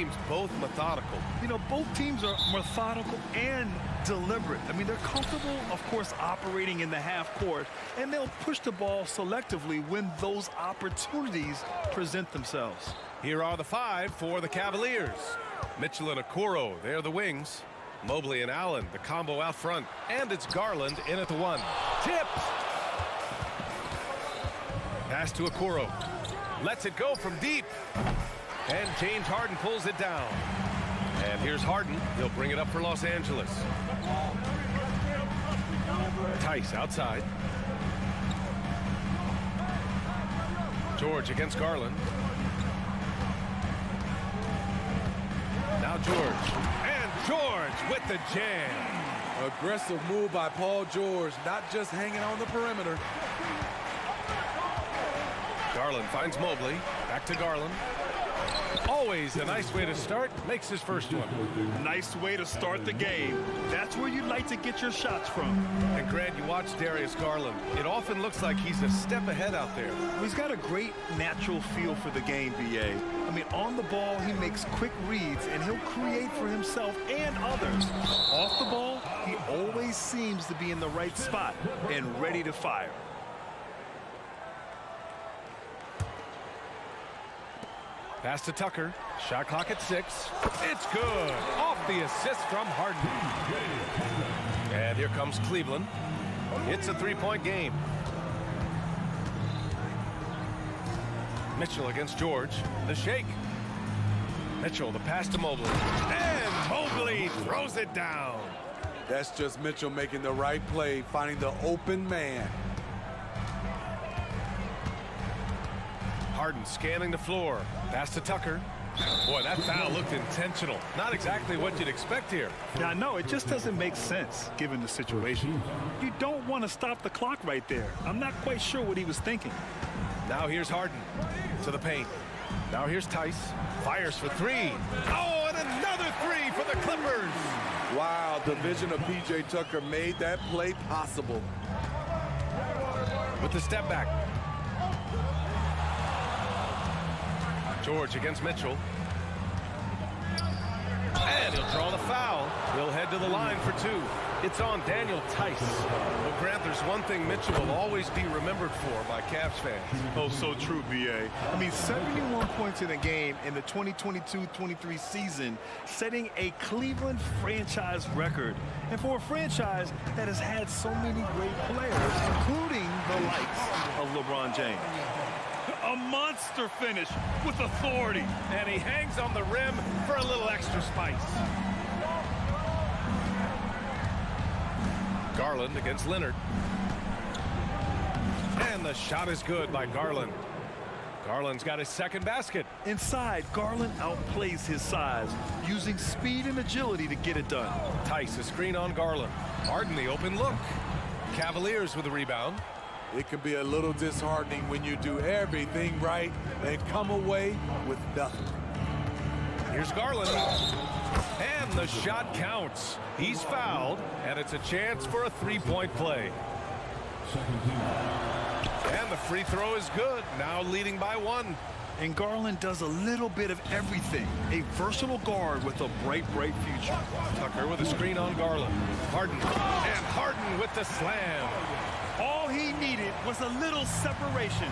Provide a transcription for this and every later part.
seems both methodical. You know, both teams are methodical and deliberate. I mean, they're comfortable, of course, operating in the half court, and they'll push the ball selectively when those opportunities present themselves. Here are the 5 for the Cavaliers. Mitchell and Okoro, they're the wings. Mobley and Allen, the combo out front. And it's Garland in at the 1. Tipped! Pass to Okoro. Lets it go from deep. And James Harden pulls it down. And here's Harden. He'll bring it up for Los Angeles. Tice outside. George against Garland. Now George. And George with the jam. Aggressive move by Paul George, not just hanging on the perimeter. Garland finds Mobley. Back to Garland. Always a nice way to start. Makes his first one. Nice way to start the game. That's where you'd like to get your shots from. And Grant, you watch Darius Garland. It often looks like he's a step ahead out there. He's got a great natural feel for the game, BA. I mean, on the ball, he makes quick reads, and he'll create for himself and others. Off the ball, he always seems to be in the right spot and ready to fire. Pass to Tucker. Shot clock at 6. It's good. Off the assist from Harden. And here comes Cleveland. It's a 3-point game. Mitchell against George. The shake. Mitchell, the pass to Mobley. And Mobley throws it down. That's just Mitchell making the right play, finding the open man. Harden scanning the floor. Pass to Tucker. Boy, that foul looked intentional. Not exactly what you'd expect here. Yeah, I know. It just doesn't make sense, given the situation. You don't want to stop the clock right there. I'm not quite sure what he was thinking. Now here's Harden to the paint. Now here's Tice. Fires for 3. Oh, and another 3 for the Clippers. Wow, the vision of P.J. Tucker made that play possible. With the step back. George against Mitchell. And he'll draw the foul. He'll head to the line for 2. It's on Daniel Tice. Well, Grant, there's one thing Mitchell will always be remembered for by Cavs fans. Oh, so true, B.A. I mean, 71 points in a game in the 2022-23 season, setting a Cleveland franchise record. And for a franchise that has had so many great players, including the likes of LeBron James. A monster finish with authority. And he hangs on the rim for a little extra spice. Garland against Leonard. And the shot is good by Garland. Garland's got his second basket. Inside, Garland outplays his size, using speed and agility to get it done. Tice, a screen on Garland. Harden, the open look. Cavaliers with the rebound. It can be a little disheartening when you do everything right and come away with nothing. Here's Garland. And the shot counts. He's fouled, and it's a chance for a 3-point play. And the free throw is good, now leading by 1. And Garland does a little bit of everything. A versatile guard with a bright, bright future. Tucker with a screen on Garland. Harden. And Harden with the slam. All he needed was a little separation.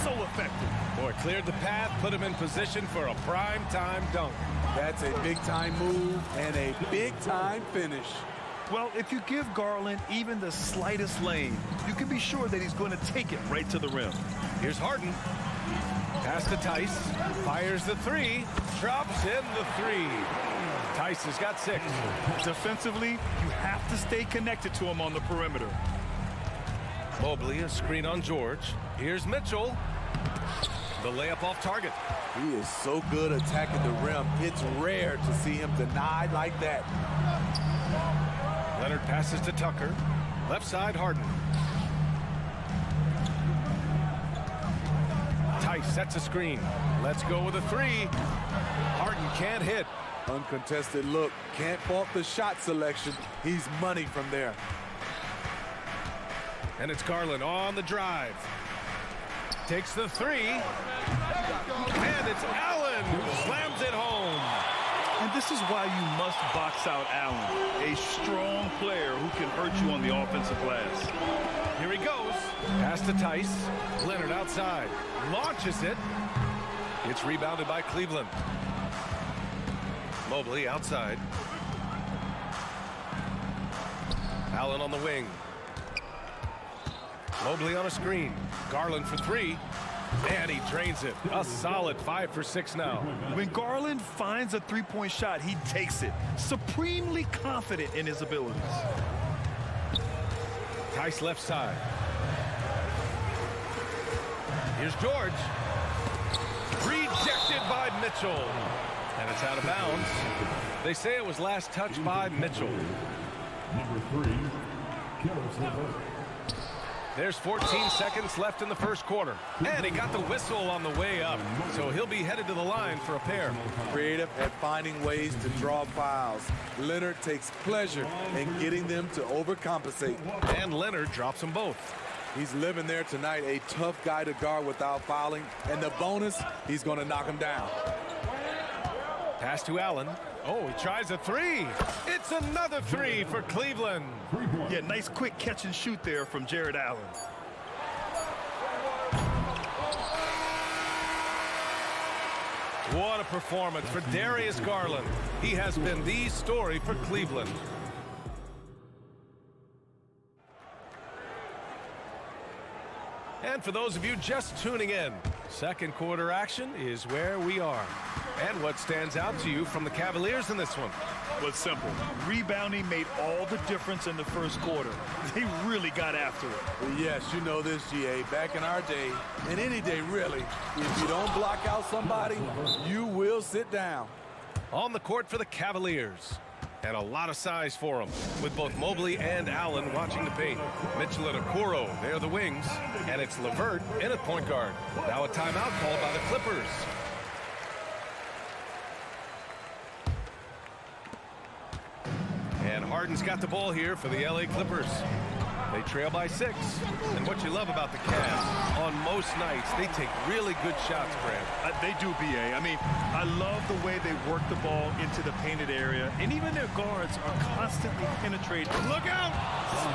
So effective. Boy, cleared the path, put him in position for a prime-time dunk. That's a big-time move and a big-time finish. Well, if you give Garland even the slightest lane, you can be sure that he's going to take it right to the rim. Here's Harden. Pass to Tice. Fires the 3. Drops in the 3. Tice has got 6. Defensively, you have to stay connected to him on the perimeter. Mobley, a screen on George. Here's Mitchell. The layup off target. He is so good attacking the rim. It's rare to see him denied like that. Leonard passes to Tucker. Left side, Harden. Tice sets a screen. Let's go with a 3. Harden can't hit. Uncontested look. Can't fault the shot selection. He's money from there. And it's Garland on the drive. Takes the 3. And it's Allen who slams it home. this is why you must box out Allen, a strong player who can hurt you on the offensive glass. Here he goes. Pass to Tice. Leonard outside. Launches it. It's rebounded by Cleveland. Mobley outside. Allen on the wing. Mobley on a screen. Garland for three. And he drains it. A solid 5 for 6 now. When Garland finds a three-point shot, he takes it. Supremely confident in his abilities. Tice left side. Here's George. Rejected by Mitchell. And it's out of bounds. They say it was last touched by Mitchell. Number 3, There's 14 seconds left in the first quarter. And he got the whistle on the way up. So he'll be headed to the line for a pair. Creative at finding ways to draw fouls. Leonard takes pleasure in getting them to overcompensate. And Leonard drops them both. He's living there tonight, a tough guy to guard without fouling. And the bonus, he's going to knock him down. Pass to Allen. Oh, he tries a three. It's another three for Cleveland. Yeah, nice quick catch and shoot there from Jared Allen. What a performance for Darius Garland. He has been the story for Cleveland. And for those of you just tuning in, second quarter action is where we are. And what stands out to you from the Cavaliers in this one? Well, it's simple. Rebounding made all the difference in the first quarter. They really got after it. Well, yes, you know this, GA. Back in our day, and any day really, if you don't block out somebody, you will sit down. On the court for the Cavaliers. And a lot of size for them, with both Mobley and Allen watching the paint. Mitchell and Okoro, they're the wings. And it's LeVert in at point guard. Now a timeout called by the Clippers. And Harden's got the ball here for the LA Clippers. They trail by 6. And what you love about the Cavs, on most nights, they take really good shots, Brad. They do, B.A. I mean, I love the way they work the ball into the painted area. And even their guards are constantly penetrating. Look out!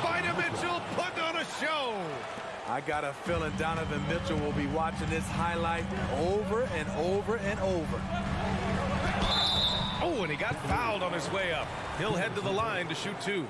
Spider Mitchell putting on a show! I got a feeling Donovan Mitchell will be watching this highlight over and over and over. Oh, and he got fouled on his way up. He'll head to the line to shoot 2.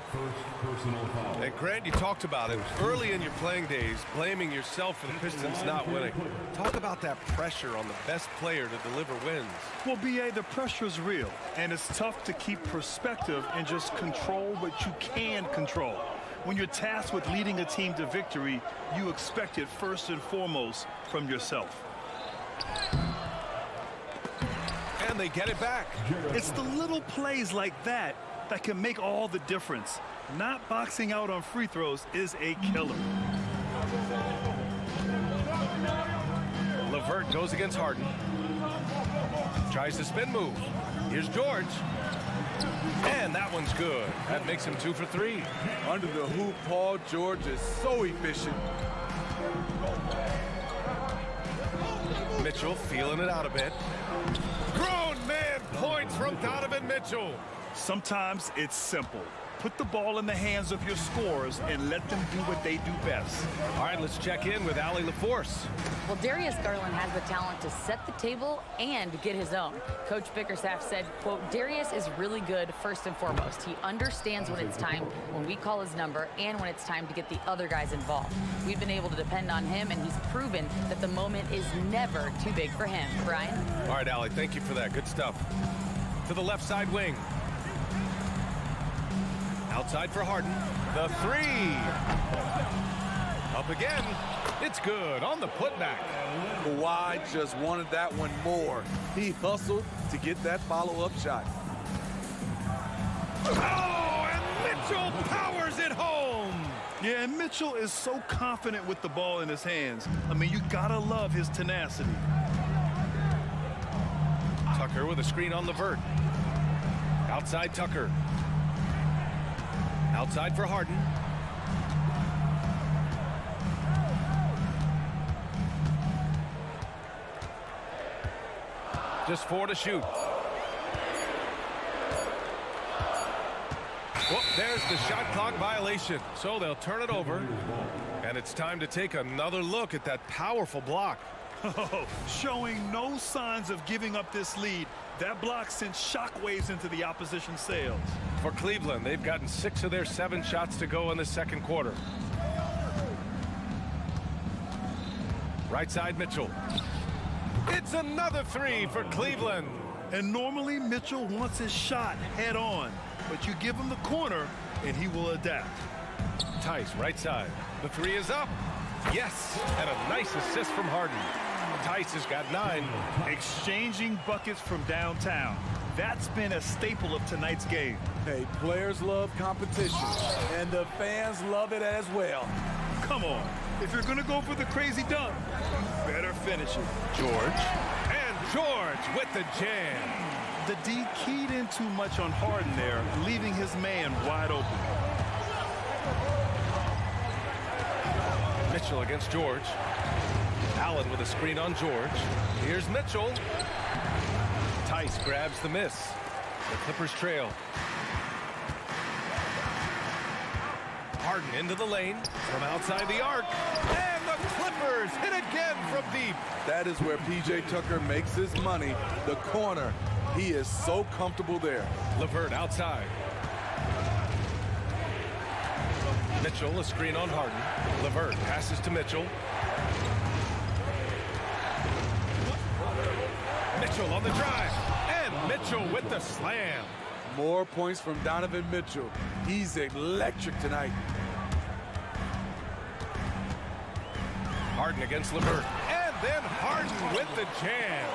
And Grant, you talked about it early in your playing days, blaming yourself for the Pistons not winning. Talk about that pressure on the best player to deliver wins. Well, B.A., the pressure is real, and it's tough to keep perspective and just control what you can control. When you're tasked with leading a team to victory, you expect it first and foremost from yourself. And they get it back. It's the little plays like that that can make all the difference. Not boxing out on free throws is a killer. LeVert goes against Harden. Tries to spin move. Here's George. And that one's good. That makes him 2 for 3. Under the hoop, Paul George is so efficient. Mitchell feeling it out a bit. Grown man points from Donovan Mitchell. Sometimes it's simple. Put the ball in the hands of your scorers and let them do what they do best. All right, let's check in with Allie LaForce. Well, Darius Garland has the talent to set the table and get his own. Coach Bickerstaff said, quote, Darius is really good first and foremost. He understands when it's time, when we call his number, and when it's time to get the other guys involved. We've been able to depend on him, and he's proven that the moment is never too big for him. Brian? All right, Allie, thank you for that. Good stuff. To the left side wing. Outside for Harden. The 3. Up again. It's good on the putback. Kawhi just wanted that one more. He hustled to get that follow-up shot. Oh, and Mitchell powers it home. Yeah, and Mitchell is so confident with the ball in his hands. I mean, you gotta love his tenacity. Tucker with a screen on LeVert. Outside Tucker. Outside for Harden. Just 4 to shoot. Well, there's the shot clock violation. So they'll turn it over. And it's time to take another look at that powerful block. Oh, showing no signs of giving up this lead. That block sent shockwaves into the opposition sails. For Cleveland, they've gotten 6 of their 7 shots to go in the second quarter. Right side, Mitchell. It's another 3 for Cleveland. And normally Mitchell wants his shot head on, but you give him the corner and he will adapt. Tice, right side. The 3 is up. Yes, and a nice assist from Harden. Tice has got 9. Exchanging buckets from downtown. That's been a staple of tonight's game. Hey, players love competition, and the fans love it as well. Come on. If you're going to go for the crazy dunk, you better finish it. George. And George with the jam. The D keyed in too much on Harden there, leaving his man wide open. Mitchell against George. Allen with a screen on George. Here's Mitchell. Tice grabs the miss. The Clippers trail. Harden into the lane from outside the arc. And the Clippers hit again from deep. That is where P.J. Tucker makes his money, the corner. He is so comfortable there. LeVert outside. Mitchell, a screen on Harden. LeVert passes to Mitchell. Mitchell on the drive. And Mitchell with the slam. More points from Donovan Mitchell. He's electric tonight. Harden against LeVert. And then Harden with the jam.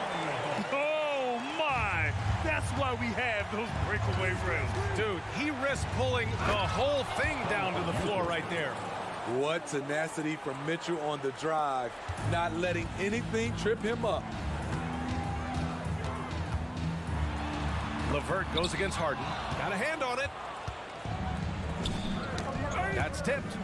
Oh, my. That's why we have those breakaway rims. Dude, he risked pulling the whole thing down to the floor right there. What tenacity from Mitchell on the drive, not letting anything trip him up. LeVert goes against Harden. Got a hand on it. That's tipped.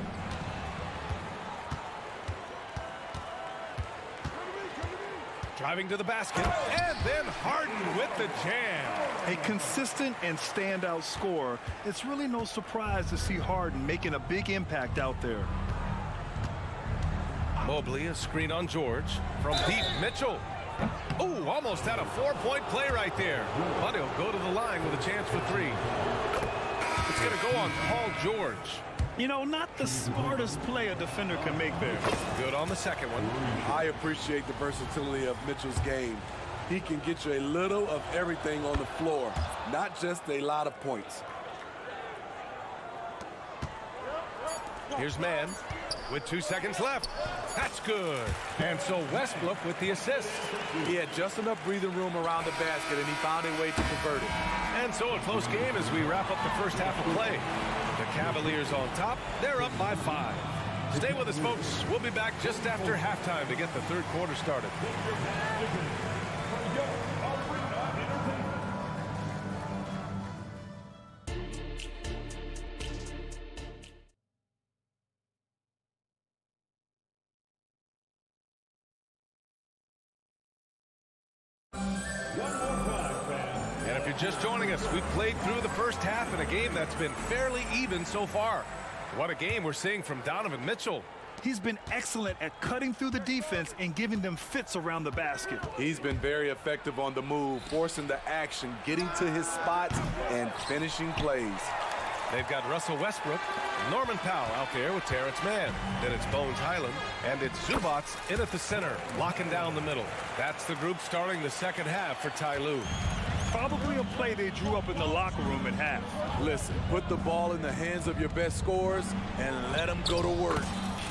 Driving to the basket. And then Harden with the jam. A consistent and standout scorer. It's really no surprise to see Harden making a big impact out there. Mobley, a screen on George. From deep, Mitchell. Oh, almost had a 4-point play right there. But he'll go to the line with a chance for 3. It's going to go on Paul George. You know, not the smartest play a defender can make there. Good on the second one. I appreciate the versatility of Mitchell's game. He can get you a little of everything on the floor, not just a lot of points. Here's Mann with 2 seconds left. That's good. And so Westbrook with the assist. He had just enough breathing room around the basket, and he found a way to convert it. And so a close game as we wrap up the first half of play. The Cavaliers on top. They're up by 5. Stay with us, folks. We'll be back just after halftime to get the third quarter started. And if you're just joining us, we've played through the first half in a game that's been fairly even so far. What a game we're seeing from Donovan Mitchell. He's been excellent at cutting through the defense and giving them fits around the basket. He's been very effective on the move, forcing the action, getting to his spots, and finishing plays. They've got Russell Westbrook, Norman Powell out there with Terrence Mann. Then it's Bones Highland, and it's Zubac in at the center, locking down the middle. That's the group starting the second half for Ty Lue. Probably a play they drew up in the locker room at half. Listen, put the ball in the hands of your best scorers and let them go to work.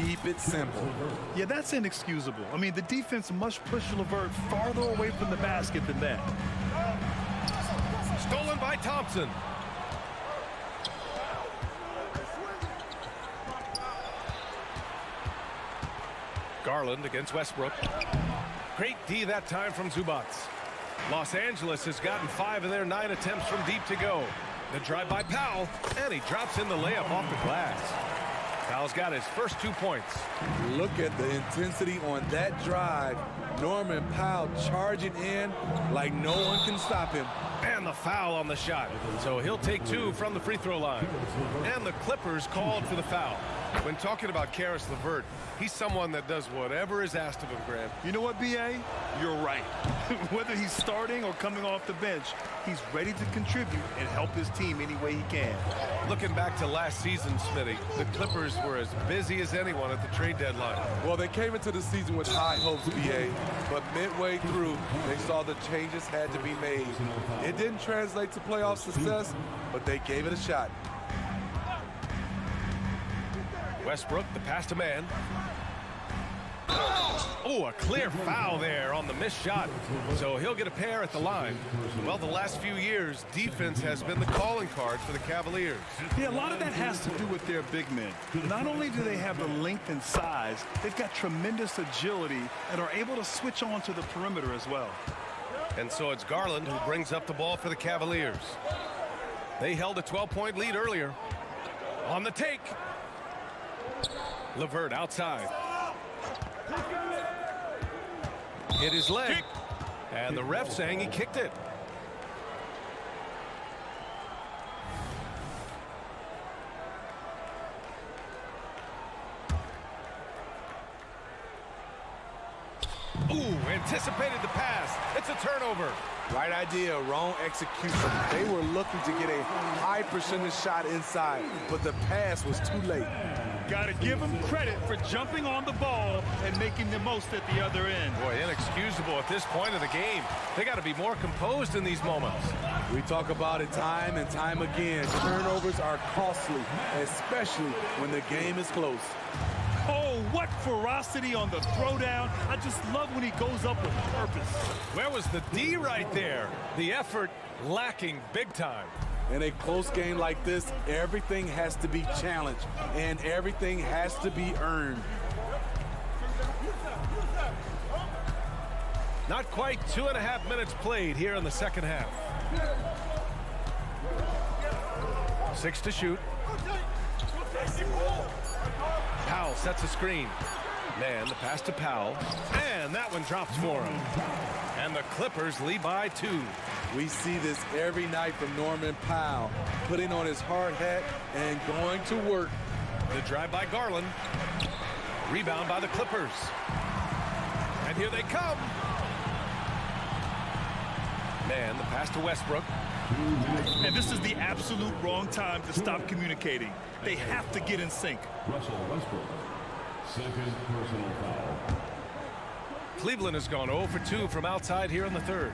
Keep it simple. Yeah, that's inexcusable. I mean, the defense must push LeVert farther away from the basket than that. Stolen by Thompson. Garland against Westbrook. Great D that time from Zubac. Los Angeles has gotten 5 of their 9 attempts from deep to go. The drive by Powell, and he drops in the layup off the glass. Powell's got his first 2 points. Look at the intensity on that drive. Norman Powell charging in like no one can stop him. And the foul on the shot. So he'll take 2 from the free throw line. And the Clippers called for the foul. When talking about Caris LeVert, he's someone that does whatever is asked of him, Graham. You know what, B.A.? You're right. Whether he's starting or coming off the bench, he's ready to contribute and help his team any way he can. Looking back to last season, Smitty, the Clippers were as busy as anyone at the trade deadline. Well, they came into the season with high hopes, BA, but midway through, they saw the changes had to be made. It didn't translate to playoff success, but they gave it a shot. Westbrook, the pass to man. Oh, a clear foul there on the missed shot. So he'll get a pair at the line. Well, the last few years, defense has been the calling card for the Cavaliers. Yeah, a lot of that has to do with their big men. Not only do they have the length and size, they've got tremendous agility and are able to switch on to the perimeter as well. And so it's Garland who brings up the ball for the Cavaliers. They held a 12-point lead earlier. On the take. LeVert outside. Hit his leg. Kick. And the ref saying he kicked it. Ooh, anticipated the pass. It's a turnover. Right idea, wrong execution. They were looking to get a high percentage shot inside, but the pass was too late. Got to give him credit for jumping on the ball and making the most at the other end. Boy, inexcusable at this point of the game. They got to be more composed in these moments. We talk about it time and time again. Turnovers are costly, especially when the game is close. Oh, what ferocity on the throwdown. I just love when he goes up with purpose. Where was the D right there? The effort lacking big time. In a close game like this, everything has to be challenged and everything has to be earned. Not quite 2.5 minutes played here in the second half. 6 to shoot. Powell sets a screen. Man, the pass to Powell. And that one drops for him. And the Clippers lead by 2. We see this every night from Norman Powell, putting on his hard hat and going to work. The drive by Garland. Rebound by the Clippers. And here they come. Man, the pass to Westbrook. And this is the absolute wrong time to stop communicating. They have to get in sync. Russell Westbrook, second personal foul. Cleveland has gone 0 for 2 from outside here in the third.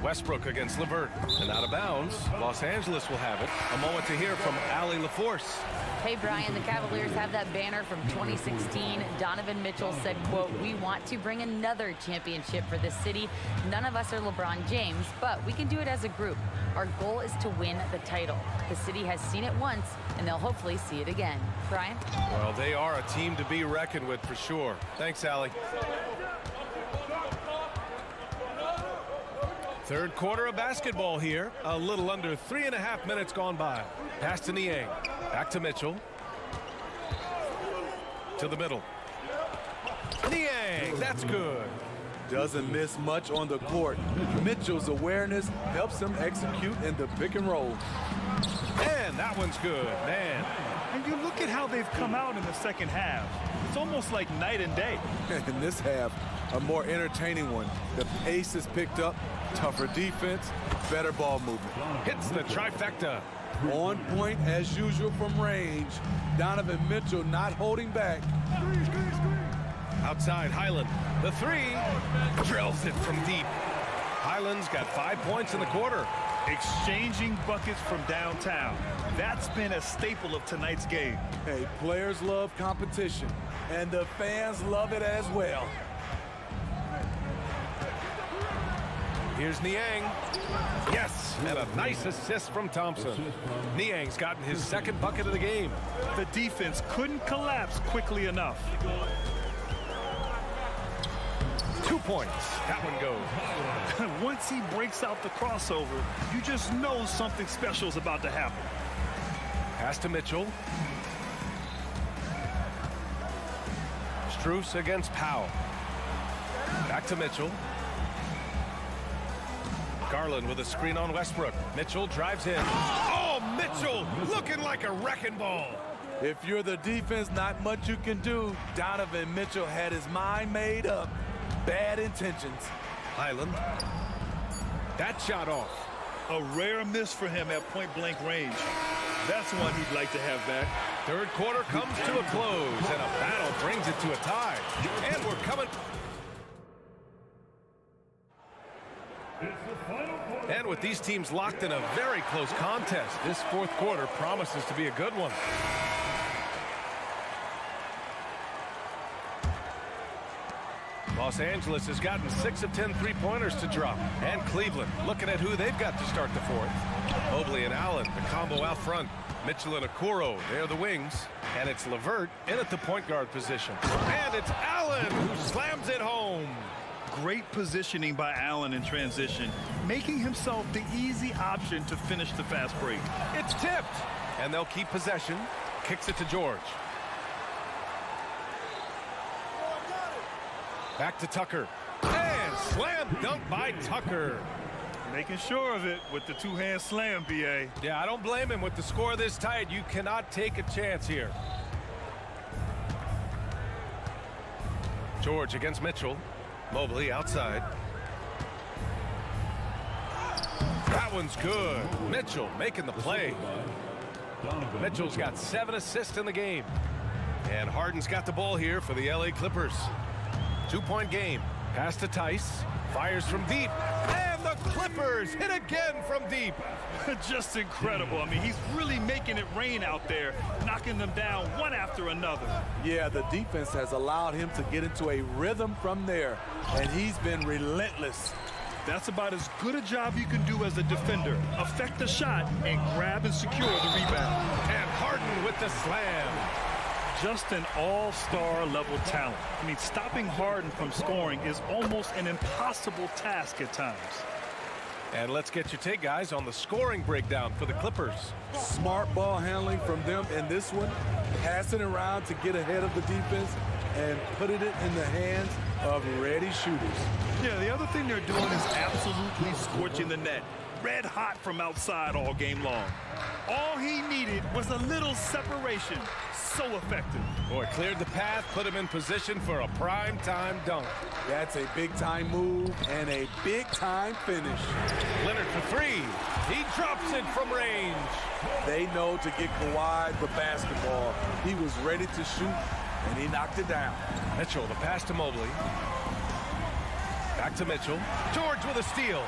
Westbrook against LeVert. And out of bounds, Los Angeles will have it. A moment to hear from Allie LaForce. Hey, Brian, the Cavaliers have that banner from 2016. Donovan Mitchell said, quote, "We want to bring another championship for this city. None of us are LeBron James, but we can do it as a group. Our goal is to win the title. The city has seen it once, and they'll hopefully see it again." Brian? Well, they are a team to be reckoned with for sure. Thanks, Allie. Third quarter of basketball here. A little under 3.5 minutes gone by. Pass to Niang. Back to Mitchell. To the middle. Niang, that's good. Doesn't miss much on the court. Mitchell's awareness helps him execute in the pick and roll. And that one's good, man. And you look at how they've come out in the second half. It's almost like night and day. In this half, a more entertaining one. The pace is picked up, tougher defense, better ball movement. Hits the trifecta. On point as usual from range. Donovan Mitchell not holding back. Outside Highland. The three. Drills it from deep. Highland's got 5 points in the quarter. Exchanging buckets from downtown. That's been a staple of tonight's game. Hey, players love competition, and the fans love it as well. Here's Niang. Yes, and a nice assist from Thompson. Niang's gotten his second bucket of the game. The defense couldn't collapse quickly enough. 2 points. That one goes. Once he breaks out the crossover, you just know something special is about to happen. Pass to Mitchell. Strus against Powell. Back to Mitchell. Garland with a screen on Westbrook. Mitchell drives in. Oh, Mitchell looking like a wrecking ball. If you're the defense, not much you can do. Donovan Mitchell had his mind made up. Bad intentions. Highland. That shot off. A rare miss for him at point-blank range. That's one he'd like to have back. Third quarter comes to a close, and a battle brings it to a tie. And we're coming. And with these teams locked in a very close contest, this fourth quarter promises to be a good one. Los Angeles has gotten 6 of 10 three-pointers to drop. And Cleveland looking at who they've got to start the fourth. Mobley and Allen, the combo out front. Mitchell and Okoro, they're the wings. And it's LeVert in at the point guard position. And it's Allen who slams it home. Great positioning by Allen in transition, making himself the easy option to finish the fast break. It's tipped. And they'll keep possession. Kicks it to George. Back to Tucker. And slam dunk by Tucker. Making sure of it with the two-hand slam, B.A. Yeah, I don't blame him. With the score this tight, you cannot take a chance here. George against Mitchell. Mobley outside. That one's good. Mitchell making the play. Mitchell's got 7 assists in the game. And Harden's got the ball here for the LA Clippers. 2-point game. Pass to Tice. Fires from deep. And the Clippers hit again from deep. Just incredible. I mean, he's really making it rain out there, knocking them down one after another. Yeah, the defense has allowed him to get into a rhythm from there, and he's been relentless. That's about as good a job you can do as a defender. Affect the shot and grab and secure the rebound. And Harden with the slam. Just an all-star level talent. I mean, stopping Harden from scoring is almost an impossible task at times. And let's get your take, guys, on the scoring breakdown for the Clippers. Smart ball handling from them in this one, passing around to get ahead of the defense and putting it in the hands of ready shooters. Yeah, the other thing they're doing is absolutely scorching the net. Red hot from outside all game long. All he needed was a little separation. So effective. Boy, cleared the path, put him in position for a prime-time dunk. That's a big-time move and a big-time finish. Leonard for three. He drops it from range. They know to get Kawhi the basketball. He was ready to shoot, and he knocked it down. Mitchell, the pass to Mobley. Back to Mitchell. George with a steal.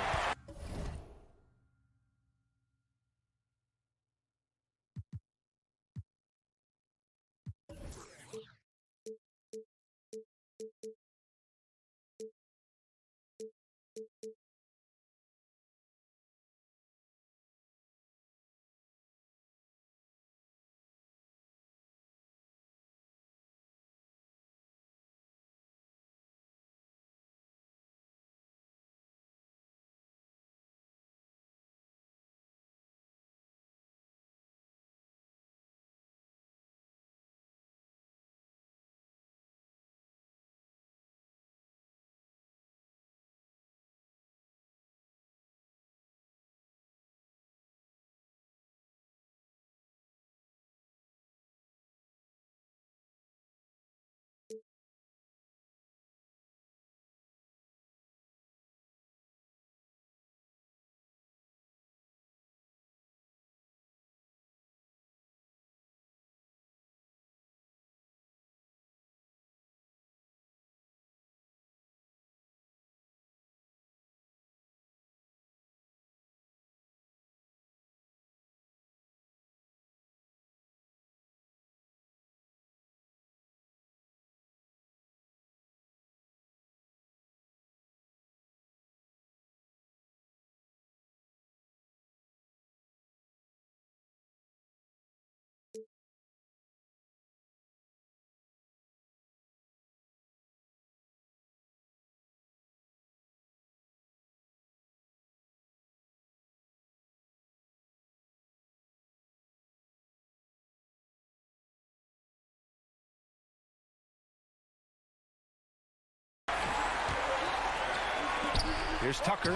Here's Tucker.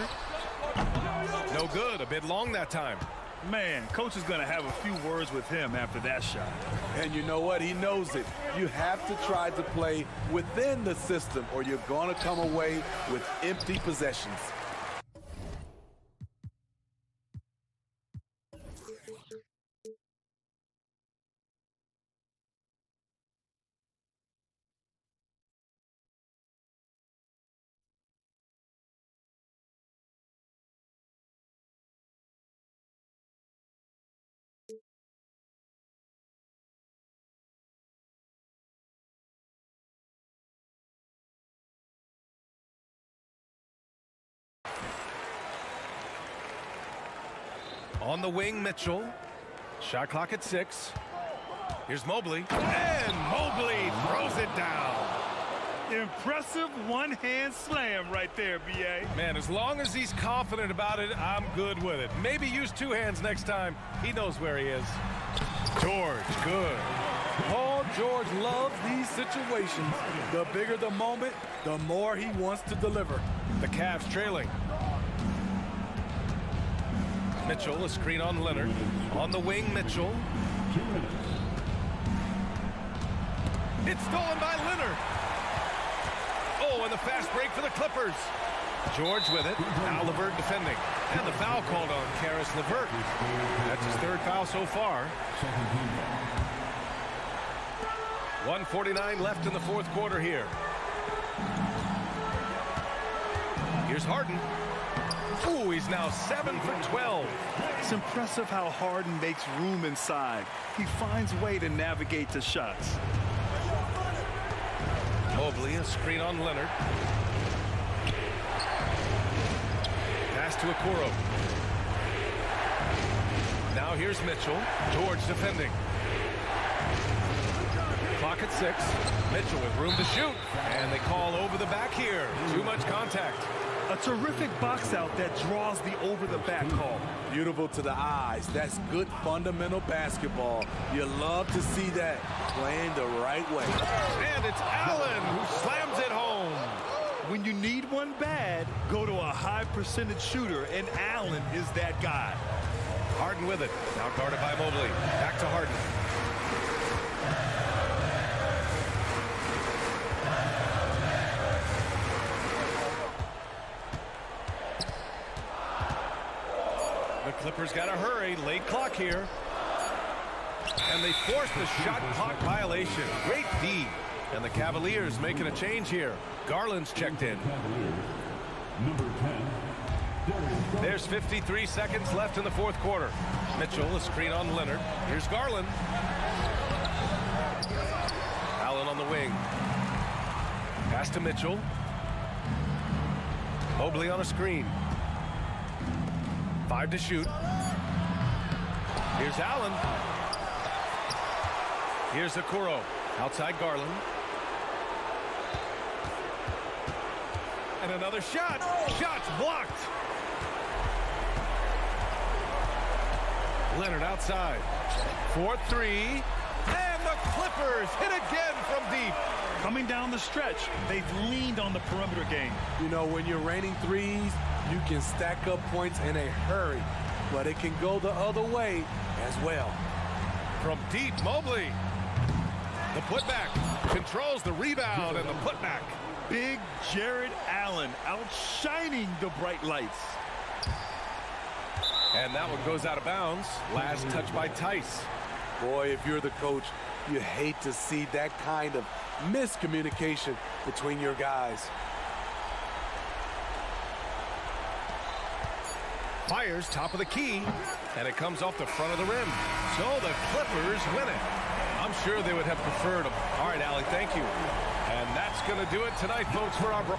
No good. A bit long that time. Man, coach is going to have a few words with him after that shot. And you know what? He knows it. You have to try to play within the system or you're going to come away with empty possessions. On the wing, Mitchell. Shot clock at 6. Here's Mobley. And Mobley throws it down. Impressive one-hand slam right there, B.A. Man, as long as he's confident about it, I'm good with it. Maybe use 2 hands next time. He knows where he is. George, good. Paul George loves these situations. The bigger the moment, the more he wants to deliver. The Cavs trailing. Mitchell, a screen on Leonard. On the wing, Mitchell. It's stolen by Leonard. Oh, and the fast break for the Clippers. George with it. Now LeVert defending. And the foul called on Karis LeVert. That's his 3rd foul so far. 1:49 left in the 4th quarter here. Here's Harden. Ooh, he's now 7 for 12. It's impressive how Harden makes room inside. He finds a way to navigate the shots. Mobley, a screen on Leonard. Pass to Okoro. Now here's Mitchell. George defending. Clock at 6. Mitchell with room to shoot. And they call over the back here. Too much contact. A terrific box out that draws the over-the-back call. Beautiful to the eyes. That's good fundamental basketball. You love to see that playing the right way. And it's Allen who slams it home. When you need one bad, go to a high-percentage shooter, and Allen is that guy. Harden with it. Now guarded by Mobley. Back to Harden. The Clippers got to hurry. Late clock here. And they forced the shot clock violation. Great D. And the Cavaliers making a change here. Garland's checked in. Number 10. There's 53 seconds left in the 4th quarter. Mitchell, a screen on Leonard. Here's Garland. Allen on the wing. Pass to Mitchell. Mobley on a screen. 5 to shoot. Here's Allen. Here's Okoro. Outside Garland. And another shot. Shot's blocked. Leonard outside. 4-3. And the Clippers hit again from deep. Coming down the stretch, they've leaned on the perimeter game. You know, when you're raining threes, you can stack up points in a hurry, but it can go the other way as well. From deep, Mobley. The putback controls the rebound and the putback. Big Jared Allen outshining the bright lights. And that one goes out of bounds. Last touch by Tice. Boy, if you're the coach, you hate to see that kind of miscommunication between your guys. Fires top of the key, and it comes off the front of the rim. So the Clippers win it. I'm sure they would have preferred them. All right, Allie, thank you. And that's going to do it tonight, folks, for our...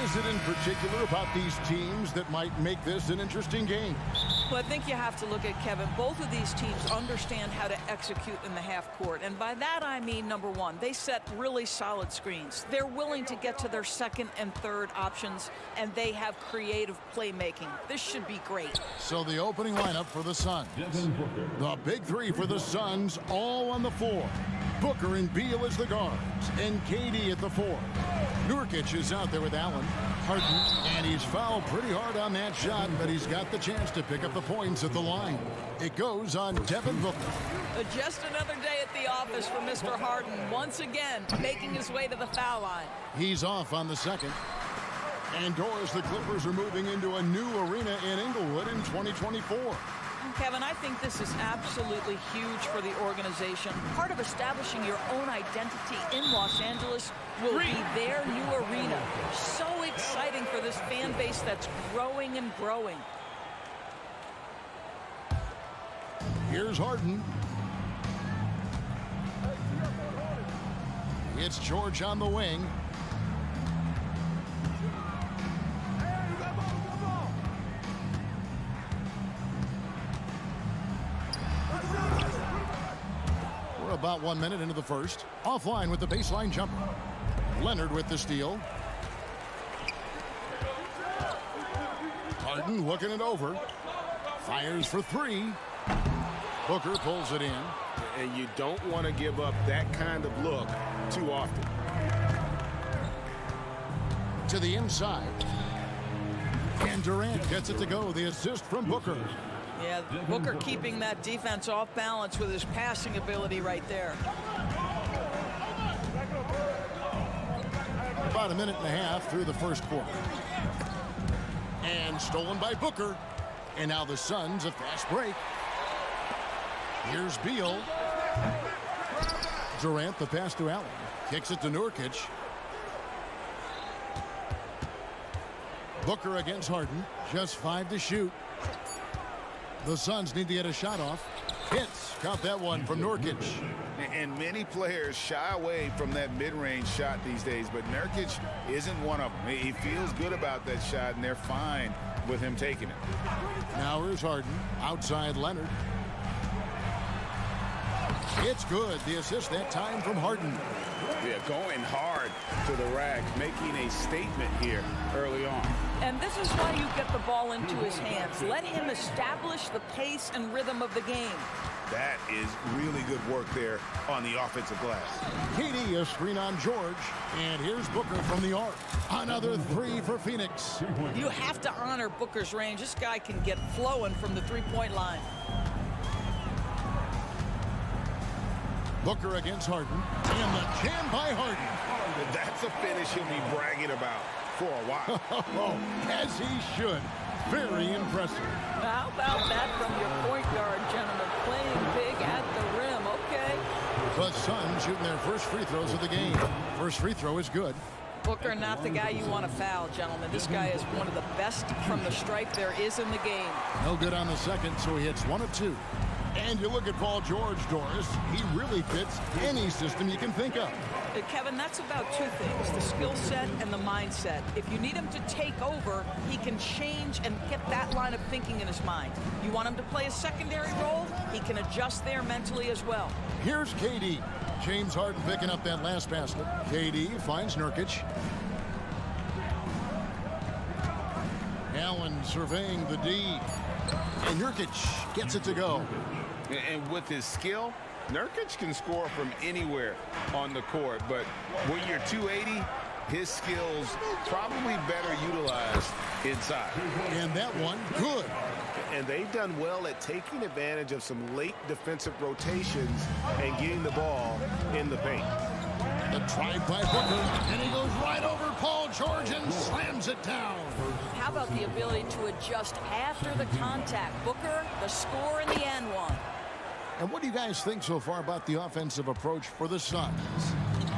is it in particular about these teams that might make this an interesting game? Well, I think you have to look at, Kevin, both of these teams understand how to execute in the half court. And by that, I mean, number one, they set really solid screens. They're willing to get to their second and third options, and they have creative playmaking. This should be great. So the opening lineup for the Suns. The big three for the Suns, all on the floor. Booker and Beal as the guards, and KD at the four. Nurkic is out there with Allen. Harden, and he's fouled pretty hard on that shot, but he's got the chance to pick up the points at the line. It goes on Devin Booker. Just another day at the office for Mr. Harden, once again making his way to the foul line. He's off on the second. And Doris, the Clippers are moving into a new arena in Inglewood in 2024. Kevin, I think this is absolutely huge for the organization. Part of establishing your own identity in Los Angeles will be their new arena. So exciting for this fan base that's growing and growing. Here's Harden. It's George on the wing. We're about 1 minute into the first. Offline with the baseline jumper. Leonard with the steal. Harden looking it over. Fires for three. Booker pulls it in. And you don't want to give up that kind of look too often. To the inside. And Durant gets it to go. The assist from Booker. Yeah, Booker keeping that defense off balance with his passing ability right there. About a minute and a half through the first quarter. And stolen by Booker. And now the Suns a fast break. Here's Beal. Durant the pass to Allen. Kicks it to Nurkic. Booker against Harden. Just 5 to shoot. The Suns need to get a shot off. Hits. Caught that one from Nurkic. And many players shy away from that mid-range shot these days, but Nurkic isn't one of them. He feels good about that shot, and they're fine with him taking it. Now here's Harden. Outside Leonard. It's good. The assist that time from Harden. Yeah, going hard to the rack, making a statement here early on. And this is why you get the ball into his hands. Let him establish the pace and rhythm of the game. That is really good work there on the offensive glass. KD a screen on George. And here's Booker from the arc. Another three for Phoenix. You have to honor Booker's range. This guy can get flowing from the three-point line. Booker against Harden. And the jam by Harden. That's a finish he'll be bragging about for a while. As he should. Very impressive. How about that from your point guard, gentlemen? Playing big at the rim. Okay. The Suns shooting their first free throws of the game. First free throw is good. Booker not the guy you want to foul, gentlemen. This guy is one of the best from the stripe there is in the game. No good on the second, so he hits 1 of 2. And you look at Paul George, Doris. He really fits any system you can think of. Kevin, that's about two things, the skill set and the mindset. If you need him to take over, he can change and get that line of thinking in his mind. You want him to play a secondary role, he can adjust there mentally as well. Here's KD. James Harden picking up that last basket. KD finds Nurkic. Allen surveying the D. And Nurkic gets it to go. And with his skill, Nurkic can score from anywhere on the court, but when you're 280, his skills probably better utilized inside. And that one, good. And they've done well at taking advantage of some late defensive rotations and getting the ball in the paint. The drive by Booker, and he goes right over Paul George and slams it down. How about the ability to adjust after the contact? Booker, the score in the end one. And what do you guys think so far about the offensive approach for the Suns?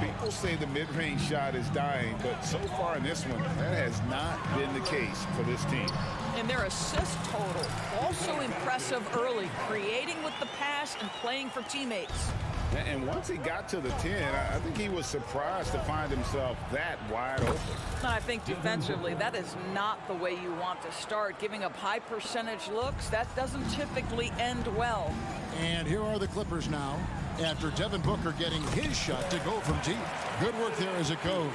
People say the mid-range shot is dying, but so far in this one, that has not been the case for this team. And their assist total, also impressive early, creating with the pass and playing for teammates. And once he got to the 10, I think he was surprised to find himself that wide open. And I think defensively, that is not the way you want to start. Giving up high percentage looks, that doesn't typically end well. And here are the Clippers now, after Devin Booker getting his shot to go from deep. Good work there as it goes.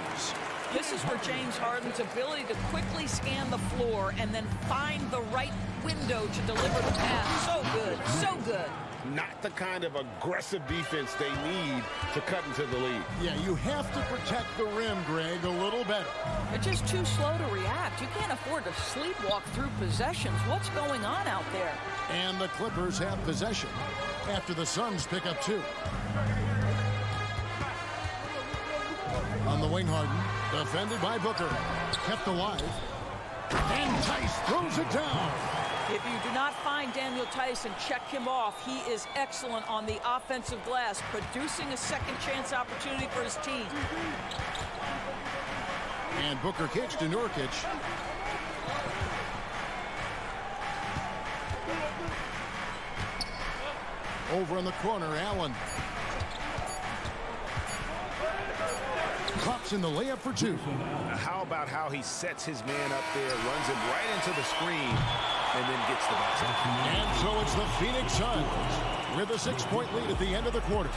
This is where James Harden's ability to quickly scan the floor and then find the right window to deliver the pass. So good, so good. Not the kind of aggressive defense they need to cut into the lead. Yeah, you have to protect the rim, Greg, a little better. They're just too slow to react. You can't afford to sleepwalk through possessions. What's going on out there? And the Clippers have possession after the Suns pick up 2. On the wing, Harden, defended by Booker, kept alive, and Tice throws it down. If you do not find Daniel Tice and check him off, he is excellent on the offensive glass, producing a second chance opportunity for his team. And Booker kicks to Nurkic. Over in the corner, Allen. Klops in the layup for 2. How about how he sets his man up there, runs him right into the screen, and then gets the basket. And so it's the Phoenix Suns with a 6-point lead at the end of the quarter.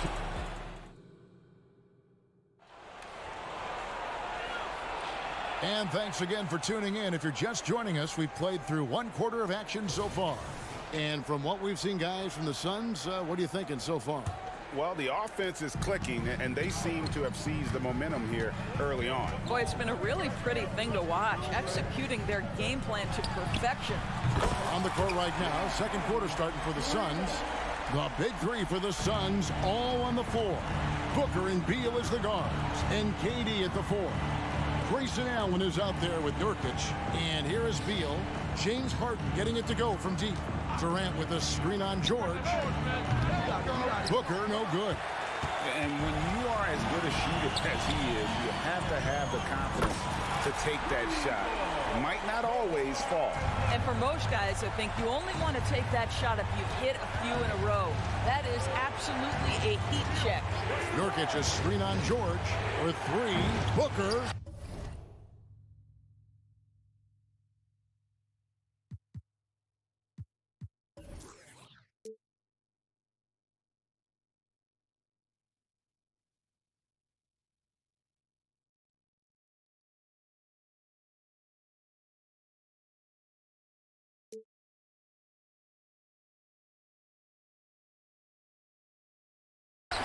And thanks again for tuning in. If you're just joining us, we've played through 1 quarter of action so far. And from what we've seen, guys, from the Suns, what are you thinking so far? Well, the offense is clicking, and they seem to have seized the momentum here early on. Boy, it's been a really pretty thing to watch, executing their game plan to perfection. On the court right now, second quarter starting for the Suns. The big 3 for the Suns, all on the floor. Booker and Beal as the guards, and KD at the 4. Grayson Allen is out there with Nurkic, and here is Beal. James Harden getting it to go from deep. Durant with a screen on George. Booker, no good. And when you are as good a shooter as he is, you have to have the confidence to take that shot. It might not always fall. And for most guys, I think you only want to take that shot if you've hit a few in a row. That is absolutely a heat check. Nurkic a screen on George for 3. Booker.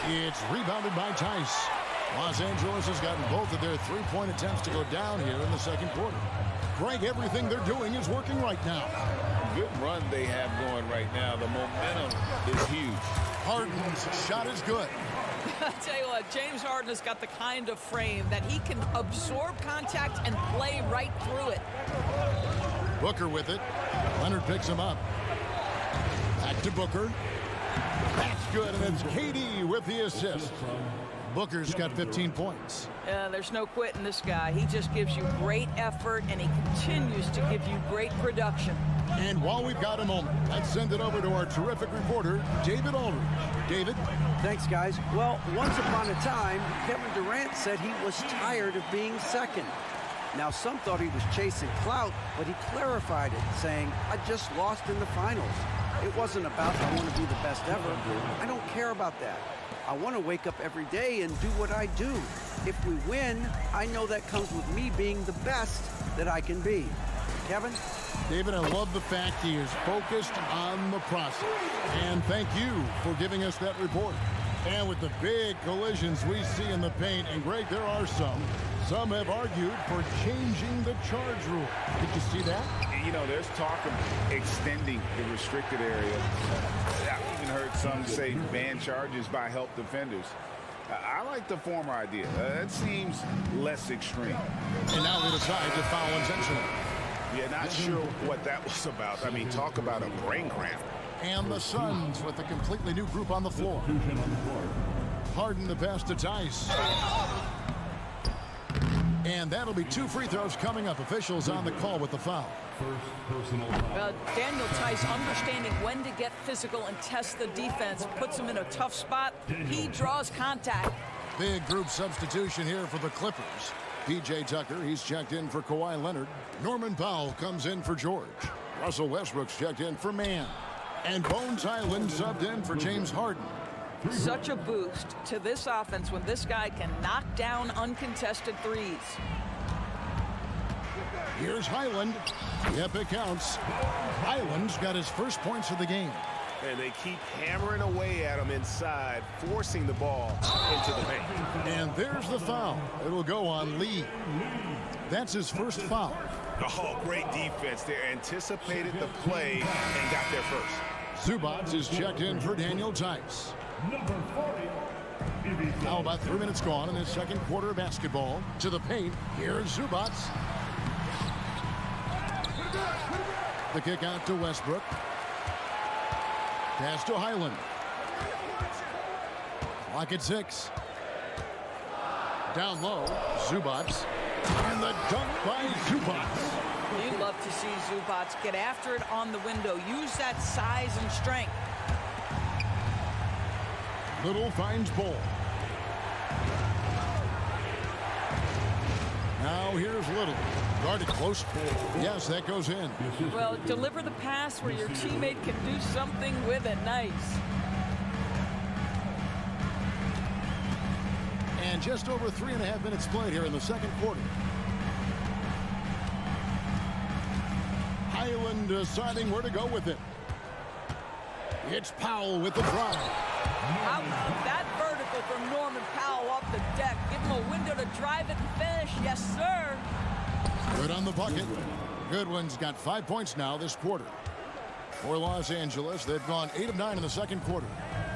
It's rebounded by Tice. Los Angeles has gotten both of their 3-point attempts to go down here in the second quarter. Greg, everything they're doing is working right now. Good run they have going right now. The momentum is huge. Harden's shot is good. I'll tell you what, James Harden has got the kind of frame that he can absorb contact and play right through it. Booker with it. Leonard picks him up. Back to Booker. That's good, and it's KD with the assist. Booker's got 15 points. There's no quitting this guy. He just gives you great effort, and he continues to give you great production. And while we've got a moment, let's send it over to our terrific reporter, David Aldridge. David? Thanks, guys. Well, once upon a time, Kevin Durant said he was tired of being second. Now, some thought he was chasing clout, but he clarified it, saying, I just lost in the finals. It wasn't about I want to be the best ever. I don't care about that. I want to wake up every day and do what I do. If we win, I know that comes with me being the best that I can be. Kevin? David, I love the fact he is focused on the process. And thank you for giving us that report. And with the big collisions we see in the paint, and Greg, there are some have argued for changing the charge rule. Did you see that? You know, there's talk of extending the restricted area. I've even heard some say ban charges by help defenders. I like the former idea. It seems less extreme. And now they decide to foul intentionally. Yeah, not sure what that was about. I mean, talk about a brain cramp. And the Suns with a completely new group on the floor. Harden the pass to Tice. And that'll be 2 free throws coming up. Officials on the call with the foul. First personal foul. Daniel Tice, understanding when to get physical and test the defense, puts him in a tough spot. He draws contact. Big group substitution here for the Clippers. P.J. Tucker, he's checked in for Kawhi Leonard. Norman Powell comes in for George. Russell Westbrook's checked in for Mann. And Bones Highland subbed in for James Harden. Such a boost to this offense when this guy can knock down uncontested threes. Here's Highland. Yep, it counts. Highland's got his first points of the game. And they keep hammering away at him inside, forcing the ball into the paint. And there's the foul. It'll go on Lee. That's his first foul. Oh, great defense there. Anticipated the play and got there first. Zubats is checked in for Daniel Tice. Number 40. Now about 3 minutes gone in his second quarter of basketball. To the paint. Here's Zubats. The kick out to Westbrook. Pass to Highland. Clock at 6. Down low, Zubats. And the dunk by Zubats. You love to see Zubats get after it on the window. Use that size and strength. Little finds Ball. Now here's Little. Guarded close. Yes, that goes in. Well, deliver the pass where your teammate can do something with it. Nice. And just over 3.5 minutes played here in the second quarter. Highland deciding where to go with it. It's Powell with the drive. How about that vertical from Norman Powell off the deck? Give him a window to drive it and finish. Yes, sir. Good on the bucket. Goodwin's got 5 points now this quarter. For Los Angeles, they've gone 8 of 9 in the second quarter.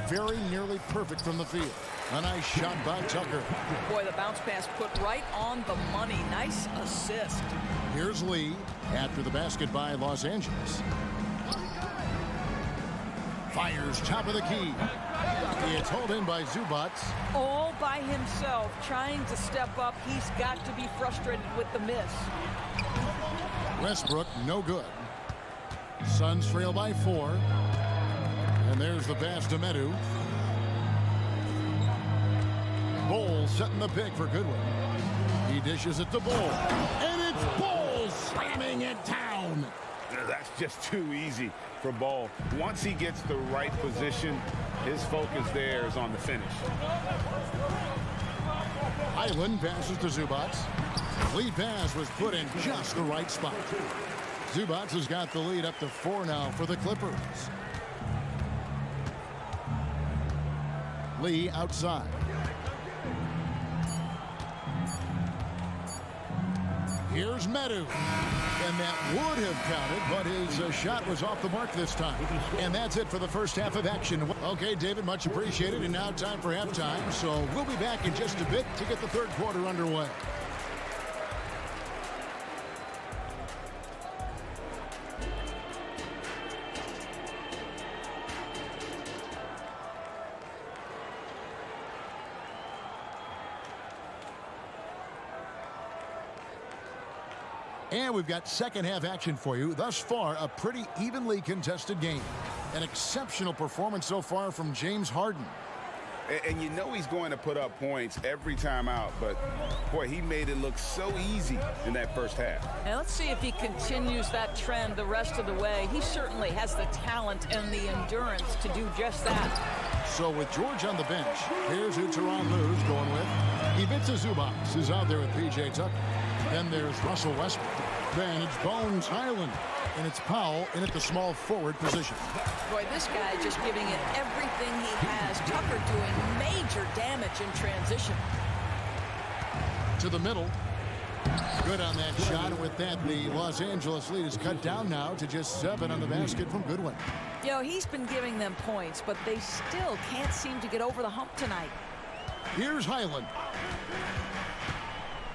Very nearly perfect from the field. A nice shot by Tucker. Boy, the bounce pass put right on the money. Nice assist. Here's Lee after the basket by Los Angeles. Fires top of the key. It's hauled in by Zubats. All by himself, trying to step up. He's got to be frustrated with the miss. Westbrook, no good. Suns trail by 4. And there's the pass to Medu. Bowles setting the pick for Goodwin. He dishes it to Bowles. And it's Bowles slamming it down. That's just too easy for Ball. Once he gets the right position, his focus there is on the finish. Highland passes to Zubats. Lead pass was put in just the right spot. Zubats has got the lead up to 4 now for the Clippers. Lee outside. Here's Medu. And that would have counted, but his shot was off the mark this time. And that's it for the first half of action. Okay, David, much appreciated. And now time for halftime. So we'll be back in just a bit to get the third quarter underway. And we've got second half action for you. Thus far, a pretty evenly contested game. An exceptional performance so far from James Harden. And you know he's going to put up points every time out, but boy, he made it look so easy in that first half. And let's see if he continues that trend the rest of the way. He certainly has the talent and the endurance to do just that. So with George on the bench, here's who Tyronn Lue's going with. Ivica Zubats is out there with P.J. Tucker. Then there's Russell Westbrook. Then it's Bones Highland. And it's Powell in at the small forward position. Boy, this guy just giving it everything he has. Tucker doing major damage in transition. To the middle. Good on that shot. And with that, the Los Angeles lead is cut down now to just 7 on the basket from Goodwin. You know, he's been giving them points, but they still can't seem to get over the hump tonight. Here's Highland.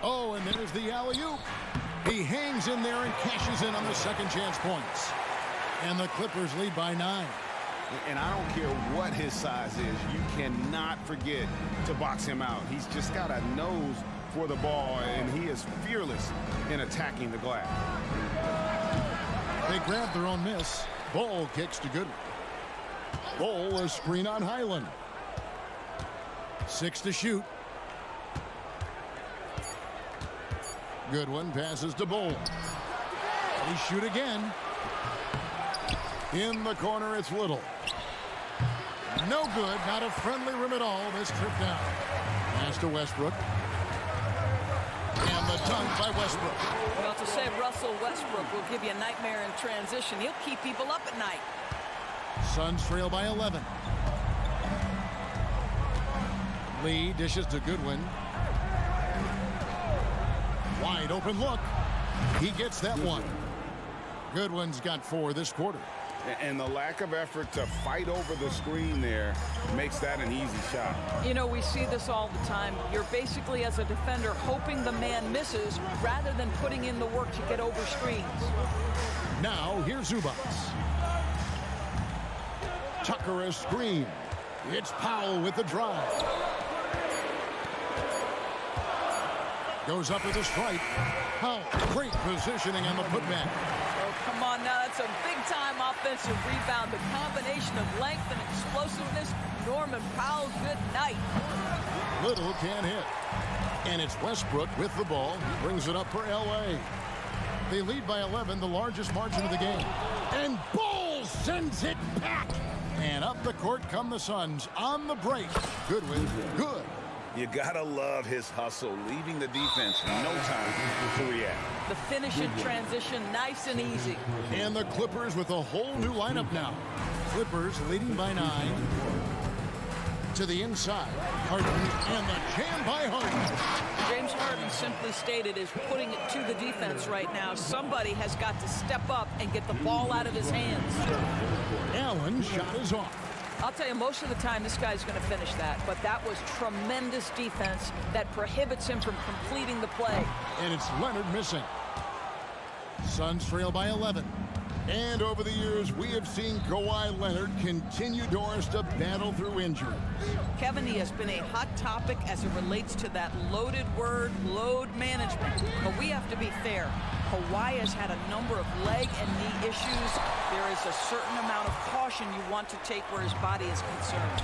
Oh, and there's the alley-oop. He hangs in there and cashes in on the second chance points. And the Clippers lead by 9. And I don't care what his size is, you cannot forget to box him out. He's just got a nose for the ball, and he is fearless in attacking the glass. They grab their own miss. Bull kicks to Goodwin. Bull, a screen on Highland. 6 to shoot. Goodwin passes to Bull. They shoot again. In the corner, it's Little. No good. Not a friendly rim at all. This trip down. Pass to Westbrook. And the dunk by Westbrook. Well, to say Russell Westbrook will give you a nightmare in transition. He'll keep people up at night. Suns trail by 11. Lee dishes to Goodwin. Wide open look. He gets that one. Goodwin's got 4 this quarter. And the lack of effort to fight over the screen there makes that an easy shot. You know, we see this all the time. You're basically, as a defender, hoping the man misses rather than putting in the work to get over screens. Now, here's Zubats. Tucker a screen. It's Powell with the drive. Goes up with a strike. Powell, great positioning on the putback. Oh, come on now. That's a big-time offensive rebound. The combination of length and explosiveness. Norman Powell, good night. Little can't hit. And it's Westbrook with the ball. He brings it up for L.A. They lead by 11, the largest margin of the game. And Bull sends it back. And up the court come the Suns on the break. Goodwin, good. You gotta love his hustle, leaving the defense no time to react. The finish in transition, nice and easy. And the Clippers with a whole new lineup now. Clippers leading by 9. To the inside. Harden and the jam by Harden. James Harden, simply stated, is putting it to the defense right now. Somebody has got to step up and get the ball out of his hands. Allen's shot is off. I'll tell you, most of the time this guy's going to finish that, but that was tremendous defense that prohibits him from completing the play. And it's Leonard missing. Suns trail by 11. And over the years, we have seen Kawhi Leonard continue doors to battle through injuries. Kevin, he has been a hot topic as it relates to that loaded word, load management. But we have to be fair. Kawhi has had a number of leg and knee issues. There is a certain amount of caution you want to take where his body is concerned.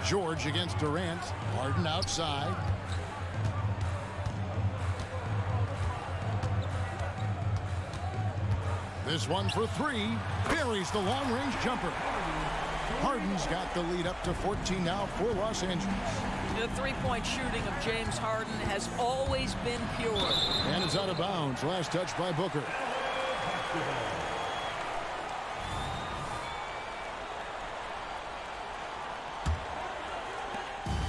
George against Durant. Harden outside. This one for 3. Buries the long-range jumper. Harden's got the lead up to 14 now for Los Angeles. The three-point shooting of James Harden has always been pure. And it's out of bounds. Last touch by Booker.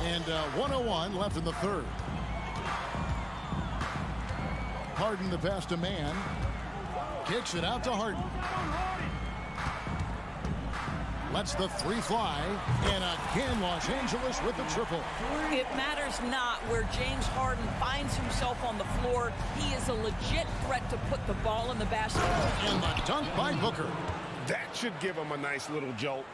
And 1:01 left in the third. Harden the pass to Mann. Kicks it out to Harden. Lets the 3 fly. And again, Los Angeles with the triple. It matters not where James Harden finds himself on the floor. He is a legit threat to put the ball in the basket. And the dunk by Booker. That should give him a nice little jolt.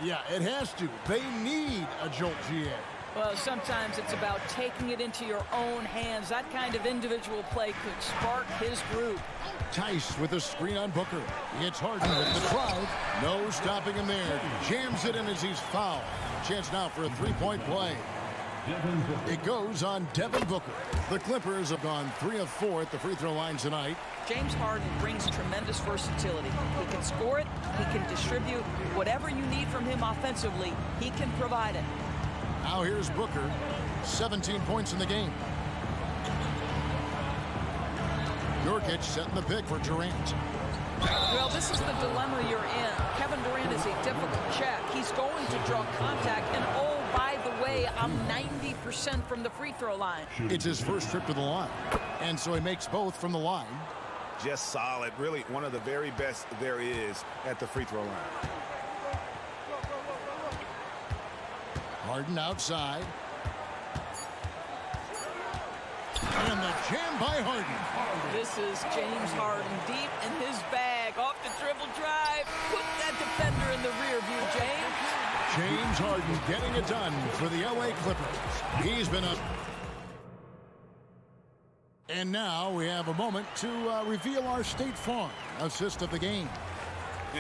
Yeah, it has to. They need a jolt, GA. Well, sometimes it's about taking it into your own hands. That kind of individual play could spark his group. Tice with a screen on Booker. It's Harden with the drive. No stopping him there. Jams it in as he's fouled. Chance now for a 3-point play. It goes on Devin Booker. The Clippers have gone 3 of 4 at the free throw line tonight. James Harden brings tremendous versatility. He can score it. He can distribute. Whatever you need from him offensively, he can provide it. Now here's Booker. 17 points in the game. Nurkic setting the pick for Durant. Well, this is the dilemma you're in. Kevin Durant is a difficult check. He's going to draw contact, and oh, by the way, I'm 90% from the free throw line. It's his first trip to the line, and so he makes both from the line. Just solid. Really one of the very best there is at the free throw line. Harden outside. And the jam by Harden. This is James Harden deep in his bag. Off the dribble drive. Put that defender in the rear view, James. James Harden getting it done for the LA Clippers. He's been a... And now we have a moment to reveal our State Farm assist of the game.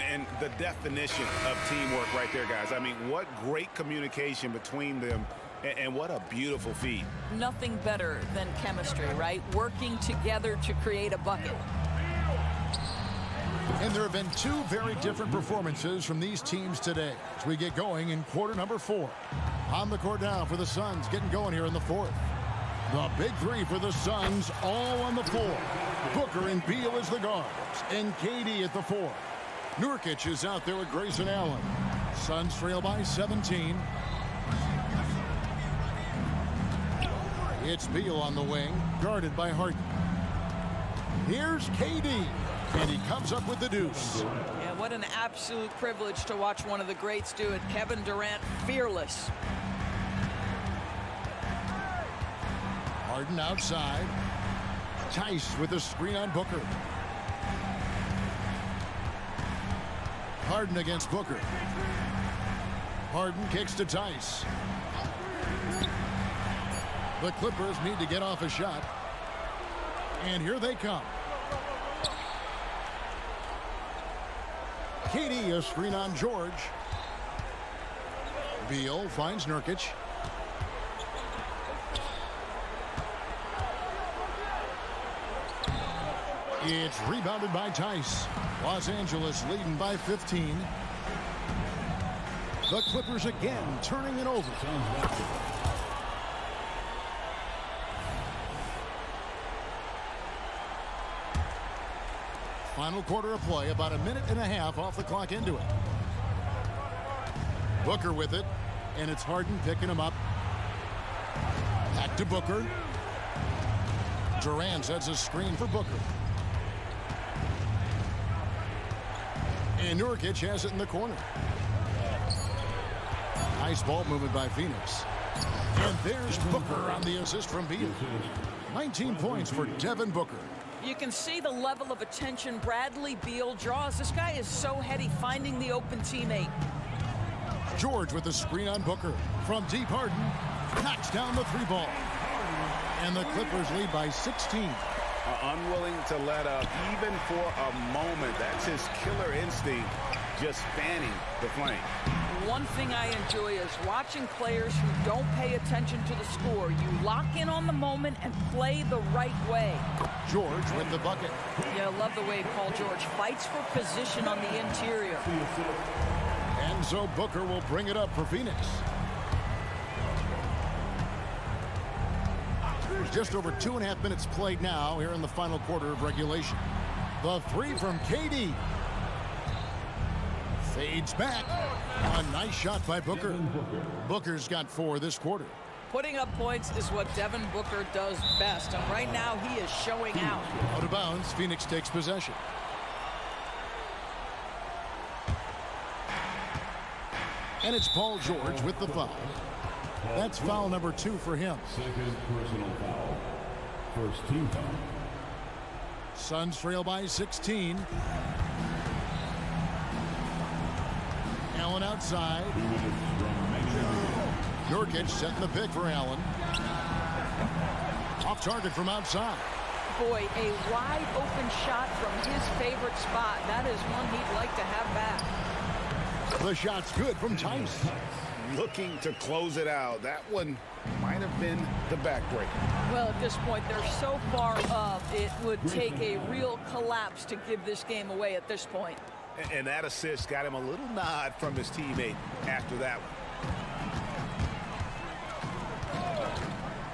And the definition of teamwork right there, guys. I mean, what great communication between them, and what a beautiful feed. Nothing better than chemistry, right? Working together to create a bucket. And there have been two very different performances from these teams today as we get going in quarter number 4. On the court now for the Suns, getting going here in the 4th. The big three for the Suns, all on the floor. Booker and Beal as the guards, and KD at the 4. Nurkic is out there with Grayson Allen. Suns trail by 17. It's Beal on the wing, guarded by Harden. Here's KD, and he comes up with the deuce. Yeah, what an absolute privilege to watch one of the greats do it. Kevin Durant, fearless. Harden outside. Tice with a screen on Booker. Harden against Booker. Harden kicks to Tice. The Clippers need to get off a shot. And here they come. KD, a screen on George. Beal finds Nurkic. It's rebounded by Tice. Los Angeles leading by 15. The Clippers again turning it over. Final quarter of play, about a minute and a half off the clock into it. Booker with it, and it's Harden picking him up. Back to Booker. Durant sets a screen for Booker. And Nurkic has it in the corner. Nice ball movement by Phoenix. And there's Booker on the assist from Beal. 19 points for Devin Booker. You can see the level of attention Bradley Beal draws. This guy is so heady, finding the open teammate. George with the screen on Booker. From deep, Harden knocks down the 3-ball. And the Clippers lead by 16. Unwilling to let up even for a moment. That's his killer instinct, just fanning the flame. One thing I enjoy is watching players who don't pay attention to the score. You lock in on the moment and play the right way. George with the bucket. Yeah, I love the way Paul George fights for position on the interior. And so Booker will bring it up for Phoenix. Just over 2.5 minutes played now here in the final quarter of regulation. The 3 from KD. Fades back. A nice shot by Booker. Booker's got 4 this quarter. Putting up points is what Devin Booker does best, and right now he is showing out. Out of bounds, Phoenix takes possession. And it's Paul George with the foul. That's foul number 2 for him. Second personal foul. First team foul. Suns trail by 16. Allen outside. Nurkic setting the pick for Allen. Off target from outside. Boy, a wide open shot from his favorite spot. That is one he'd like to have back. The shot's good from Tice. Looking to close it out. That one might have been the backbreaker. Well, at this point, they're so far up, it would take a real collapse to give this game away at this point. And that assist got him a little nod from his teammate after that one.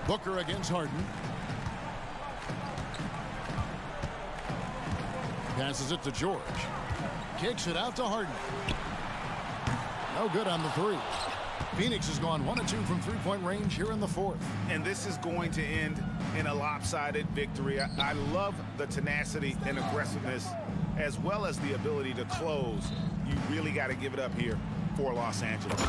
Booker against Harden. Passes it to George. Kicks it out to Harden. No good on the 3. Phoenix has gone 1 of 2 from 3-point range here in the 4th. And this is going to end in a lopsided victory. I love the tenacity and aggressiveness as well as the ability to close. You really got to give it up here for Los Angeles.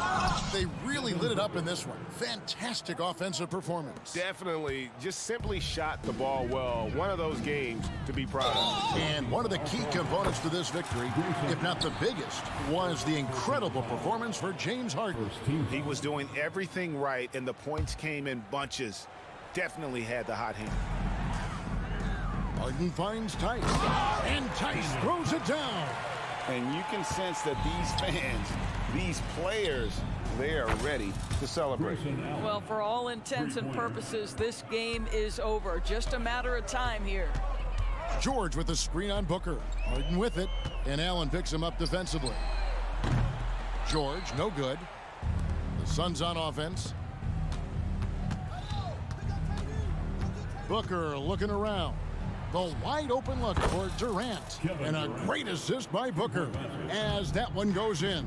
They really lit it up in this one. Fantastic offensive performance. Definitely just simply shot the ball well. One of those games to be proud of. And one of the key components to this victory, if not the biggest, was the incredible performance for James Harden. He was doing everything right, and the points came in bunches. Definitely had the hot hand. Harden finds Tice, and Tice throws it down. And you can sense that these fans, these players, they are ready to celebrate. Well, for all intents and purposes, this game is over. Just a matter of time here. George with the screen on Booker. Harden with it, and Allen picks him up defensively. George, no good. The Suns on offense. Booker looking around. The wide open look for Durant. And a great assist by Booker as that one goes in.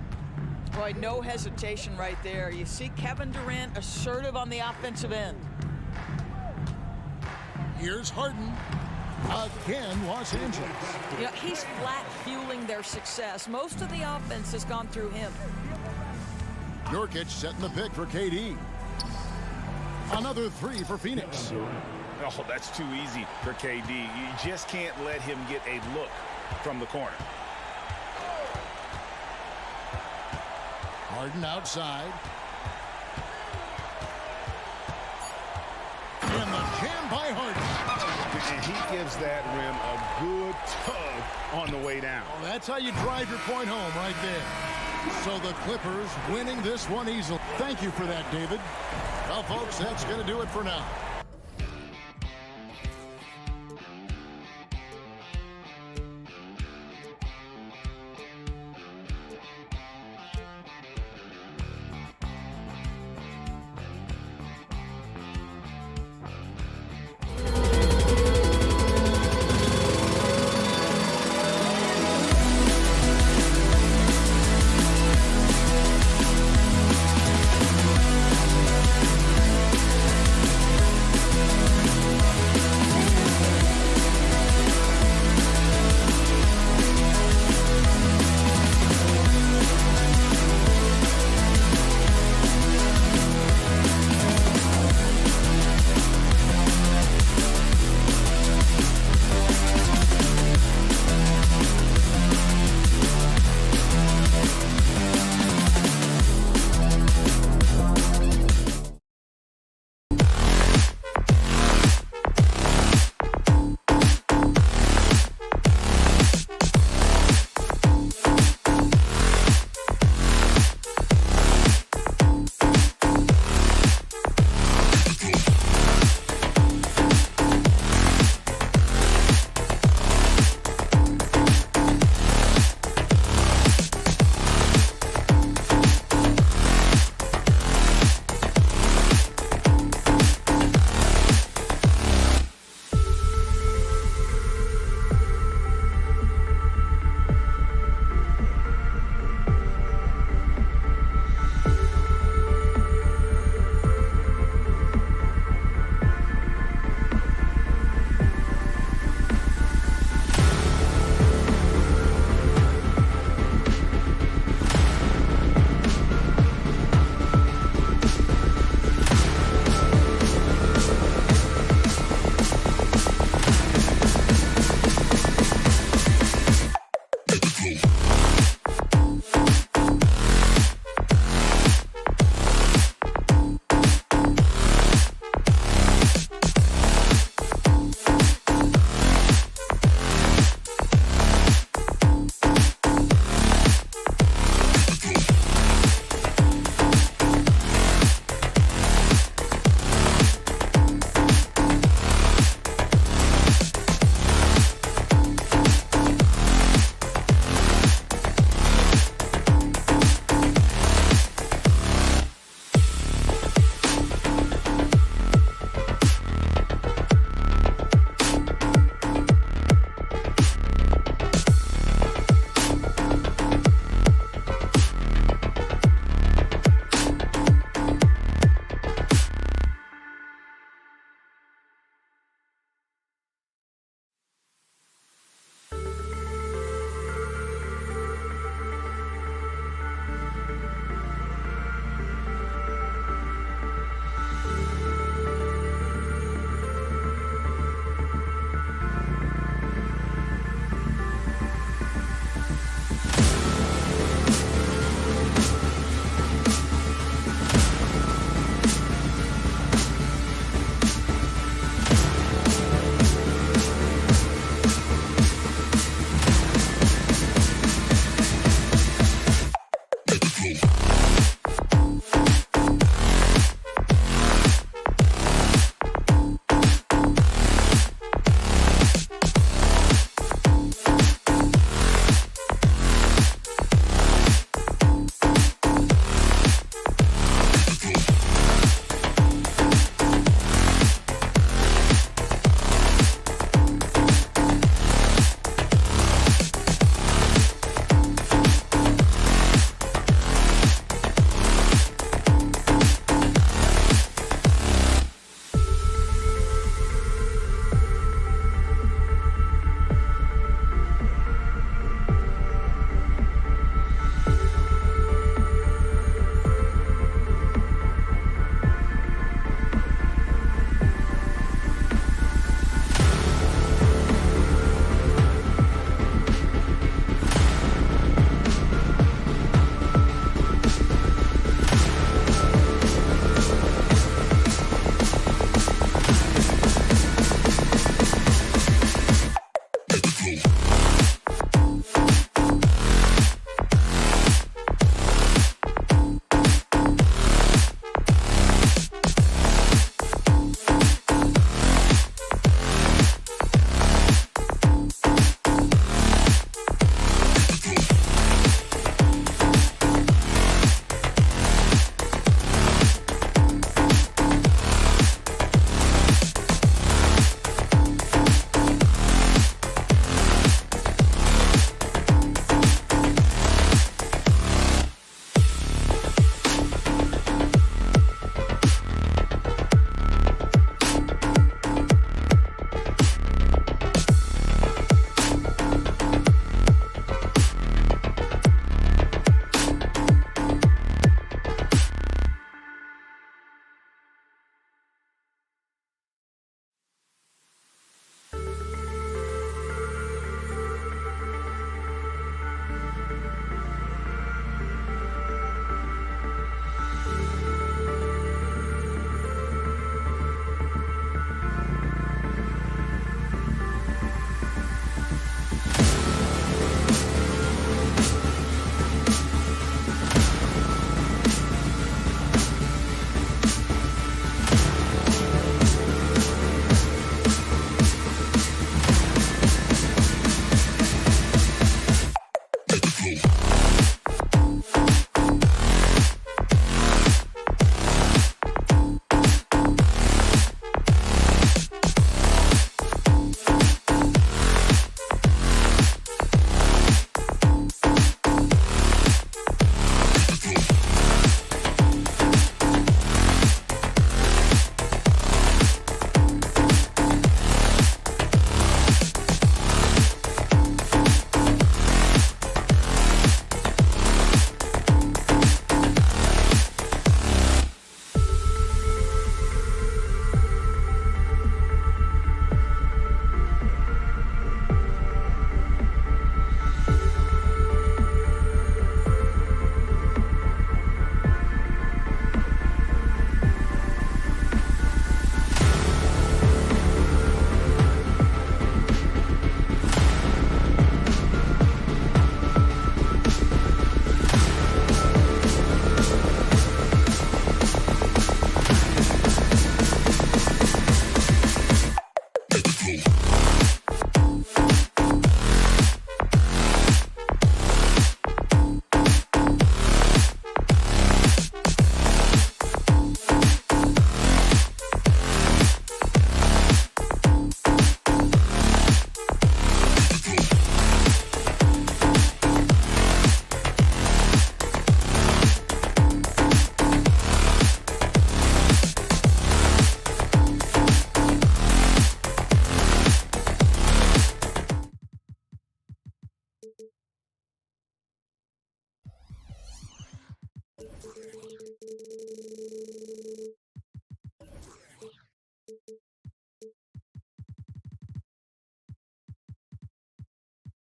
Boy, no hesitation right there. You see Kevin Durant assertive on the offensive end. Here's Harden. Again, Los Angeles. You know, he's flat fueling their success. Most of the offense has gone through him. Nurkic setting the pick for KD. Another three for Phoenix. Oh, that's too easy for KD. You just can't let him get a look from the corner. Harden outside. And the jam by Harden. And he gives that rim a good tug on the way down. Well, that's how you drive your point home right there. So the Clippers winning this one easily. Thank you for that, David. Well, folks, that's going to do it for now.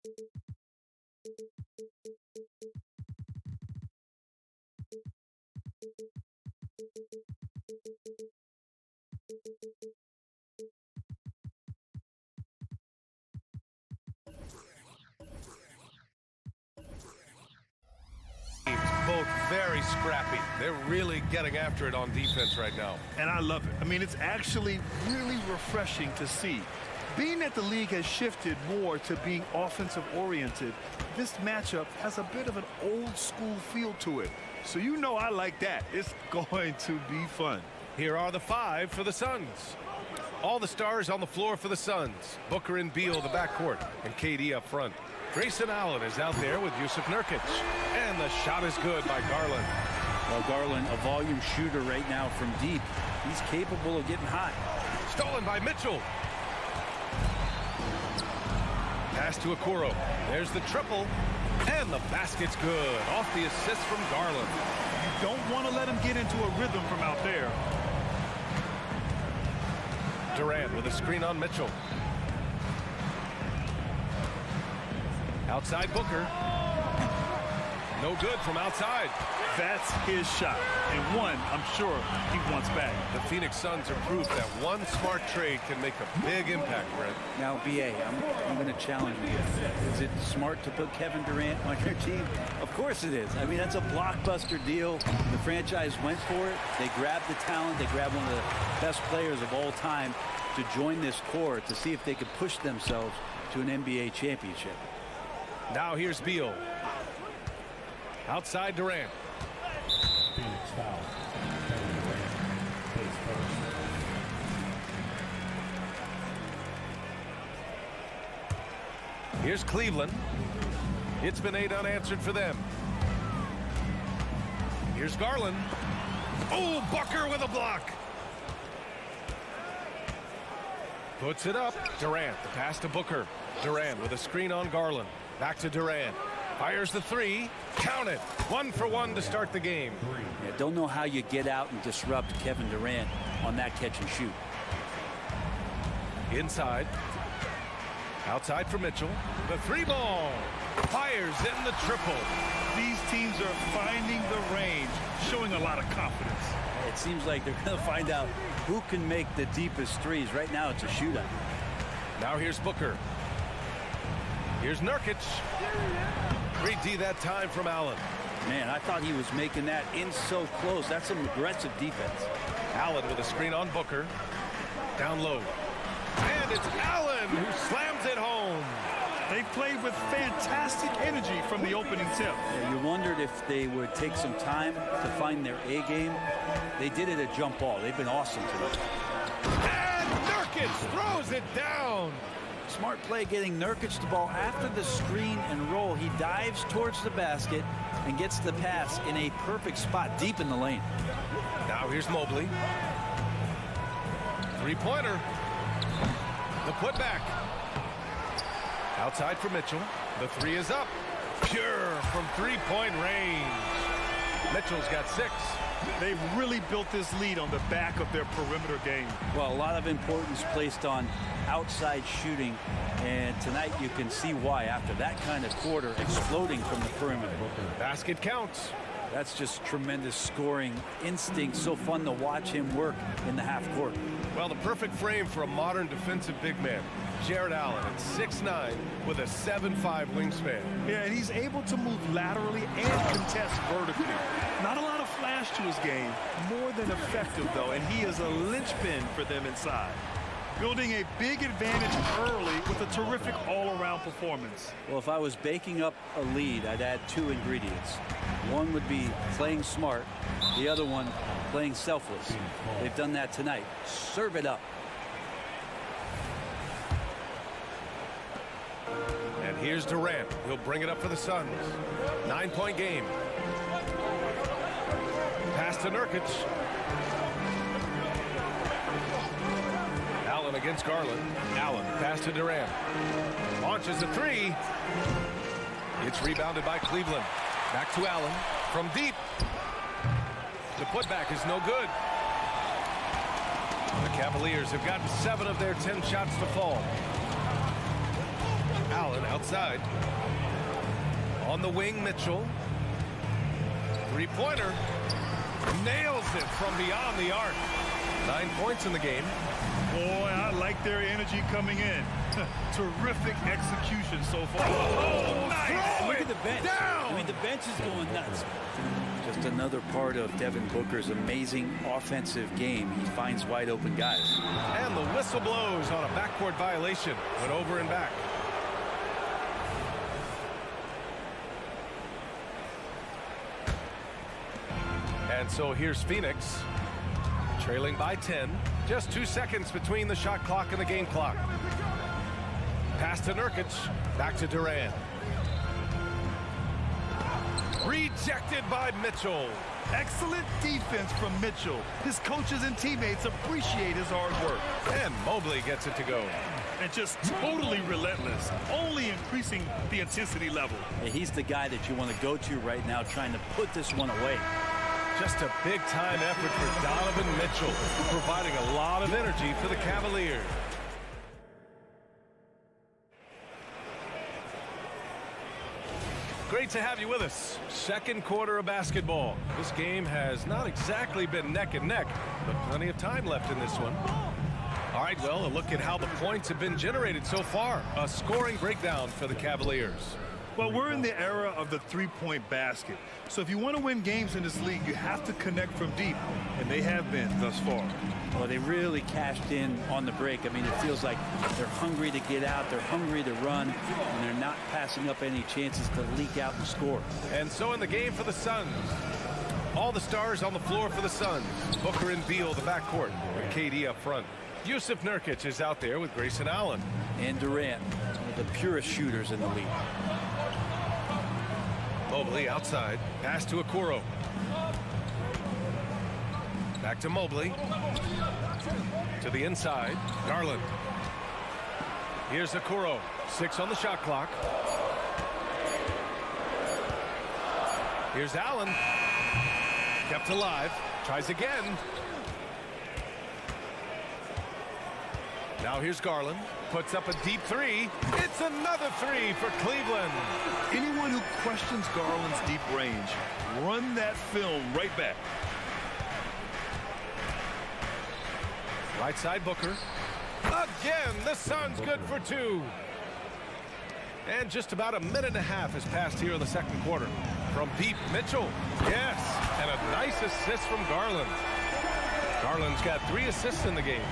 Both very scrappy. They're really getting after it on defense right now. And I love it. I mean, it's actually really refreshing to see. Being that the league has shifted more to being offensive-oriented, this matchup has a bit of an old-school feel to it. So you know I like that. It's going to be fun. Here are the 5 for the Suns. All the stars on the floor for the Suns. Booker and Beal, the backcourt, and KD up front. Grayson Allen is out there with Yusuf Nurkic. And the shot is good by Garland. Well, Garland, a volume shooter right now from deep. He's capable of getting hot. Stolen by Mitchell. Pass to Okoro. There's the triple. And the basket's good. Off the assist from Garland. You don't want to let him get into a rhythm from out there. Durant with a screen on Mitchell. Outside Booker. No good from outside. That's his shot. And one, I'm sure, he wants back. The Phoenix Suns are proof that one smart trade can make a big impact, Brent. Now, BA, I'm going to challenge you. Is it smart to put Kevin Durant on your team? Of course it is. I mean, that's a blockbuster deal. The franchise went for it. They grabbed the talent. They grabbed one of the best players of all time to join this core to see if they could push themselves to an NBA championship. Now here's Beal. Outside Durant. Phoenix foul. Here's Cleveland. It's been 8 unanswered for them. Here's Garland. Oh, Booker with a block. Puts it up. Durant, the pass to Booker. Durant with a screen on Garland. Back to Durant. Fires the 3. Count it. 1 for 1 to start the game. Yeah, don't know how you get out and disrupt Kevin Durant on that catch and shoot. Inside. Outside for Mitchell. The 3-ball. Fires in the triple. These teams are finding the range, showing a lot of confidence. It seems like they're going to find out who can make the deepest threes. Right now, it's a shootout. Now here's Booker. Here's Nurkic. Great D that time from Allen. Man, I thought he was making that in so close. That's some aggressive defense. Allen with a screen on Booker. Down low. And it's Allen who slams it home. They played with fantastic energy from the opening tip. Yeah, you wondered if they would take some time to find their A game. They did it at jump ball. They've been awesome today. And Nurkic throws it down. Smart play getting Nurkic the ball after the screen and roll. He dives towards the basket and gets the pass in a perfect spot deep in the lane. Now here's Mobley. 3-pointer. The putback. Outside for Mitchell. The 3 is up. Pure from 3-point range. Mitchell's got 6. They've really built this lead on the back of their perimeter game. Well, a lot of importance placed on outside shooting, and tonight you can see why after that kind of quarter exploding from the perimeter. Basket counts. That's just tremendous scoring instinct. So fun to watch him work in the half court. Well, the perfect frame for a modern defensive big man. Jared Allen at 6'9" with a 7'5" wingspan. Yeah, and he's able to move laterally and contest vertically. Not a lot of flash to his game, more than effective though, and he is a linchpin for them inside. Building a big advantage early with a terrific all-around performance. Well, if I was baking up a lead, I'd add 2 ingredients. One would be playing smart, the other one playing selfless. They've done that tonight. Serve it up. And here's Durant. He'll bring it up for the Suns. 9-point game. Pass to Nurkic. Allen against Garland. Allen pass to Durant. Launches a 3. It's rebounded by Cleveland. Back to Allen from deep. The putback is no good. The Cavaliers have gotten 7 of their 10 shots to fall. Allen outside. On the wing, Mitchell. Three-pointer. Nails it from beyond the arc. 9 points in the game. Boy, I like their energy coming in. Terrific execution so far. Oh, nice. Look at the bench. Down. I mean, the bench is going nuts. Just another part of Devin Booker's amazing offensive game. He finds wide open guys. And the whistle blows on a backcourt violation. Went over and back. And so here's Phoenix, trailing by 10. Just 2 seconds between the shot clock and the game clock. Pass to Nurkic, back to Durant. Rejected by Mitchell. Excellent defense from Mitchell. His coaches and teammates appreciate his hard work. And Mobley gets it to go. And just totally relentless, only increasing the intensity level. And he's the guy that you want to go to right now, trying to put this one away. Just a big-time effort for Donovan Mitchell, providing a lot of energy for the Cavaliers. Great to have you with us. Second quarter of basketball. This game has not exactly been neck and neck, but plenty of time left in this one. All right, well, a look at how the points have been generated so far. A scoring breakdown for the Cavaliers. Well, we're in the era of the three-point basket. So if you want to win games in this league, you have to connect from deep, and they have been thus far. Well, they really cashed in on the break. I mean, it feels like they're hungry to get out, they're hungry to run, and they're not passing up any chances to leak out and score. And so in the game for the Suns, all the stars on the floor for the Suns. Booker and Beal, the backcourt, and KD up front. Yusuf Nurkic is out there with Grayson Allen. And Durant, one of the purest shooters in the league. Mobley outside. Pass to Okoro. Back to Mobley. To the inside. Garland. Here's Okoro. 6 on the shot clock. Here's Allen. Kept alive. Tries again. Now here's Garland. Puts up a deep three. It's another three for Cleveland. Anyone who questions Garland's deep range, run that film right back. Right side Booker. Again, the Suns good for 2. And just about a minute and a half has passed here in the second quarter. From deep, Mitchell. Yes, and a nice assist from Garland. Garland's got 3 assists in the game.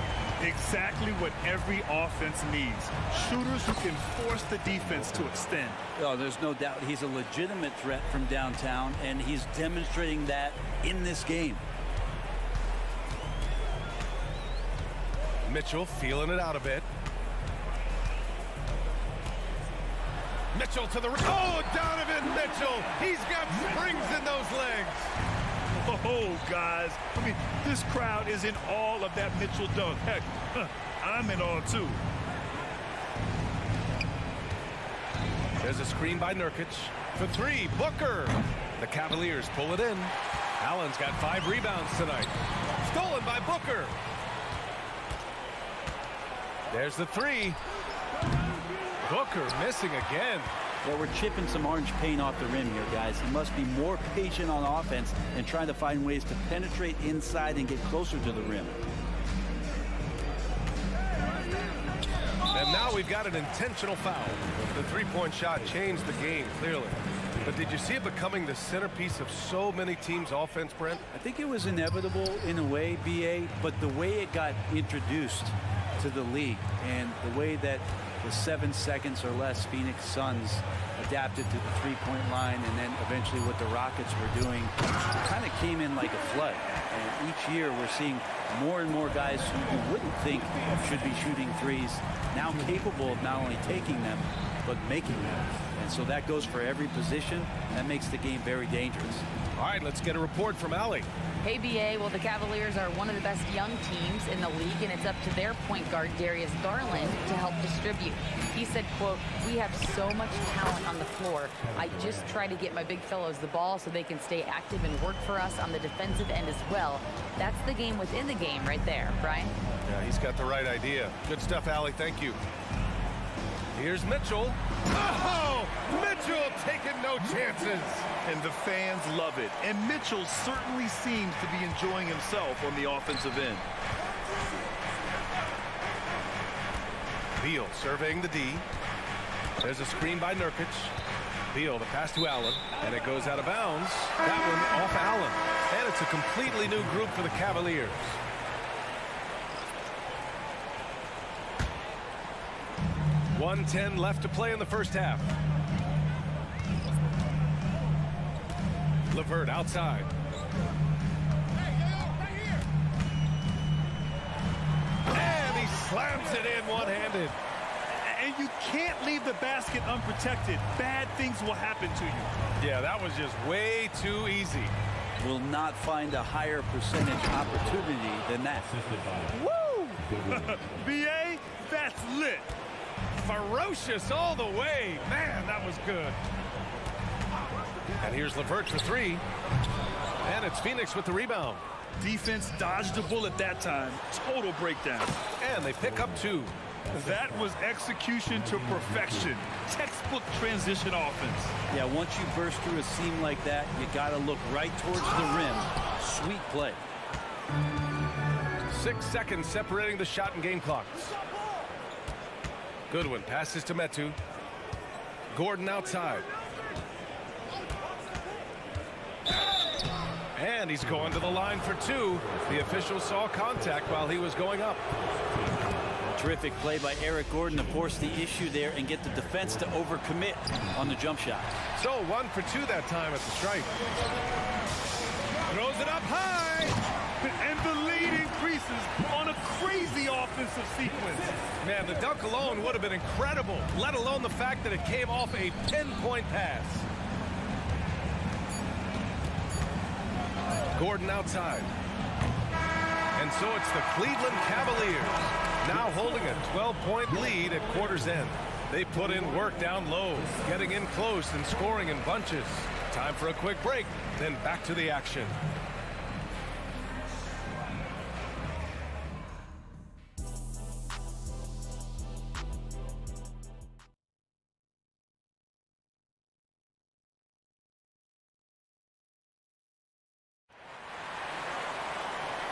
Exactly what every offense needs. Shooters who can force the defense to extend. Oh, there's no doubt he's a legitimate threat from downtown, and he's demonstrating that in this game. Mitchell feeling it out a bit. Mitchell to the... Oh, Donovan Mitchell! He's got springs in those legs! Oh, guys, I mean, this crowd is in awe of that Mitchell dunk. Heck, I'm in awe, too. There's a screen by Nurkic. For 3, Booker. The Cavaliers pull it in. Allen's got 5 rebounds tonight. Stolen by Booker. There's the 3. Booker missing again. Well, we're chipping some orange paint off the rim here, guys. He must be more patient on offense and trying to find ways to penetrate inside and get closer to the rim. And now we've got an intentional foul. The three-point shot changed the game, clearly. But did you see it becoming the centerpiece of so many teams' offense, Brent? I think it was inevitable in a way, BA, but the way it got introduced to the league and the way that the 7 seconds or less Phoenix Suns adapted to the three-point line, and then eventually what the Rockets were doing kind of came in like a flood. And each year we're seeing more and more guys who you wouldn't think should be shooting threes now capable of not only taking them but making them. And so that goes for every position. That makes the game very dangerous. All right, let's get a report from Allie. Hey, BA, well, the Cavaliers are one of the best young teams in the league, and it's up to their point guard, Darius Garland, to help distribute. He said, quote, "We have so much talent on the floor. I just try to get my big fellows the ball so they can stay active and work for us on the defensive end as well." That's the game within the game right there, Brian. Yeah, he's got the right idea. Good stuff, Allie. Thank you. Here's Mitchell. Oh, Mitchell taking no chances. And the fans love it. And Mitchell certainly seems to be enjoying himself on the offensive end. Beal surveying the D. There's a screen by Nurkic. Beal, the pass to Allen, and it goes out of bounds. That one off Allen. And it's a completely new group for the Cavaliers. .110 left to play in the first half. LeVert outside. And he slams it in one-handed. And you can't leave the basket unprotected. Bad things will happen to you. Yeah, that was just way too easy. Will not find a higher percentage opportunity than that. Woo! BA, that's lit. Ferocious all the way. Man, that was good. And here's LeVert for three. And it's Phoenix with the rebound. Defense dodged a bullet that time. Total breakdown. And they pick up two. That was execution to perfection. Textbook transition offense. Yeah, once you burst through a seam like that, you got to look right towards the rim. Sweet play. 6 seconds separating the shot and game clocks. Goodwin passes to Metu. Gordon outside. And he's going to the line for two. The official saw contact while he was going up. Terrific play by Eric Gordon to force the issue there and get the defense to overcommit on the jump shot. So 1 for 2 that time at the stripe. Throws it up high. And the lead increases on a crazy offensive sequence. Man, the dunk alone would have been incredible, let alone the fact that it came off a pinpoint pass. Gordon outside. And so it's the Cleveland Cavaliers now holding a 12-point lead at quarter's end. They put in work down low, getting in close and scoring in bunches. Time for a quick break, then back to the action.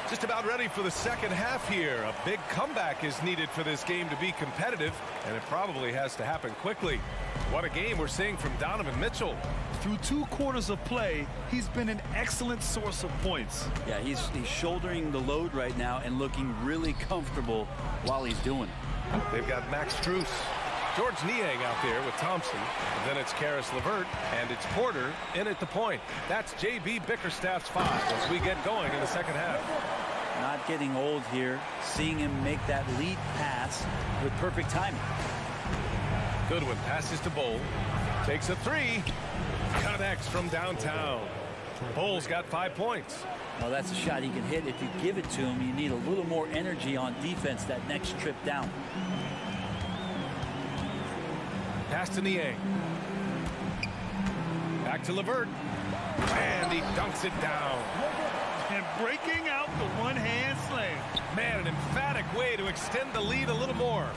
Just about ready for the second half here. A big comeback is needed for this game to be competitive, and it probably has to happen quickly. What a game we're seeing from Donovan Mitchell. Through 2 quarters of play, he's been an excellent source of points. Yeah, he's shouldering the load right now and looking really comfortable while he's doing it. They've got Max Strus, George Niang out there with Thompson. And then it's Karis LeVert, and it's Porter in at the point. That's J.B. Bickerstaff's 5 as we get going in the second half. Not getting old here, seeing him make that lead pass with perfect timing. Goodwin passes to Bowl, takes a 3, connects from downtown. Bowl's got 5 points. Well, that's a shot he can hit. If you give it to him, you need a little more energy on defense that next trip down. Pass to Niang. Back to LeVert. And he dunks it down. And breaking out the one-hand slam. Man, an emphatic way to extend the lead a little more.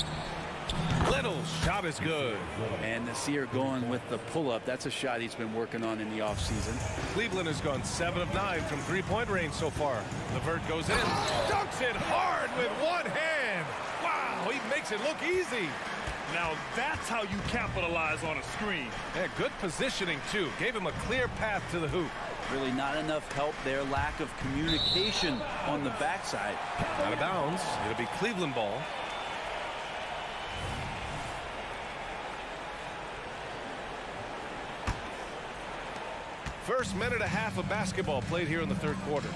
Little's shot is good. And Nasir going with the pull-up. That's a shot he's been working on in the offseason. Cleveland has gone 7 of 9 from three-point range so far. LeVert goes in, dunks it hard with one hand. Wow, he makes it look easy. Now that's how you capitalize on a screen. Yeah, good positioning, too. Gave him a clear path to the hoop. Really not enough help there. Lack of communication on the backside. Out of bounds. It'll be Cleveland ball. First minute and a half of basketball played here in the third quarter.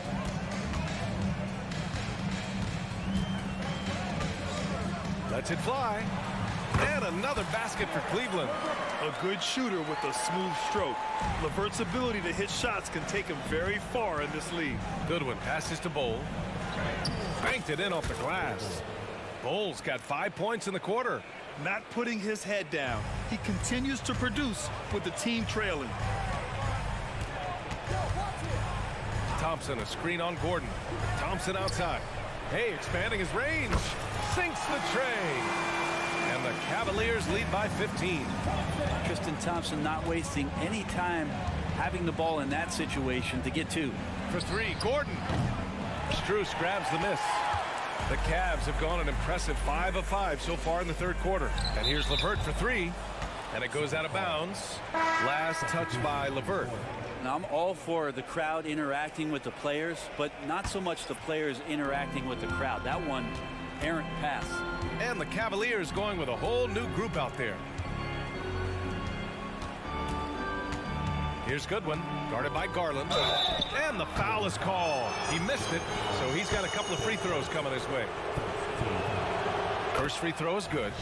Lets it fly. And another basket for Cleveland. A good shooter with a smooth stroke. LeVert's ability to hit shots can take him very far in this league. Goodwin passes to Bowl. Banked it in off the glass. Bowl's got 5 points in the quarter. Not putting his head down. He continues to produce with the team trailing. Thompson, a screen on Gordon. Thompson outside. Hey, expanding his range. Sinks the tray. And the Cavaliers lead by 15. Tristan Thompson not wasting any time having the ball in that situation to get 2. For 3, Gordon. Strus grabs the miss. The Cavs have gone an impressive 5 of 5 so far in the third quarter. And here's LeVert for 3. And it goes out of bounds. Last touch by LeVert. Now, I'm all for the crowd interacting with the players, but not so much the players interacting with the crowd. That one, errant pass. And the Cavaliers going with a whole new group out there. Here's Goodwin, guarded by Garland. And the foul is called. He missed it, so he's got a couple of free throws coming his way. First free throw is good.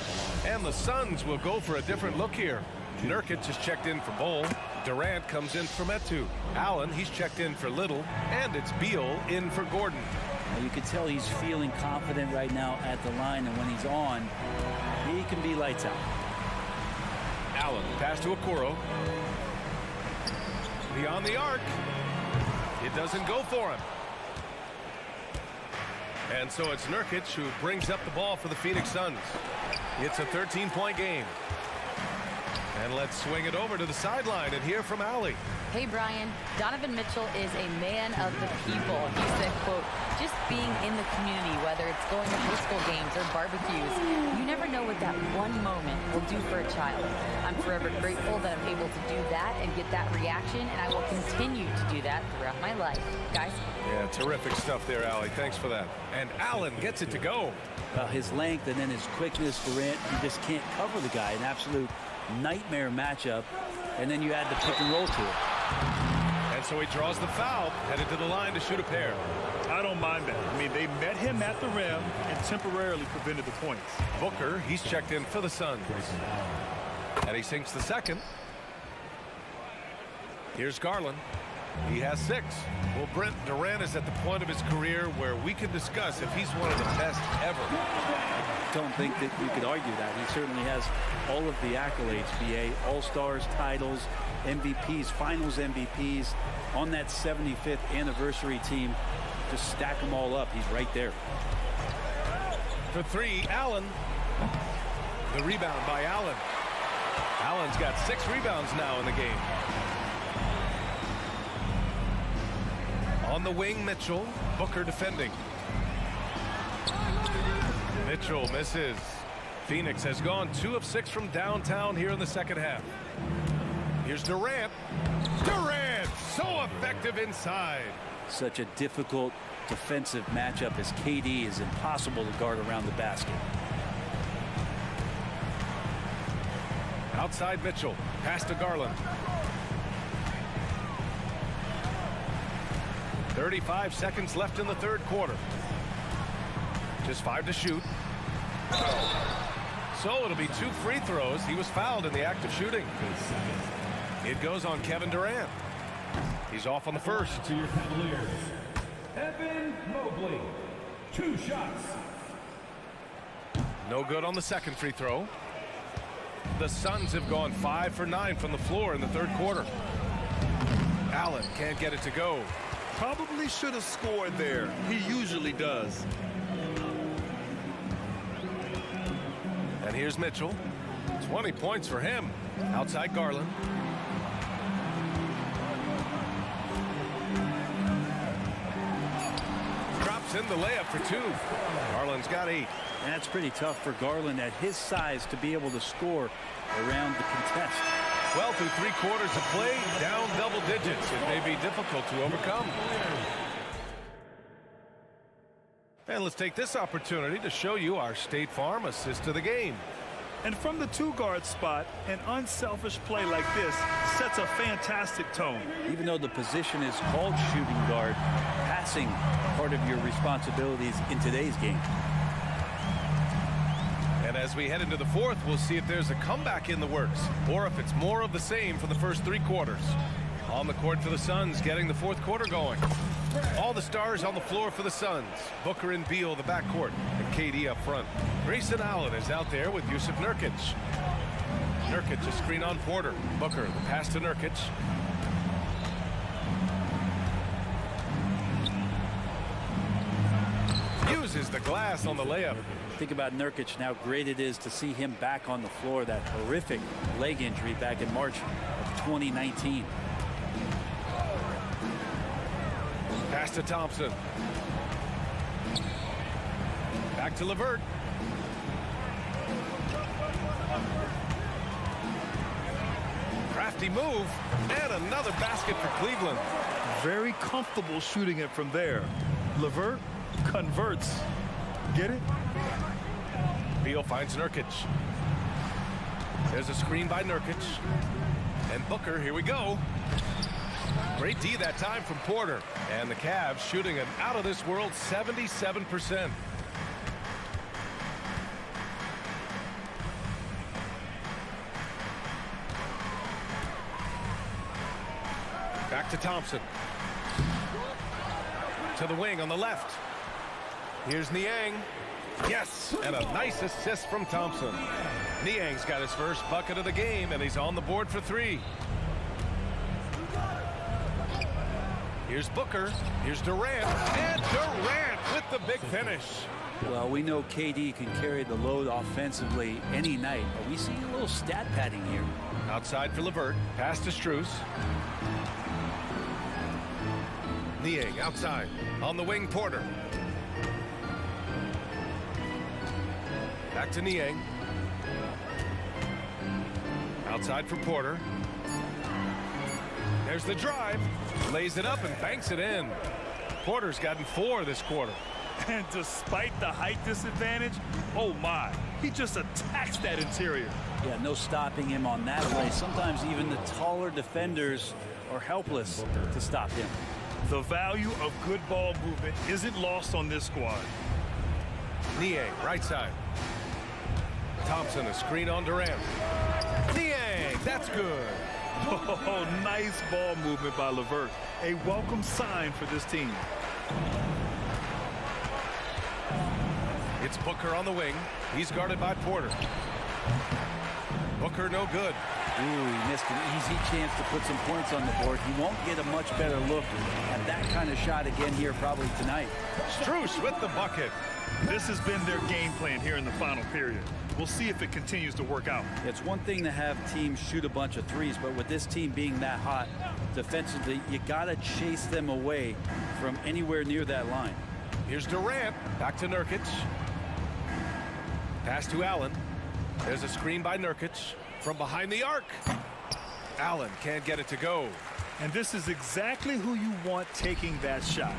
And the Suns will go for a different look here. Nurkic is checked in for Bol. Durant comes in for Metu. Allen, he's checked in for Little. And it's Beal in for Gordon. Now, you can tell he's feeling confident right now at the line, and when he's on, he can be lights out. Allen, pass to Okoro. Beyond the arc. It doesn't go for him. And so it's Nurkic who brings up the ball for the Phoenix Suns. It's a 13-point game. And let's swing it over to the sideline and hear from Allie. Hey, Brian. Donovan Mitchell is a man of the people. He said, quote, just being in the community, whether it's going to high school games or barbecues, you never know what that one moment will do for a child. I'm forever grateful that I'm able to do that and get that reaction, and I will continue to do that throughout my life. Guys? Yeah, terrific stuff there, Allie. Thanks for that. And Allen gets it to go. His length and then his quickness, Durant, you just can't cover the guy. An absolute nightmare matchup. And then you add the pick and roll to it. And so he draws the foul, headed to the line to shoot a pair. I don't mind that. I mean, they met him at the rim and temporarily prevented the points. Booker, he's checked in for the Suns. And he sinks the second. Here's Garland. He has 6. Well, Brent, Durant is at the point of his career where we can discuss if he's one of the best ever. I don't think that you could argue that. He certainly has all of the accolades, BA, All-Stars, titles, MVPs, Finals MVPs. On that 75th anniversary team, just stack them all up. He's right there. For 3, Allen. The rebound by Allen. Allen's got 6 rebounds now in the game. On the wing, Mitchell. Booker defending. Mitchell misses. Phoenix has gone 2 of 6 from downtown here in the second half. Here's Durant. Durant, so effective inside. Such a difficult defensive matchup as KD is impossible to guard around the basket. Outside Mitchell. Pass to Garland. 35 seconds left in the third quarter. Just 5 to shoot. So it'll be 2 free throws. He was fouled in the act of shooting. It goes on Kevin Durant. He's off on the first. To your Cavaliers, Evan Mobley. 2 shots. No good on the second free throw. The Suns have gone 5 for 9 from the floor in the third quarter. Allen can't get it to go. Probably should have scored there. He usually does. And here's Mitchell. 20 points for him. Outside Garland. Drops in the layup for 2. Garland's got 8. And that's pretty tough for Garland at his size to be able to score around the contest. Well, through 3 quarters of play, down double digits. It may be difficult to overcome. And let's take this opportunity to show you our State Farm assist to the game. And from the 2-guard spot, an unselfish play like this sets a fantastic tone. Even though the position is called shooting guard, passing part of your responsibilities in today's game. And as we head into the fourth, we'll see if there's a comeback in the works or if it's more of the same for the first 3 quarters. On the court for the Suns, getting the fourth quarter going. All the stars on the floor for the Suns. Booker and Beal, the backcourt, and KD up front. Grayson Allen is out there with Yusuf Nurkic. Nurkic, a screen on Porter. Booker, the pass to Nurkic. Uses the the glass on the layup. Think about Nurkic and how great it is to see him back on the floor. That horrific leg injury back in March of 2019. Pass to Thompson. Back to LeVert. Crafty move, and another basket for Cleveland. Very comfortable shooting it from there. LeVert converts. Get it? Beal finds Nurkic. There's a screen by Nurkic. And Booker, here we go. Great D that time from Porter. And the Cavs shooting an out-of-this-world 77%. Back to Thompson. To the wing on the left. Here's Niang. Yes, and a nice assist from Thompson. Niang's got his first bucket of the game, and he's on the board for 3. Here's Booker. Here's Durant. And Durant with the big finish. Well, we know KD can carry the load offensively any night, but we see a little stat padding here. Outside for LeVert. Pass to Strus. Niang outside. On the wing, Porter. Back to Niang. Outside for Porter. There's the drive. Lays it up and banks it in. Porter's gotten 4 this quarter. And despite the height disadvantage, oh my, he just attacks that interior. Yeah, no stopping him on that play. Sometimes even the taller defenders are helpless to stop him. The value of good ball movement isn't lost on this squad. Niang, right side. Thompson, a screen on Durant. Niang, that's good. Oh, nice ball movement by LeVert. A welcome sign for this team. It's Booker on the wing. He's guarded by Porter. Booker no good. Ooh, he missed an easy chance to put some points on the board. He won't get a much better look at that kind of shot again here probably tonight. Strus with the bucket. This has been their game plan here in the final period. We'll see if it continues to work out. It's one thing to have teams shoot a bunch of threes, but with this team being that hot defensively, you got to chase them away from anywhere near that line. Here's Durant. Back to Nurkic. Pass to Allen. There's a screen by Nurkic from behind the arc. Allen can't get it to go. And this is exactly who you want taking that shot.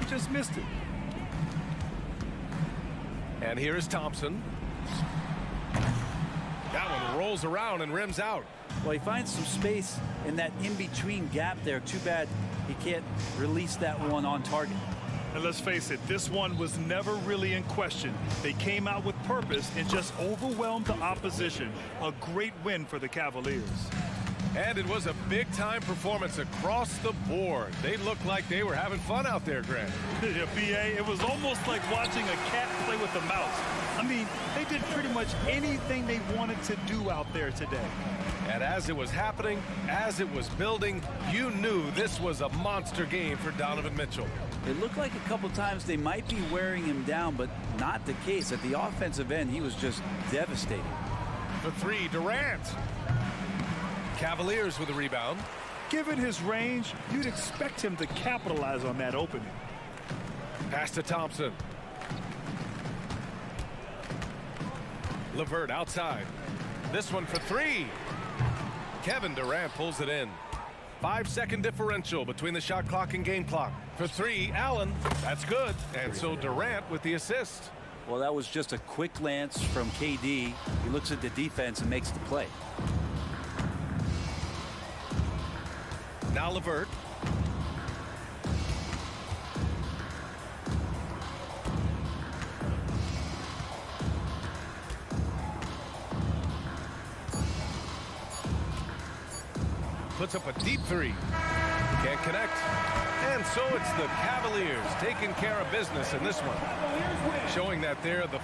He just missed it. And here is Thompson. That one rolls around and rims out. Well, he finds some space in that in-between gap there. Too bad he can't release that one on target. And let's face it, this one was never really in question. They came out with purpose and just overwhelmed the opposition. A great win for the Cavaliers. And it was a big-time performance across the board. They looked like they were having fun out there, Grant. Yeah, B.A., it was almost like watching a cat play with a mouse. I mean, they did pretty much anything they wanted to do out there today. And as it was happening, as it was building, you knew this was a monster game for Donovan Mitchell. It looked like a couple times they might be wearing him down, but not the case. At the offensive end, he was just devastating. For 3, Durant. Cavaliers with a rebound. Given his range, you'd expect him to capitalize on that opening. Pass to Thompson. LeVert outside. This one for 3. Kevin Durant pulls it in. 5-second differential between the shot clock and game clock. For 3, Allen. That's good. And so Durant with the assist. Well, that was just a quick glance from KD. He looks at the defense and makes the play. Now LeVert. Puts up a deep 3. Can't connect. And so it's the Cavaliers taking care of business in this one. Showing that they're the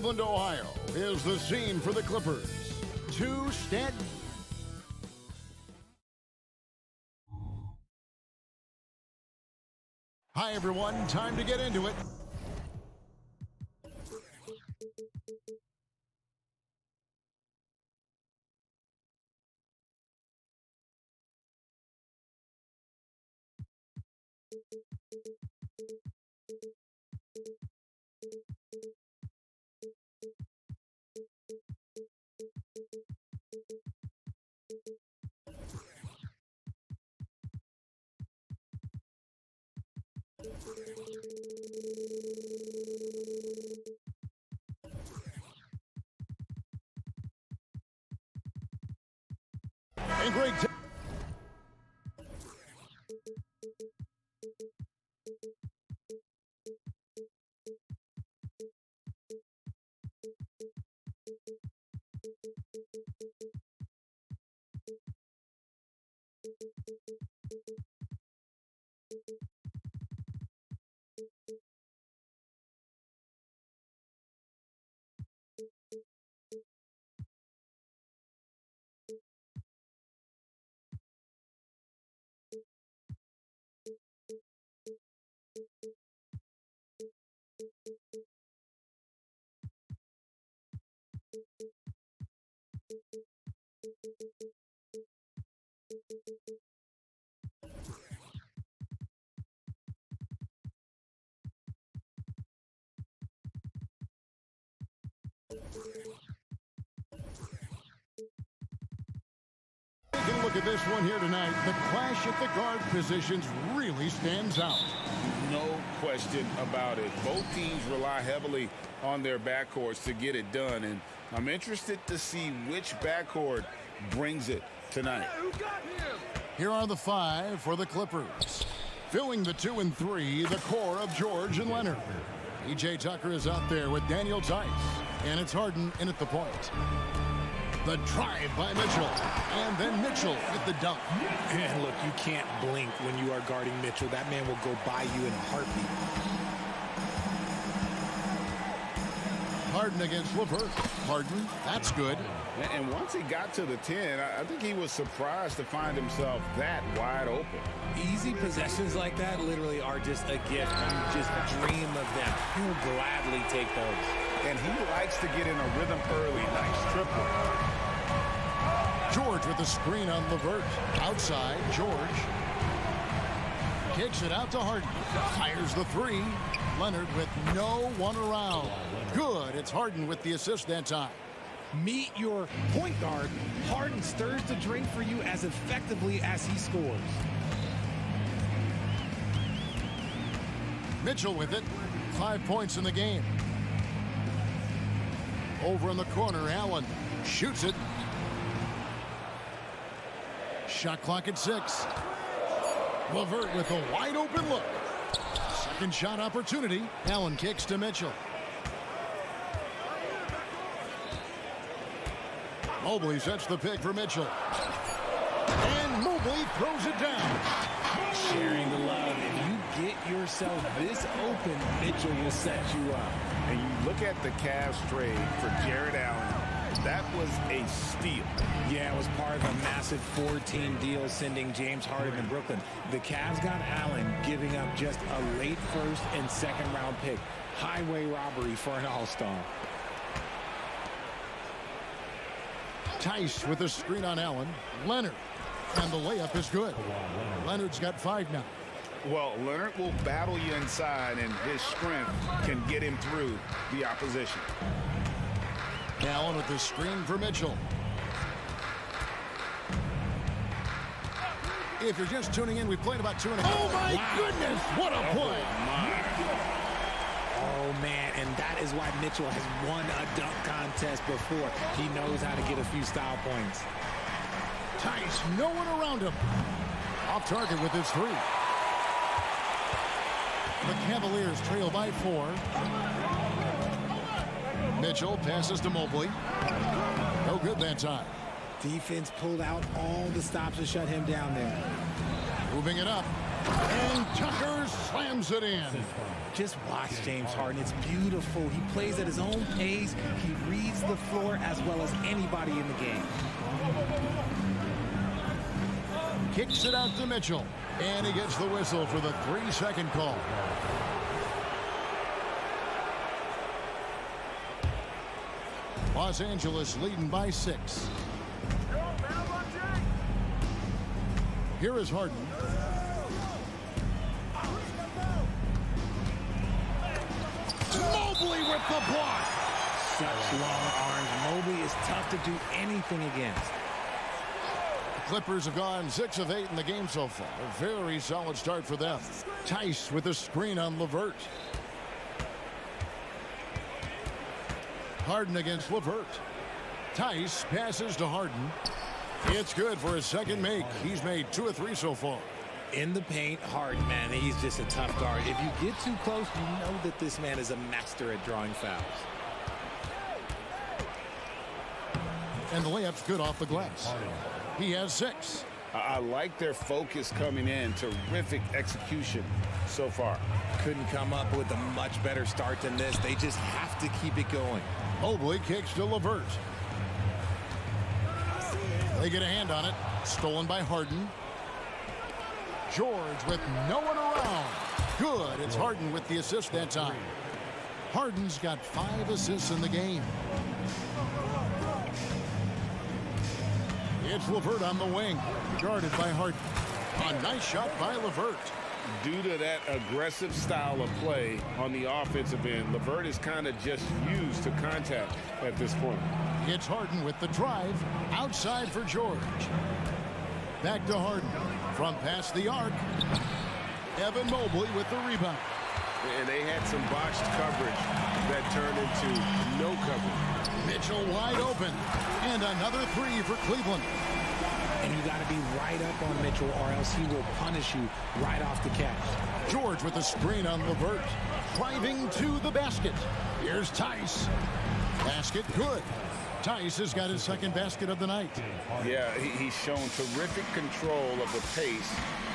Cleveland, Ohio is the scene for the Clippers. Hi, everyone. Time to get into it. And great. Taking a look at this one here tonight, the clash at the guard positions really stands out. No question about it. Both teams rely heavily on their backcourts to get it done, and I'm interested to see which backcourt brings it tonight. Here are the 5 for the Clippers. Filling the 2 and 3, the core of George and Leonard. E.J. Tucker is out there with Daniel Tice, and it's Harden in at the point. The drive by Mitchell, and then Mitchell with the dunk. And look, you can't blink when you are guarding Mitchell. That man will go by you in a heartbeat. Harden against LeVert. Harden, that's good. And once he got to the 10, I think he was surprised to find himself that wide open. Easy possessions like that literally are just a gift. You just dream of them. He'll gladly take those. And he likes to get in a rhythm early. Nice triple. George with the screen on LeVert. Outside, George. Kicks it out to Harden. Fires the 3. Leonard with no one around. Good. It's Harden with the assist that time. Meet your point guard. Harden stirs the drink for you as effectively as he scores. Mitchell with it. 5 points in the game. Over in the corner, Allen shoots it. Shot clock at 6. LeVert with a wide open look. Second shot opportunity. Allen kicks to Mitchell. Mobley sets the pick for Mitchell. And Mobley throws it down. Sharing the love. If you get yourself this open, Mitchell will set you up. And you look at the Cavs trade for Jared Allen. That was a steal. Yeah, it was part of a massive 4-team deal sending James Harden to Brooklyn. The Cavs got Allen, giving up just a late first and second round pick. Highway robbery for an all-star. Tice with a screen on Allen. Leonard. And the layup is good. Leonard's got 5 now. Well, Leonard will battle you inside, and his strength can get him through the opposition. Allen with the screen for Mitchell. If you're just tuning in, we played about 2.5. Oh, my goodness. What a play. Oh, man, and that is why Mitchell has won a dunk contest before. He knows how to get a few style points. Tice, no one around him. Off target with his 3. The Cavaliers trail by 4. Mitchell passes to Mobley. No good that time. Defense pulled out all the stops to shut him down there. Moving it up. And Tucker slams it in. Just watch James Harden. It's beautiful. He plays at his own pace. He reads the floor as well as anybody in the game. Kicks it out to Mitchell. And he gets the whistle for the 3-second call. Los Angeles leading by 6. Here is Harden. Mobley with the block. Such long arms. Mobley is tough to do anything against. The Clippers have gone 6 of 8 in the game so far. A very solid start for them. Tice with a screen on LeVert. Harden against LeVert. Tice passes to Harden. It's good for his second make. He's made 2 of 3 so far. In the paint, Harden, man, he's just a tough guard. If you get too close, you know that this man is a master at drawing fouls. And the layup's good off the glass. He has 6. I like their focus coming in. Terrific execution so far. Couldn't come up with a much better start than this. They just have to keep it going. Mobley kicks to LeVert. They get a hand on it. Stolen by Harden. George with no one around. Good. It's Harden with the assist that time. Harden's got 5 assists in the game. It's LeVert on the wing, guarded by Harden. A nice shot by LeVert. Due to that aggressive style of play on the offensive end, LeVert is kind of just used to contact at this point. It's Harden with the drive, outside for George. Back to Harden, from past the arc. Evan Mobley with the rebound. And they had some botched coverage that turned into no coverage. Mitchell wide open, and another three for Cleveland. And you got to be right up on Mitchell, or else he will punish you right off the catch. George with the screen on LeVert, driving to the basket. Here's Tice. Basket good. Tice has got his second basket of the night. Yeah, he's shown terrific control of the pace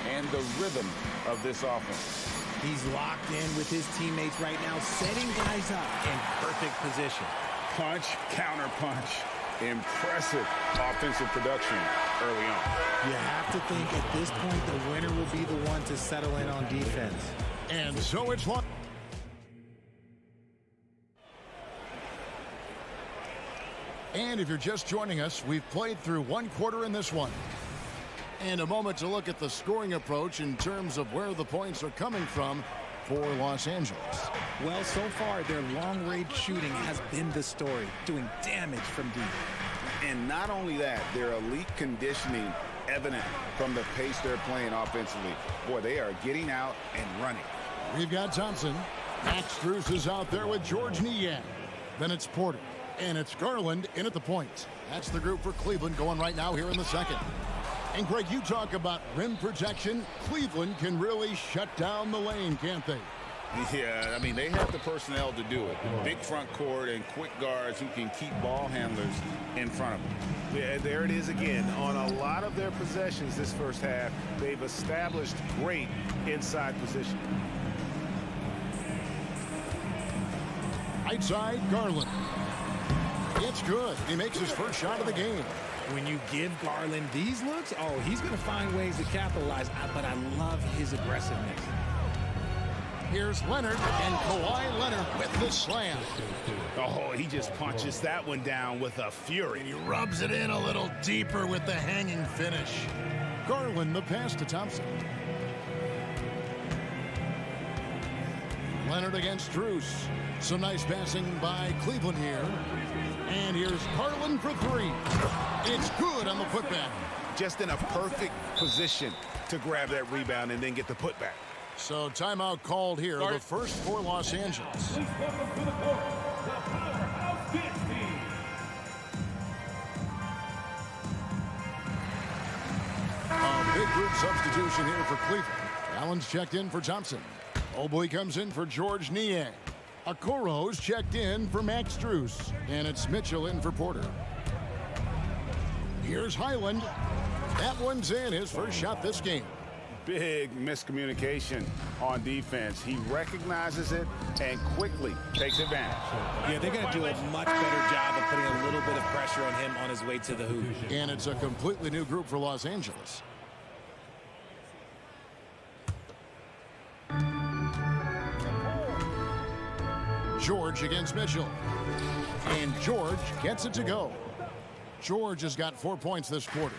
and the rhythm of this offense. He's locked in with his teammates right now, setting guys up in perfect position. Punch, counter punch. Impressive offensive production early on. You have to think at this point the winner will be the one to settle in on defense. And so it's one. And if you're just joining us, we've played through one quarter in this one. And a moment to look at the scoring approach in terms of where the points are coming from for Los Angeles. Well, so far, their long-range shooting has been the story, doing damage from deep. And not only that, their elite conditioning evident from the pace they're playing offensively. Boy, they are getting out and running. We've got Thompson. Max Strus is out there with George Niang. Then it's Porter. And it's Garland in at the point. That's the group for Cleveland going right now here in the second. And Greg, you talk about rim protection. Cleveland can really shut down the lane, can't they? Yeah, I mean, they have the personnel to do it. Big front court and quick guards who can keep ball handlers in front of them. Yeah, there it is again. On a lot of their possessions this first half, they've established great inside position. Right side, Garland. It's good. He makes his first shot of the game. When you give Garland these looks, oh, he's going to find ways to capitalize, but I love his aggressiveness. Here's Leonard, and Kawhi Leonard with the slam. Oh, he just punches that one down with a fury. He rubs it in a little deeper with the hanging finish. Garland the pass to Thompson. Leonard against Strus. Some nice passing by Cleveland here. And here's Garland for three. It's good on the putback. Just in a perfect position to grab that rebound and then get the putback. So timeout called here, the first for Los Angeles. A big group substitution here for Cleveland. Allen's checked in for Thompson. Mobley comes in for George Niang. Okoro's checked in for Max Strus. And it's Mitchell in for Porter. Here's Highland. That one's in, his first shot this game. Big miscommunication on defense. He recognizes it and quickly takes advantage. Yeah, they're going to do a much better job of putting a little bit of pressure on him on his way to the hoop. And it's a completely new group for Los Angeles. George against Mitchell. And George gets it to go. George has got 4 points this quarter.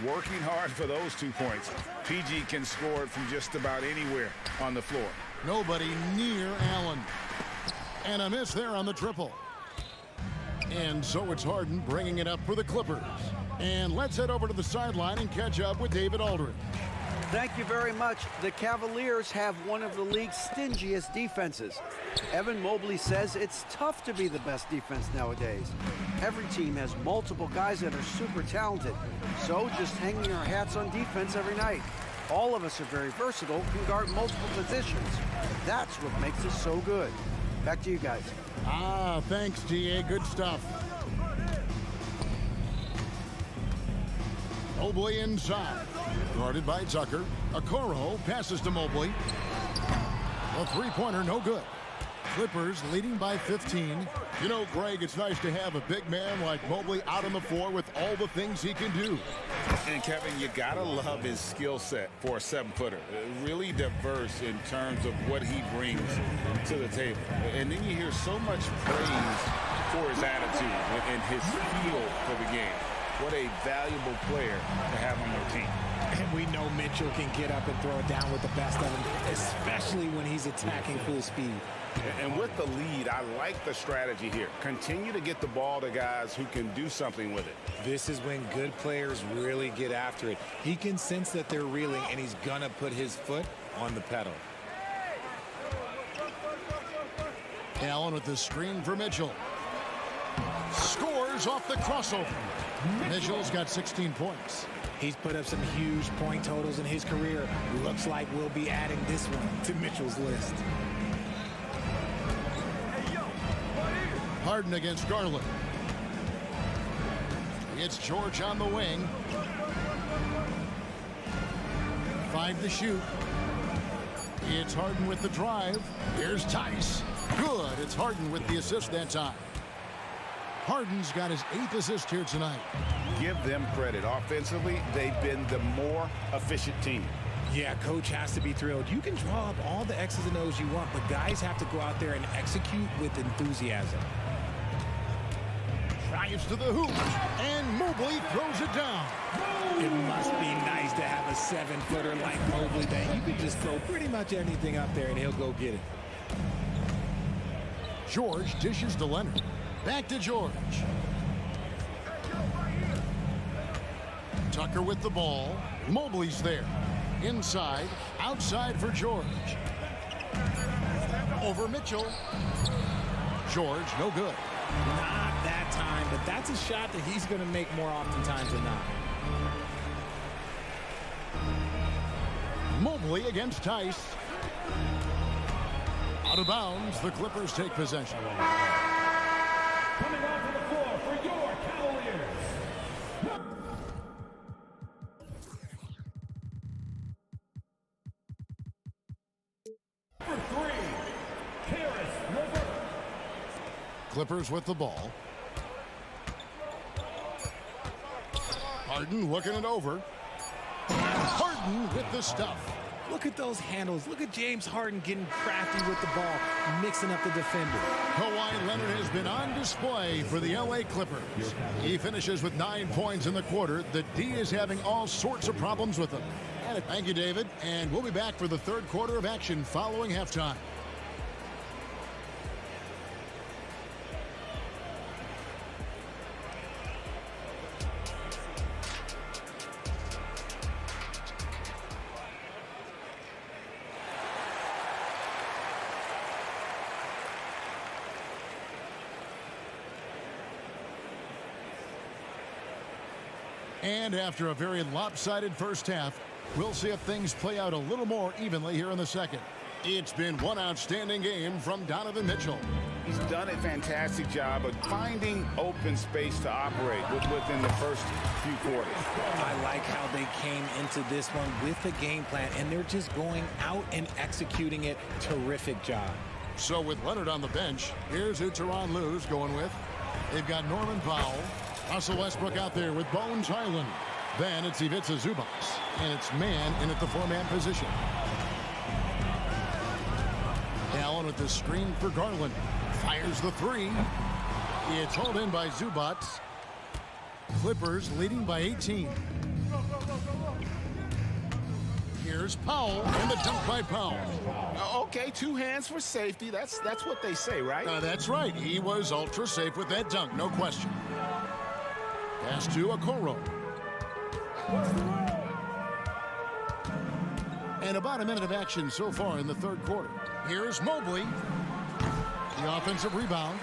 Working hard for those 2 points. PG can score it from just about anywhere on the floor. Nobody near Allen. And a miss there on the triple. And so it's Harden bringing it up for the Clippers. And let's head over to the sideline and catch up with David Aldridge. Thank you very much. The Cavaliers have one of the league's stingiest defenses. Evan Mobley says it's tough to be the best defense nowadays. Every team has multiple guys that are super talented. So just hanging our hats on defense every night. All of us are very versatile, can guard multiple positions. That's what makes us so good. Back to you guys. Thanks, DA. Good stuff. Mobley inside. Guarded by Tucker. Okoro passes to Mobley. A three-pointer, no good. Clippers leading by 15. You know, Greg, it's nice to have a big man like Mobley out on the floor with all the things he can do. And Kevin, you gotta love his skill set for a 7-footer. Really diverse in terms of what he brings to the table. And then you hear so much praise for his attitude and his feel for the game. What a valuable player to have on your team. And we know Mitchell can get up and throw it down with the best of them, especially when he's attacking full speed. And with the lead, I like the strategy here. Continue to get the ball to guys who can do something with it. This is when good players really get after it. He can sense that they're reeling, and he's gonna put his foot on the pedal. Allen with the screen for Mitchell. Scores off the crossover. Mitchell's got 16 points. He's put up some huge point totals in his career. Looks like we'll be adding this one to Mitchell's list. Harden against Garland. It's George on the wing. 5 to shoot. It's Harden with the drive. Here's Tice. Good. It's Harden with the assist that time. Harden's got his 8th assist here tonight. Give them credit. Offensively, they've been the more efficient team. Yeah, coach has to be thrilled. You can draw up all the X's and O's you want, but guys have to go out there and execute with enthusiasm. Drives to the hoop, and Mobley throws it down. It must be nice to have a 7-footer like Mobley that you can just throw pretty much anything up there and he'll go get it. George dishes to Leonard. Back to George. Tucker with the ball. Mobley's there. Inside, outside for George. Over Mitchell. George, no good. Not that time, but that's a shot that he's going to make more oftentimes than not. Mobley against Tice. Out of bounds, the Clippers take possession. Coming onto the floor for your Cavaliers. For 3, Karis LeVert. Clippers with the ball. Harden looking it over. Harden with the stuff. Look at those handles. Look at James Harden getting crafty with the ball, mixing up the defender. Kawhi Leonard has been on display for the LA Clippers. He finishes with 9 points in the quarter. The D is having all sorts of problems with him. Thank you, David. And we'll be back for the third quarter of action following halftime. And after a very lopsided first half, we'll see if things play out a little more evenly here in the second. It's been one outstanding game from Donovan Mitchell. He's done a fantastic job of finding open space to operate within the first few quarters. I like how they came into this one with a game plan, and they're just going out and executing it. Terrific job. So with Leonard on the bench, here's who Tyronn Lue's going with. They've got Norman Powell, Russell Westbrook out there with Bones Highland. Then it's Ivica Zubac, and it's man in at the 4-man position. Allen with the screen for Garland. Fires the 3. It's hauled in by Zubac. Clippers leading by 18. Here's Powell, and the dunk by Powell. Okay, 2 hands for safety. That's what they say, right? That's right. He was ultra safe with that dunk, no question. Pass to Okoro. And about a minute of action so far in the third quarter. Here's Mobley. The offensive rebound.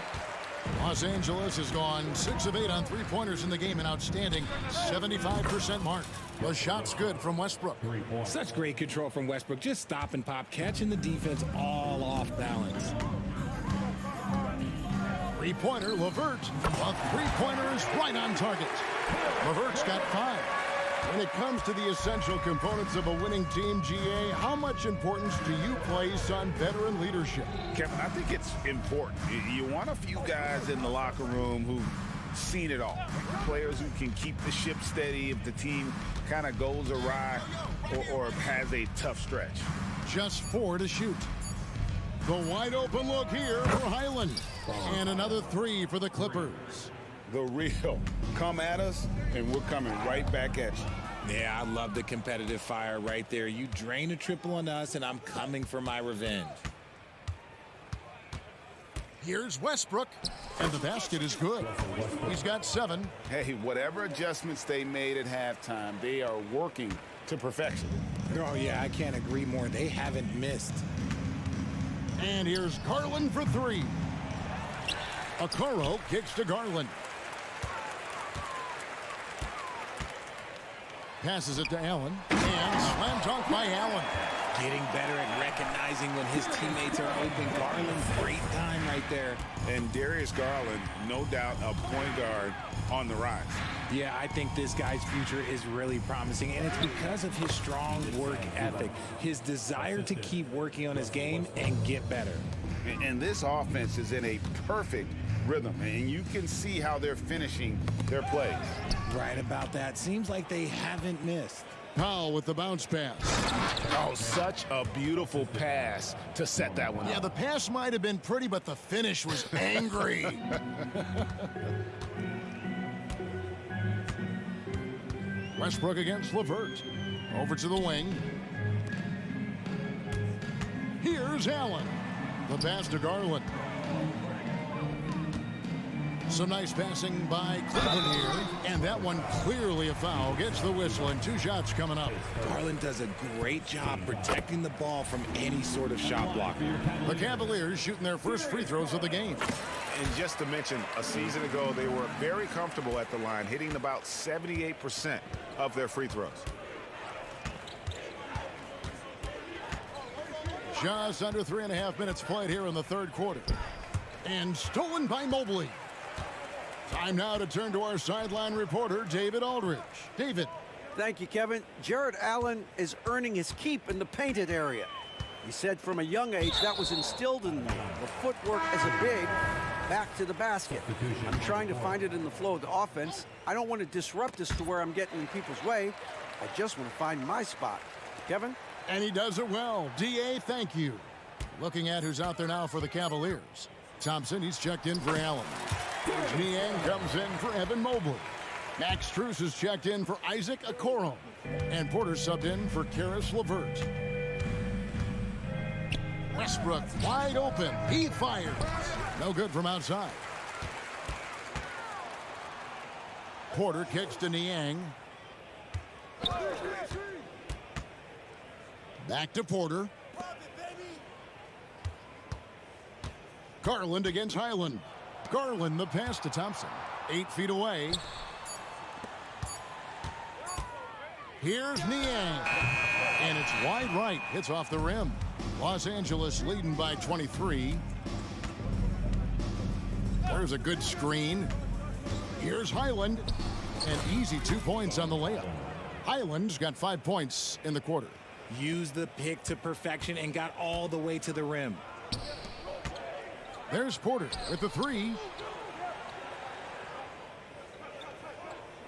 Los Angeles has gone 6 of 8 on 3-pointers in the game, an outstanding 75% mark. The shot's good from Westbrook. Such great control from Westbrook. Just stop and pop, catching the defense all off balance. 3-pointer, LeVert. A 3-pointer is right on target. LeVert's got 5. When it comes to the essential components of a winning team, GA, how much importance do you place on veteran leadership? Kevin, I think it's important. You want a few guys in the locker room who've seen it all. Players who can keep the ship steady if the team kind of goes awry or has a tough stretch. Just 4 to shoot. The wide open look here for Highland. And another 3 for the Clippers. The real. Come at us, and we're coming right back at you. Yeah, I love the competitive fire right there. You drain a triple on us, and I'm coming for my revenge. Here's Westbrook, and the basket is good. He's got 7. Hey, whatever adjustments they made at halftime, they are working to perfection. Oh, yeah, I can't agree more. They haven't missed. And here's Garland for 3. Okoro kicks to Garland. Passes it to Allen. And slam dunk by Allen. Getting better at recognizing when his teammates are open. Garland, great time right there. And Darius Garland, no doubt a point guard on the rise. Yeah, I think this guy's future is really promising, and it's because of his strong work ethic, his desire to keep working on his game and get better. And this offense is in a perfect rhythm, and you can see how they're finishing their plays. Right about that. Seems like they haven't missed. Powell with the bounce pass. Oh, such a beautiful pass to set that one up. Yeah, the pass might have been pretty, but the finish was angry. Westbrook against LeVert. Over to the wing. Here's Allen. The pass to Garland. Some nice passing by Cleveland here. And that one clearly a foul. Gets the whistle and 2 shots coming up. Garland does a great job protecting the ball from any sort of shot blocker. The Cavaliers shooting their first free throws of the game. And just to mention, a season ago, they were very comfortable at the line, hitting about 78% of their free throws. Just under 3.5 minutes played here in the third quarter. And stolen by Mobley. Time now to turn to our sideline reporter, David Aldridge. David. Thank you, Kevin. Jared Allen is earning his keep in the painted area. He said from a young age that was instilled in me. The footwork as a big, back to the basket. I'm trying to find it in the flow of the offense. I don't want to disrupt this to where I'm getting in people's way. I just want to find my spot. Kevin? And he does it well. D.A., thank you. Looking at who's out there now for the Cavaliers. Thompson, he's checked in for Allen. Niang comes in for Evan Mobley. Max Strus is checked in for Isaac Okoro. And Porter subbed in for Karis LeVert. Westbrook wide open. He fires. No good from outside. Porter kicks to Niang. Back to Porter. Garland against Highland. Garland the pass to Thompson. 8 feet away. Here's Niang. And it's wide right. Hits off the rim. Los Angeles leading by 23. There's a good screen. Here's Highland. An easy 2 points on the layup. Highland's got 5 points in the quarter. Used the pick to perfection and got all the way to the rim. There's Porter with the 3.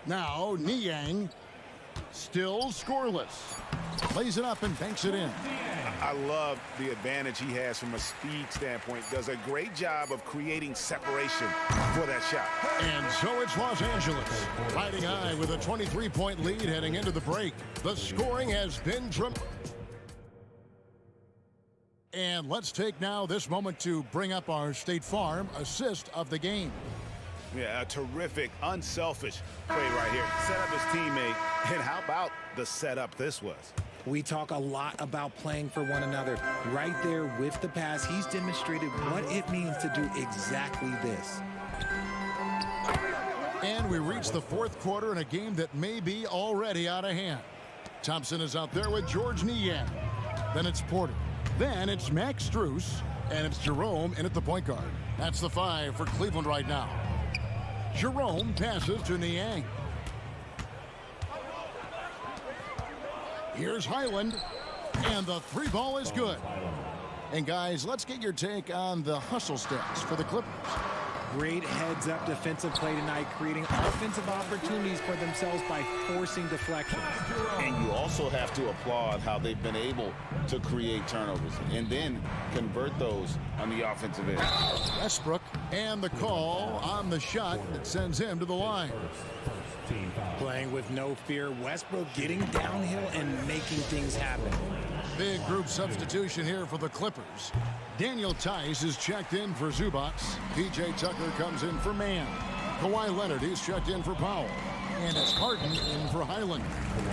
Now Niang still scoreless. Plays it up and banks it in. I love the advantage he has from a speed standpoint. Does a great job of creating separation for that shot. And so it's Los Angeles riding high with a 23-point lead heading into the break. The scoring has been tremendous. And let's take now this moment to bring up our State Farm assist of the game. Yeah, a terrific, unselfish play right here. Set up his teammate. And how about the setup this was? We talk a lot about playing for one another. Right there with the pass, he's demonstrated what it means to do exactly this. And we reach the fourth quarter in a game that may be already out of hand. Thompson is out there with George Niang. Then it's Porter. Then it's Max Strus. And it's Jerome in at the point guard. That's the 5 for Cleveland right now. Jerome passes to Niang. Here's Highland. And the 3 ball is good. And guys, let's get your take on the hustle stats for the Clippers. Great heads-up defensive play tonight, creating offensive opportunities for themselves by forcing deflections. And you also have to applaud how they've been able to create turnovers and then convert those on the offensive end. Westbrook, and the call on the shot that sends him to the line. Playing with no fear, Westbrook getting downhill and making things happen. Big group substitution here for the Clippers. Daniel Tice is checked in for Zubac. P.J. Tucker comes in for Mann. Kawhi Leonard is checked in for Powell. And it's Harden in for Highland.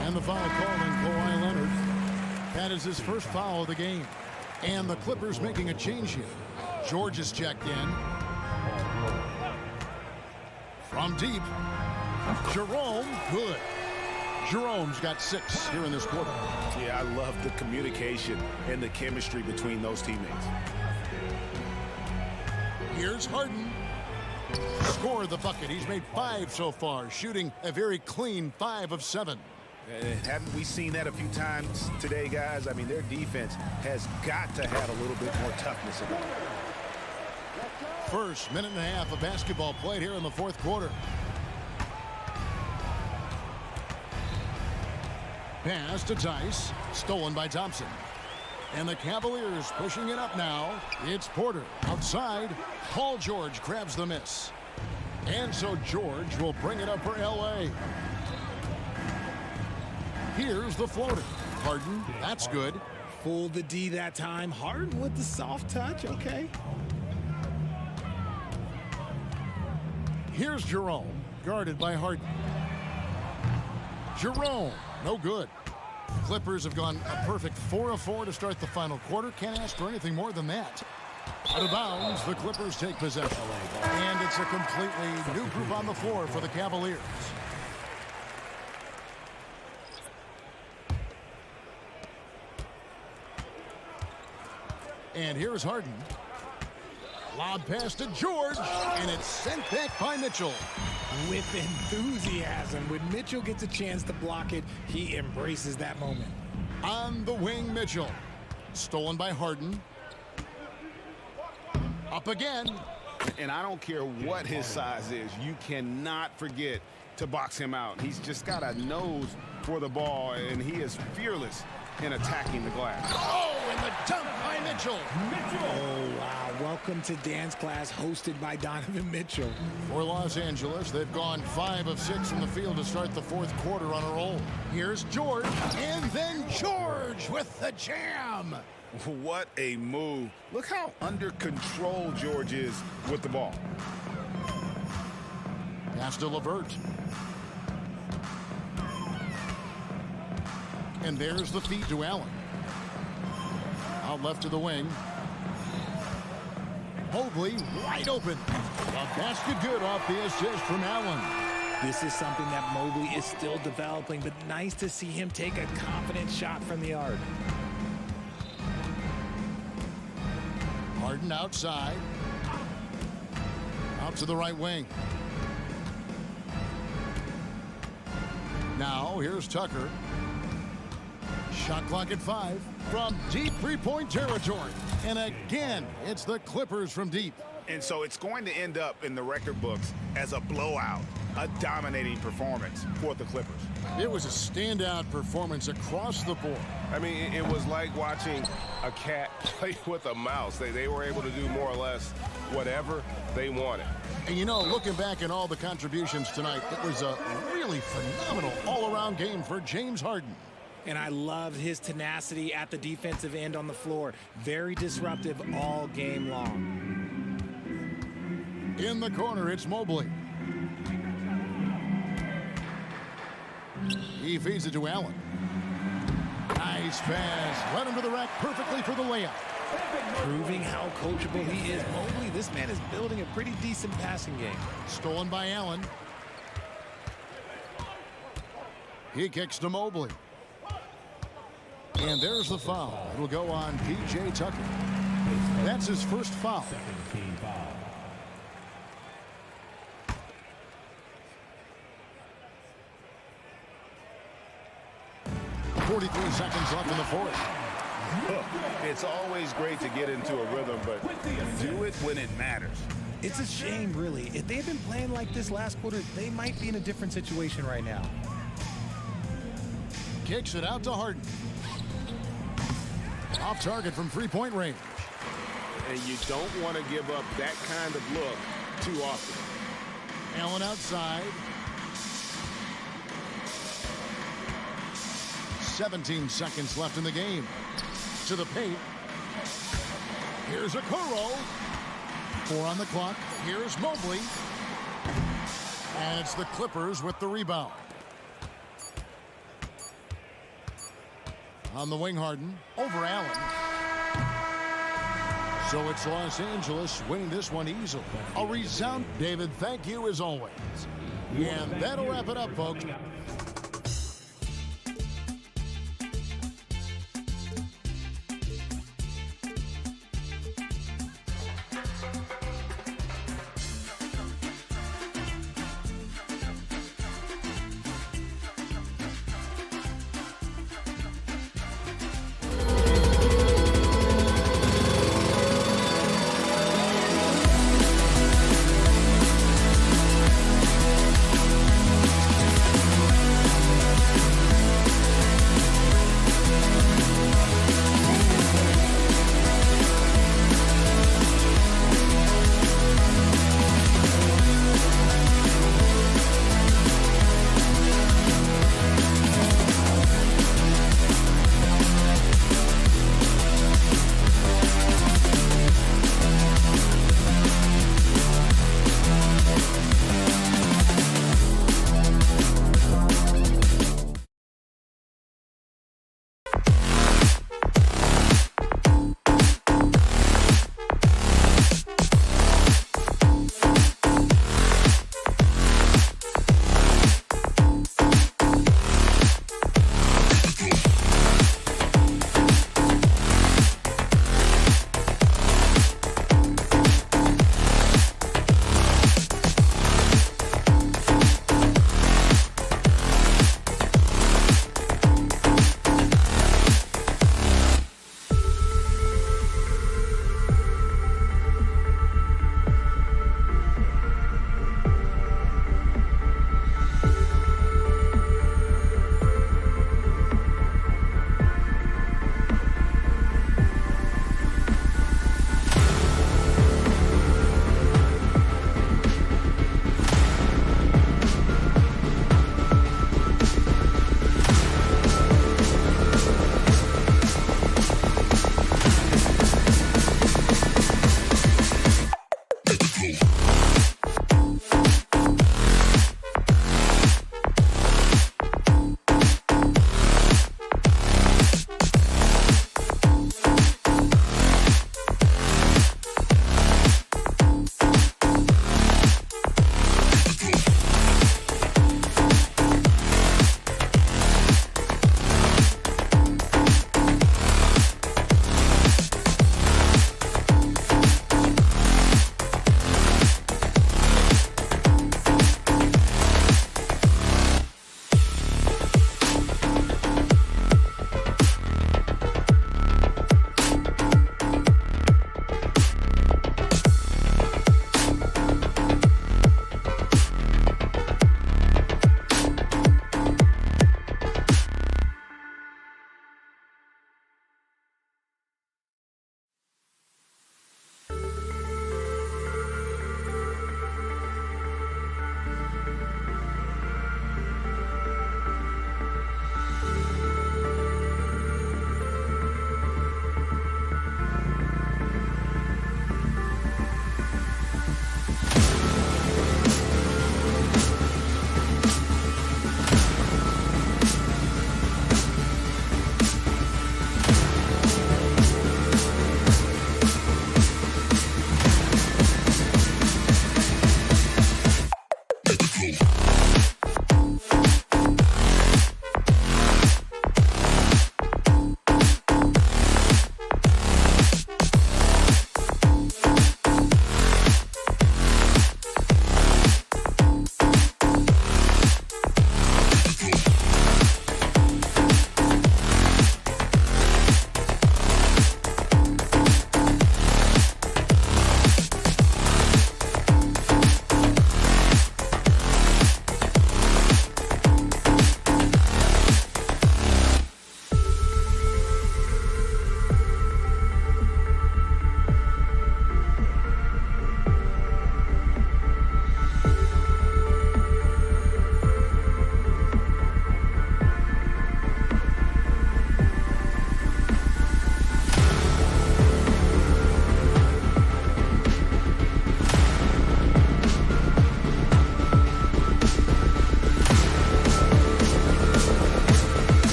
And the foul called on Kawhi Leonard. That is his first foul of the game. And the Clippers making a change here. George is checked in. From deep, Jerome, good. Jerome's got 6 here in this quarter. Yeah, I love the communication and the chemistry between those teammates. Here's Harden. Scored the bucket. He's made 5 so far, shooting a very clean 5 of 7. Haven't we seen that a few times today, guys? I mean, their defense has got to have a little bit more toughness about it. First minute and a half of basketball played here in the fourth quarter. Pass to Tice, stolen by Thompson. And the Cavaliers pushing it up now. It's Porter outside. Paul George grabs the miss. And so George will bring it up for L.A. Here's the floater. Harden, that's good. Fooled the D that time. Harden with the soft touch, okay. Here's Jerome, guarded by Harden. Jerome, no good. Clippers have gone a perfect 4 of 4 to start the final quarter. Can't ask for anything more than that. Out of bounds, the Clippers take possession. And it's a completely new group on the floor for the Cavaliers. And here's Harden. Lob pass to George, and it's sent back by Mitchell. With enthusiasm. When Mitchell gets a chance to block it, he embraces that moment. On the wing, Mitchell. Stolen by Harden. Up again. And I don't care what his size is. You cannot forget to box him out. He's just got a nose for the ball, and he is fearless in attacking the glass. Oh, and the dunk by Mitchell. Oh, wow. Welcome to dance class hosted by Donovan Mitchell. For Los Angeles, they've gone 5 of 6 from the field to start the fourth quarter on a roll. Here's George, and then George with the jam. What a move. Look how under control George is with the ball. Pass to LeVert. And there's the feed to Allen. Out left to the wing. Mobley wide open. A basket good off the assist from Allen. This is something that Mobley is still developing, but nice to see him take a confident shot from the arc. Harden outside. Out to the right wing. Now here's Tucker. Shot clock at 5 from deep three-point territory. And again, it's the Clippers from deep. And so it's going to end up in the record books as a blowout, a dominating performance for the Clippers. It was a standout performance across the board. I mean, it was like watching a cat play with a mouse. They were able to do more or less whatever they wanted. And you know, looking back at all the contributions tonight, it was a really phenomenal all-around game for James Harden. And I loved his tenacity at the defensive end on the floor. Very disruptive all game long. In the corner, it's Mobley. He feeds it to Allen. Nice pass. Led him to the rack perfectly for the layup. Proving how coachable he is. Mobley, this man is building a pretty decent passing game. Stolen by Allen. He kicks to Mobley. And there's the foul. It'll go on P.J. Tucker. That's his first foul. 43 seconds left in the fourth. Look, it's always great to get into a rhythm, but do it when it matters. It's a shame, really. If they had been playing like this last quarter, they might be in a different situation right now. Kicks it out to Harden. Off target from three-point range. And you don't want to give up that kind of look too often. Allen outside. 17 seconds left in the game. To the paint. Here's Okoro. 4 on the clock. Here's Mobley. And it's the Clippers with the rebound. On the wing, Harden. Over Allen. So it's Los Angeles winning this one easily. A resound. David, thank you as always. And that'll wrap it up, folks.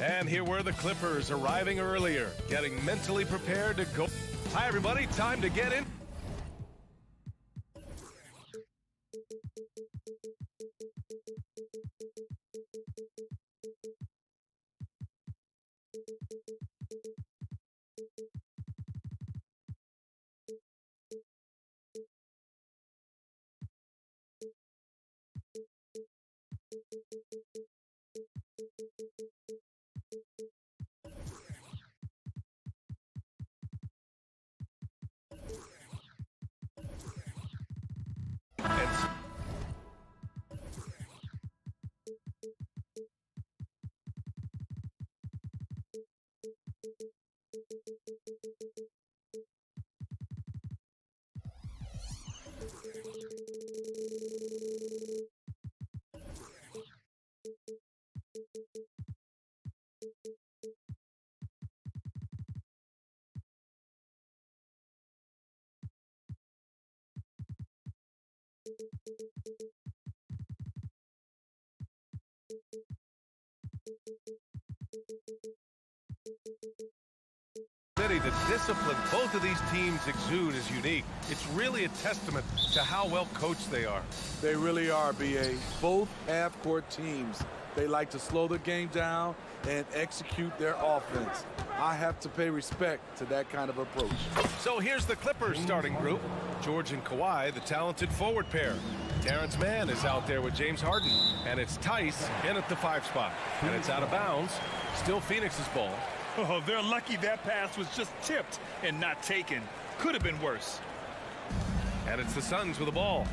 And here were the Clippers arriving earlier, getting mentally prepared to go. Hi, everybody. Time to get in. The discipline both of these teams exude is unique. It's really a testament to how well coached they are. They really are, B.A. Both half-court teams, they like to slow the game down and execute their offense. I have to pay respect to that kind of approach. So here's the Clippers starting group. George and Kawhi, the talented forward pair. Terrence Mann is out there with James Harden. And it's Tice in at the 5 spot. And it's out of bounds. Still Phoenix's ball. Oh, they're lucky that pass was just tipped and not taken. Could have been worse. And it's the Suns with the ball.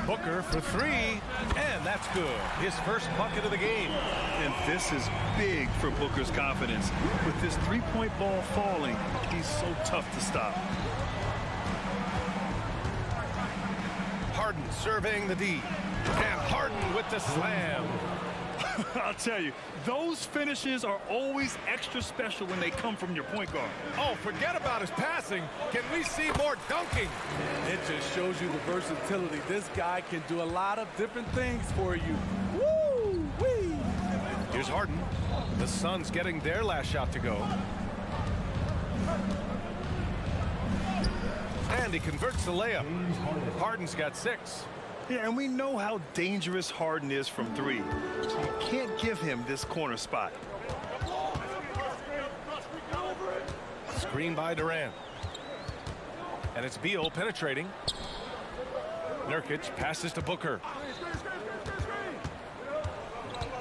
Booker for 3, and that's good. His first bucket of the game. And this is big for Booker's confidence. With this three-point ball falling, he's so tough to stop. Harden surveying the D. And Harden with the slam. I'll tell you, those finishes are always extra special when they come from your point guard. Oh, forget about his passing. Can we see more dunking? It just shows you the versatility. This guy can do a lot of different things for you. Woo-wee! Here's Harden. The Suns getting their last shot to go. And he converts the layup. Harden's got 6. Yeah, and we know how dangerous Harden is from 3. So you can't give him this corner spot. Screen by Durant. And it's Beal penetrating. Nurkic passes to Booker.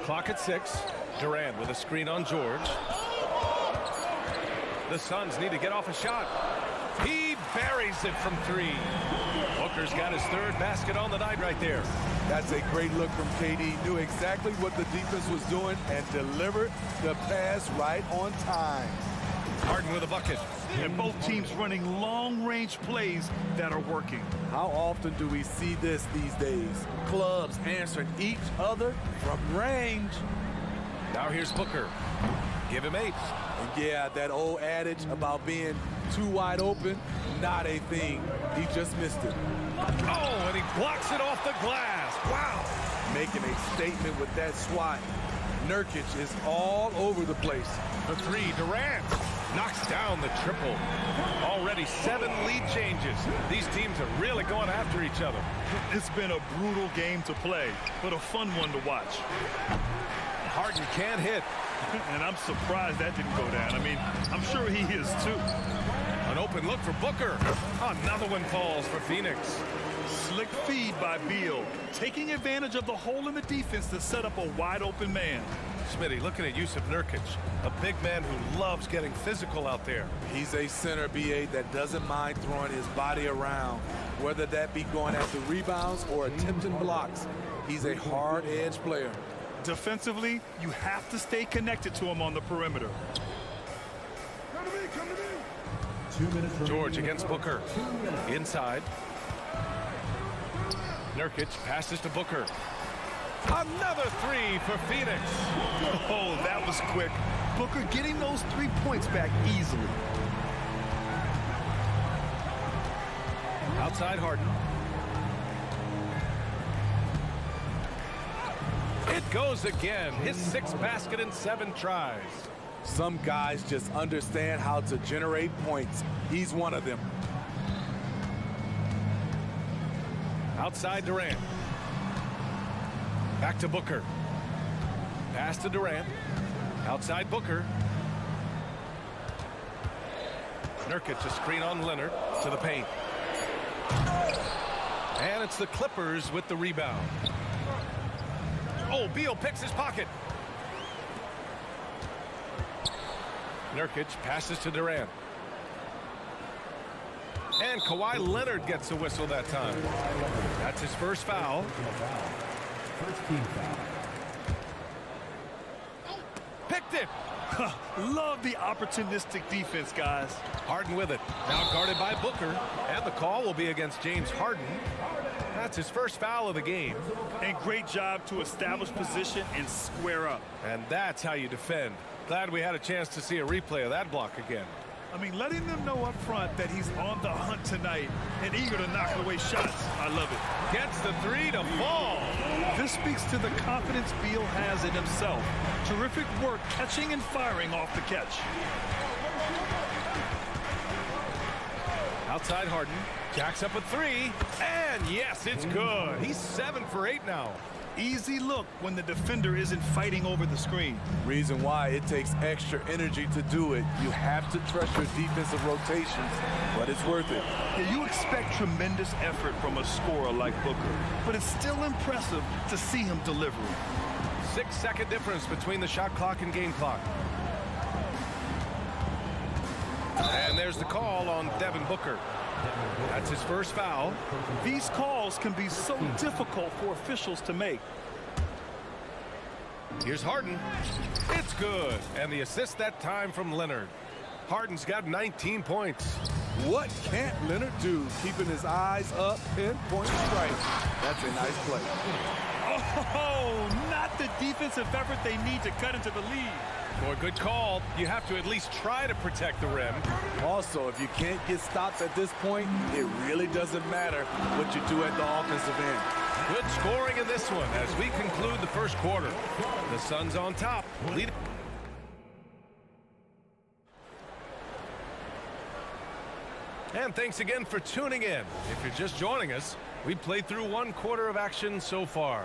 Clock at 6. Durant with a screen on George. The Suns need to get off a shot. He buries it from 3. Booker's got his 3rd basket on the night right there. That's a great look from KD. Knew exactly what the defense was doing and delivered the pass right on time. Harden with a bucket. And both teams running long-range plays that are working. How often do we see this these days? Clubs answering each other from range. Now here's Booker. Give him 8. And yeah, that old adage about being too wide open, not a thing. He just missed it. Oh, and he blocks it off the glass. Wow. Making a statement with that swat. Nurkic is all over the place. The 3, Durant knocks down the triple. Already 7 lead changes. These teams are really going after each other. It's been a brutal game to play, but a fun one to watch. Harden can't hit. And I'm surprised that didn't go down. I mean, I'm sure he is too. An open look for Booker. Another one falls for Phoenix. Slick feed by Beal, taking advantage of the hole in the defense to set up a wide open man. Smitty looking at Yusuf Nurkic, a big man who loves getting physical out there. He's a center, BA, that doesn't mind throwing his body around, whether that be going after rebounds or attempting blocks. He's a hard-edged player. Defensively, you have to stay connected to him on the perimeter. George against Booker. Inside. Nurkic passes to Booker. Another 3 for Phoenix. Oh, that was quick. Booker getting those 3 points back easily. Outside Harden. It goes again. His 6th basket in 7 tries. Some guys just understand how to generate points. He's one of them. Outside Durant. Back to Booker. Pass to Durant. Outside Booker. Nurkic, a screen on Leonard to the paint. And it's the Clippers with the rebound. Oh, Beal picks his pocket. Nurkic passes to Durant. And Kawhi Leonard gets a whistle that time. That's his first foul. First team foul. Picked it. Love the opportunistic defense, guys. Harden with it. Now guarded by Booker. And the call will be against James Harden. That's his first foul of the game. And great job to establish position and square up. And that's how you defend. Glad we had a chance to see a replay of that block again. I mean, letting them know up front that he's on the hunt tonight and eager to knock away shots. I love it. Gets the 3 to fall. This speaks to the confidence Beal has in himself. Terrific work catching and firing off the catch. Outside Harden. Jacks up a 3. And yes, it's good. He's 7 for 8 now. Easy look when the defender isn't fighting over the screen. Reason why it takes extra energy to do it. You have to trust your defensive rotations, but it's worth it. Yeah, you expect tremendous effort from a scorer like Booker, but it's still impressive to see him deliver. 6-second difference between the shot clock and game clock. And there's the call on Devin Booker. That's his first foul. These calls can be so difficult for officials to make. Here's Harden. It's good. And the assist that time from Leonard. Harden's got 19 points. What can't Leonard do? Keeping his eyes up, pinpoint strike. That's a nice play. Oh, not the defensive effort they need to cut into the lead. Boy, good call. You have to at least try to protect the rim. Also, if you can't get stops at this point, it really doesn't matter what you do at the offensive end. Good scoring in this one as we conclude the first quarter. The Suns on top. Lead. And thanks again for tuning in. If you're just joining us, we played through 1 quarter of action so far.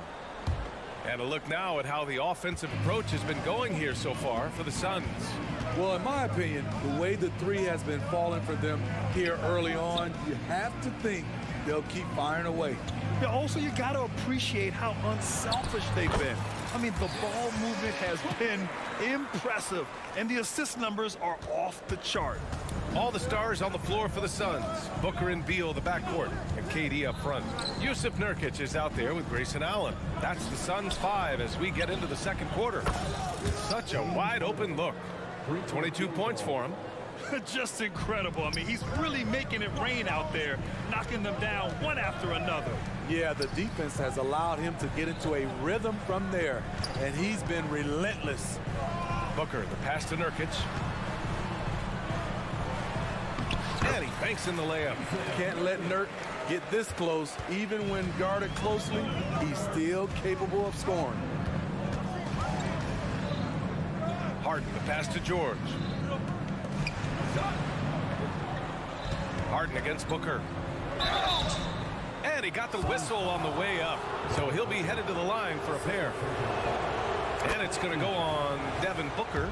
And a look now at how the offensive approach has been going here so far for the Suns. Well, in my opinion, the way the 3 has been falling for them here early on, you have to think they'll keep firing away. Yeah, also, you got to appreciate how unselfish they've been. I mean, the ball movement has been impressive, and the assist numbers are off the chart. All the stars on the floor for the Suns. Booker and Beal, the backcourt, and KD up front. Yusuf Nurkic is out there with Grayson Allen. That's the Suns 5 as we get into the second quarter. Such a wide open look. 22 points for him. Just incredible. I mean, he's really making it rain out there, knocking them down one after another. Yeah, the defense has allowed him to get into a rhythm from there, and he's been relentless. Booker, the pass to Nurkic. And he banks in the layup. Can't let Nurk get this close. Even when guarded closely, he's still capable of scoring. Harden, the pass to George. Harden against Booker. And he got the whistle on the way up. So he'll be headed to the line for a pair. And it's going to go on Devin Booker.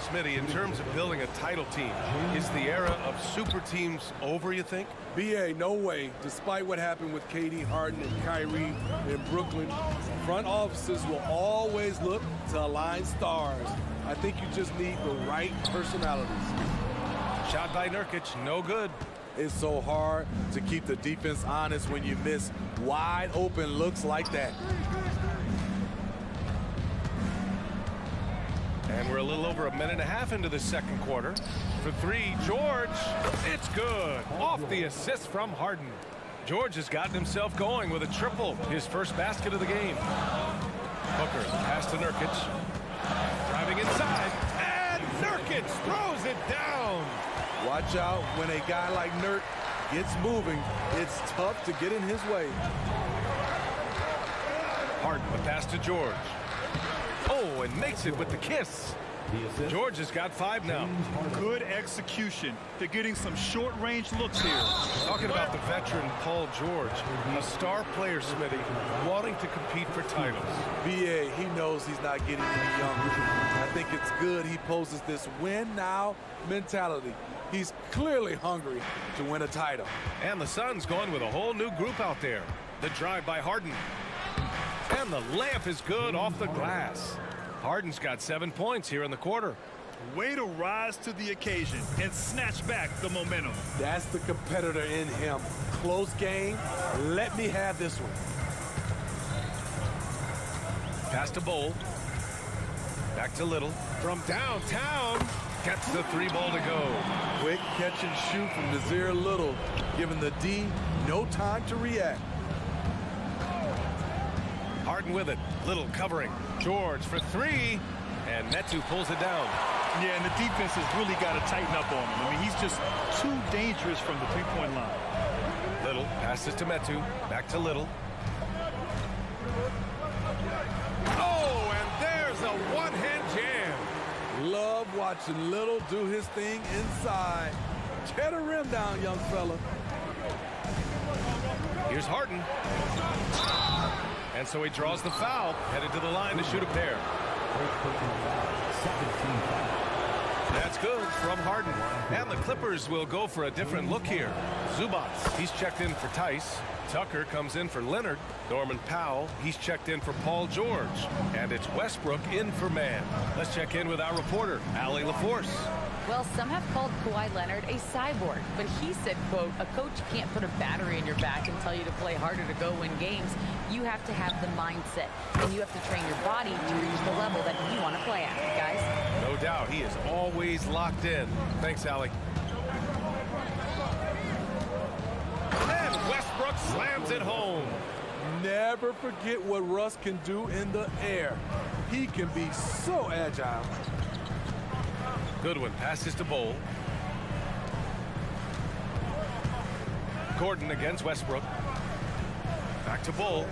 Smitty, in terms of building a title team, is the era of super teams over, you think? BA, no way. Despite what happened with KD, Harden, and Kyrie in Brooklyn, front offices will always look to align stars. I think you just need the right personalities. Shot by Nurkic, no good. It's so hard to keep the defense honest when you miss wide open looks like that. And we're a little over 1.5 minutes into the second quarter. For 3, George, it's good. Off the assist from Harden. George has gotten himself going with a triple, his first basket of the game. Booker, pass to Nurkic. Driving inside, and Nurkic throws it down. Watch out when a guy like Nurk gets moving. It's tough to get in his way. Harden, the pass to George. Oh, and makes it with the kiss. George has got 5 now. Good execution. They're getting some short-range looks here. Talking about the veteran Paul George, a star player, Smitty, wanting to compete for titles. BA, he knows he's not getting any younger. I think it's good he poses this win-now mentality. He's clearly hungry to win a title. And the Suns going with a whole new group out there. The drive by Harden. And the layup is good off the glass. Harden's got 7 points here in the quarter. Way to rise to the occasion and snatch back the momentum. That's the competitor in him. Close game. Let me have this one. Pass to Bowl. Back to Little. From downtown. Gets the 3-ball to go. Quick catch and shoot from Nazir Little, giving the D no time to react. Harden with it. Little covering. George for 3. And Netu pulls it down. Yeah, and the defense has really got to tighten up on him. I mean, he's just too dangerous from the three-point line. Little passes to Metu. Back to Little. Oh, and there's a one-hand jam. Love watching Little do his thing inside. Tear the rim down, young fella. Here's Harden. And so he draws the foul, headed to the line to shoot a pair. That's good from Harden. And the Clippers will go for a different look here. Zubats, he's checked in for Tice. Tucker comes in for Leonard. Norman Powell, he's checked in for Paul George. And it's Westbrook in for Mann. Let's check in with our reporter, Allie LaForce. Well, some have called Kawhi Leonard a cyborg, but he said, quote, a coach can't put a battery in your back and tell you to play harder to go win games. You have to have the mindset, and you have to train your body to reach the level that you want to play at, guys. No doubt, he is always locked in. Thanks, Allie. And Westbrook slams it home. Never forget what Russ can do in the air. He can be so agile. Goodwin passes to Bowl. Gordon against Westbrook. Back to Bowl.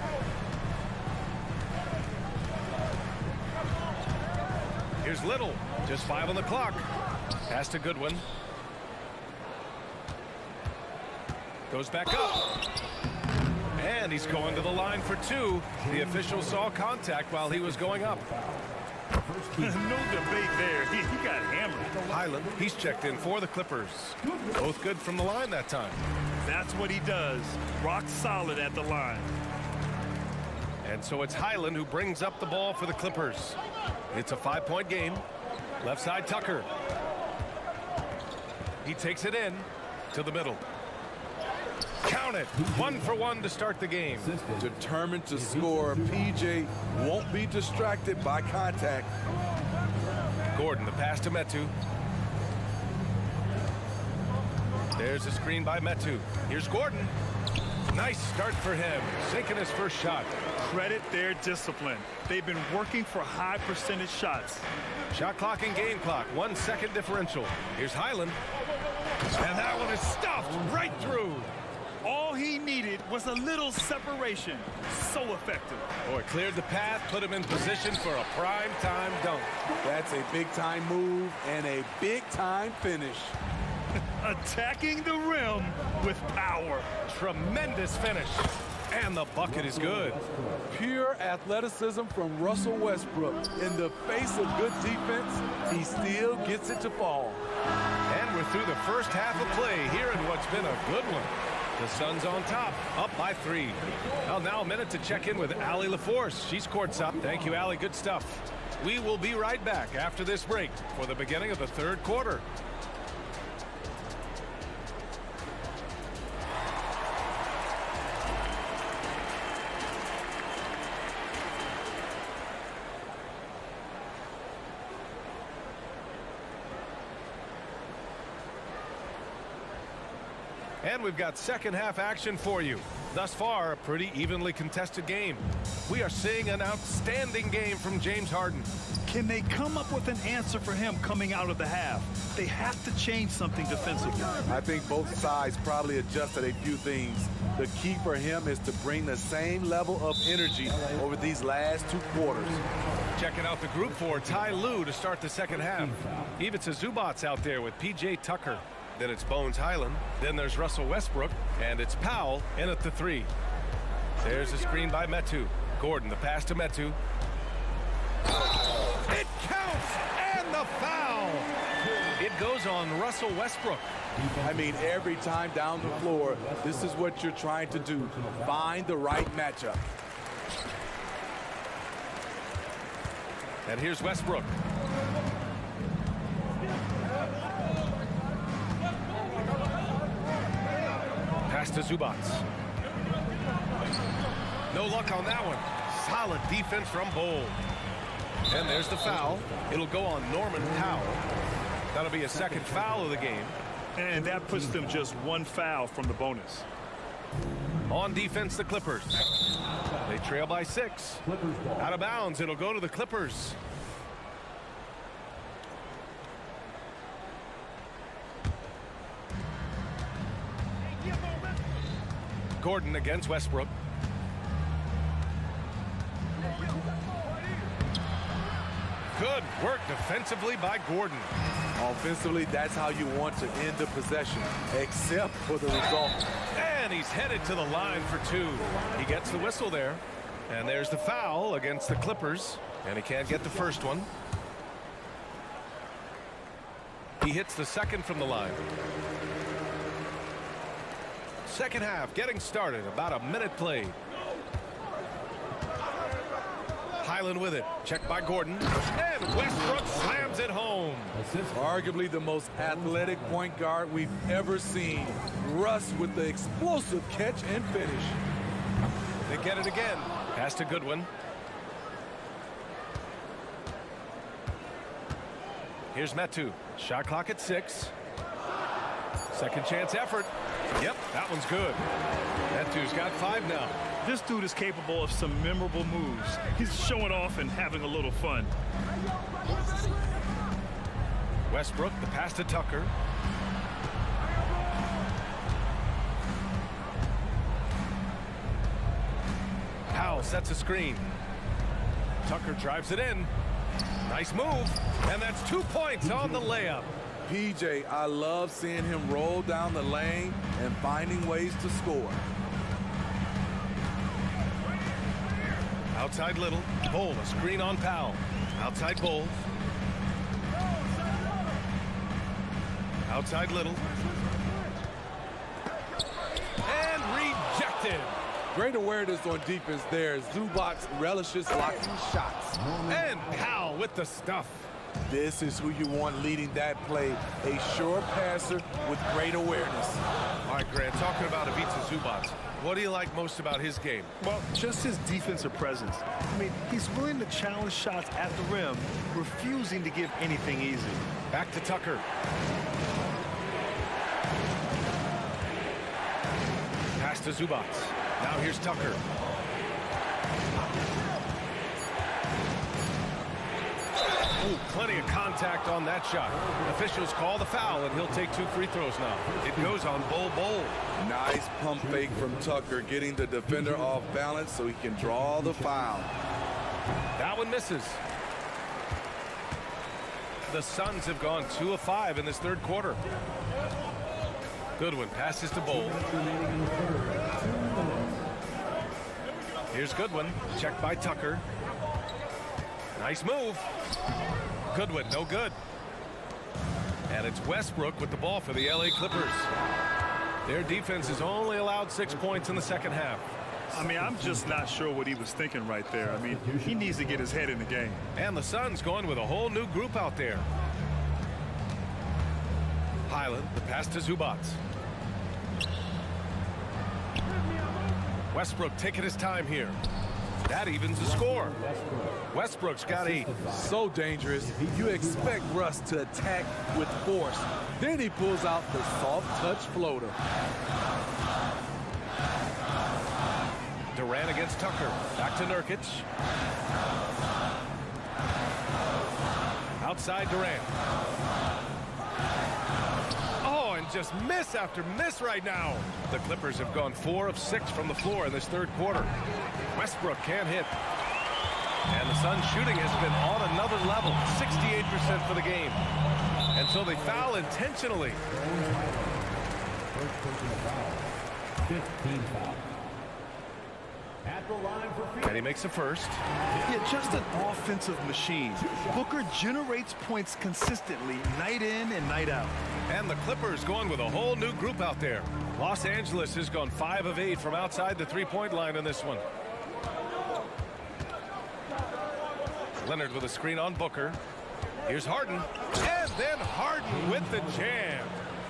Here's Little. Just 5 on the clock. Pass to Goodwin. Goes back up. And he's going to the line for 2. The official saw contact while he was going up. No debate there. He got hammered. Highland, he's checked in for the Clippers. Both good from the line that time. That's what he does. Rock solid at the line. And so it's Highland who brings up the ball for the Clippers. It's a 5-point game. Left side Tucker. He takes it in to the middle. Count it. 1 for 1 to start the game. Determined to score, PJ won't be distracted by contact. Gordon, the pass to Metu. There's a screen by Metu. Here's Gordon. Nice start for him. Sinking his first shot. Credit their discipline. They've been working for high percentage shots. Shot clock and game clock. 1 second differential. Here's Highland. And that one is stuffed right through. All he needed was a little separation. So effective. Oh, it cleared the path, put him in position for a prime-time dunk. That's a big-time move and a big-time finish. Attacking the rim with power. Tremendous finish. And the bucket is good. Pure athleticism from Russell Westbrook. In the face of good defense, he still gets it to fall. And we're through the first half of play here in what's been a good one. The Suns on top, up by 3. Well, now a minute to check in with Allie LaForce. She's courtside. Thank you, Allie. Good stuff. We will be right back after this break for the beginning of the 3rd quarter. And we've got second half action for you. Thus far, a pretty evenly contested game. We are seeing an outstanding game from James Harden. Can they come up with an answer for him coming out of the half? They have to change something defensively. I think both sides probably adjusted a few things. The key for him is to bring the same level of energy over these last 2 quarters. Checking out the group for Ty Lue to start the second half. Ivica Zubac's out there with P.J. Tucker. Then it's Bones Highland. Then there's Russell Westbrook. And it's Powell in at the 3. There's a screen by Metu. Gordon, the pass to Metu. It counts! And the foul! It goes on Russell Westbrook. I mean, every time down the floor, this is what you're trying to do. Find the right matchup. And here's Westbrook. Pass to Zubac. No luck on that one. Solid defense from Bol. And there's the foul. It'll go on Norman Powell. That'll be a second foul of the game. And that puts them just 1 foul from the bonus. On defense, the Clippers. They trail by 6. Out of bounds, it'll go to the Clippers. Gordon against Westbrook. Good work defensively by Gordon. Offensively, that's how you want to end the possession, except for the result. And he's headed to the line for 2. He gets the whistle there. And there's the foul against the Clippers. And he can't get the first one. He hits the second from the line. Second half getting started. About a minute played. Highland with it. Checked by Gordon. And Westbrook slams it home. Arguably the most athletic point guard we've ever seen. Russ with the explosive catch and finish. They get it again. Pass to Goodwin. Here's Metu. Shot clock at 6. Second chance effort. Yep, that one's good. Metu's got 5 now. This dude is capable of some memorable moves. He's showing off and having a little fun. Westbrook, the pass to Tucker. Powell sets a screen. Tucker drives it in. Nice move. And that's 2 points on the layup. PJ, I love seeing him roll down the lane and finding ways to score. Outside Little. Bol, a screen on Powell. Outside Bol. Outside Little. And rejected. Great awareness on defense there. Zubac relishes blocking shots. And Powell with the stuff. This is who you want leading that play. A sure passer with great awareness. All right, Grant, talking about Ivica Zubac. What do you like most about his game? Well, just his defensive presence. I mean, he's willing to challenge shots at the rim, refusing to give anything easy. Back to Tucker. Pass to Zubac. Now here's Tucker. Ooh, plenty of contact on that shot. Officials call the foul, and he'll take 2 free throws now. It goes on Bol. Nice pump fake from Tucker, getting the defender off balance so he can draw the foul. That one misses. The Suns have gone 2 of 5 in this third quarter. Goodwin passes to Bol. Here's Goodwin, checked by Tucker. Nice move. Goodwin, no good. And it's Westbrook with the ball for the LA Clippers. Their defense has only allowed 6 points in the second half. I mean, I'm just not sure what he was thinking right there. I mean, he needs to get his head in the game. And the Suns going with a whole new group out there. Highland, the pass to Zubac. Westbrook taking his time here. That evens the score. Westbrook's got 8. So dangerous. You expect Russ to attack with force. Then he pulls out the soft touch floater. Durant against Tucker. Back to Nurkic. Outside Durant. Oh, and just miss after miss right now. The Clippers have gone 4 of 6 from the floor in this third quarter. Westbrook can't hit. And the Suns shooting has been on another level. 68% for the game. And so they foul intentionally. First personal foul. 15 foul. At the line for free. And he makes the first. Yeah, just an offensive machine. Booker generates points consistently, night in and night out. And the Clippers going with a whole new group out there. Los Angeles has gone 5 of 8 from outside the three-point line in this one. Leonard with a screen on Booker. Here's Harden. And then Harden with the jam.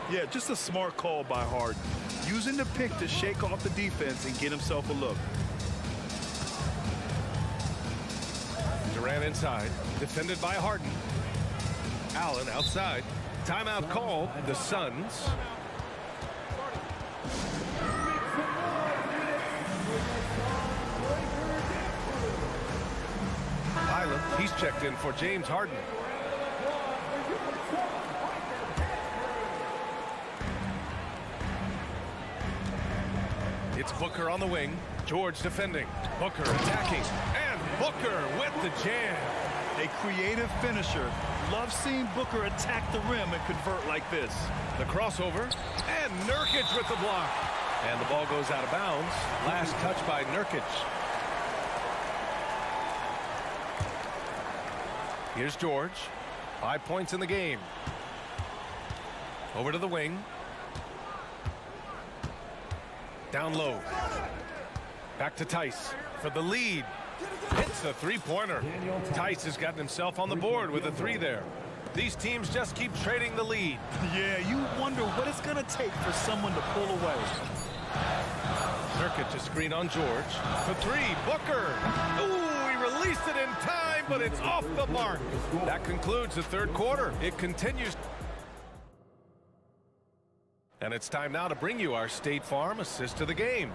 Yeah, just a smart call by Harden. Using the pick to shake off the defense and get himself a look. Durant inside, defended by Harden. Allen outside. Timeout called. The Suns. Hyland, he's checked in for James Harden. It's Booker on the wing. George defending. Booker attacking. And Booker with the jam. A creative finisher. Love seeing Booker attack the rim and convert like this. The crossover. And Nurkic with the block. And the ball goes out of bounds. Last touch by Nurkic. Here's George. 5 points in the game. Over to the wing. Down low. Back to Tice for the lead. Hits a three-pointer. Tice has gotten himself on the board with a 3 there. These teams just keep trading the lead. Yeah, you wonder what it's going to take for someone to pull away. Nurkic to screen on George. For 3, Booker. Ooh, he released it in time, but it's off the mark. That concludes the third quarter. It continues. And it's time now to bring you our State Farm assist of the game.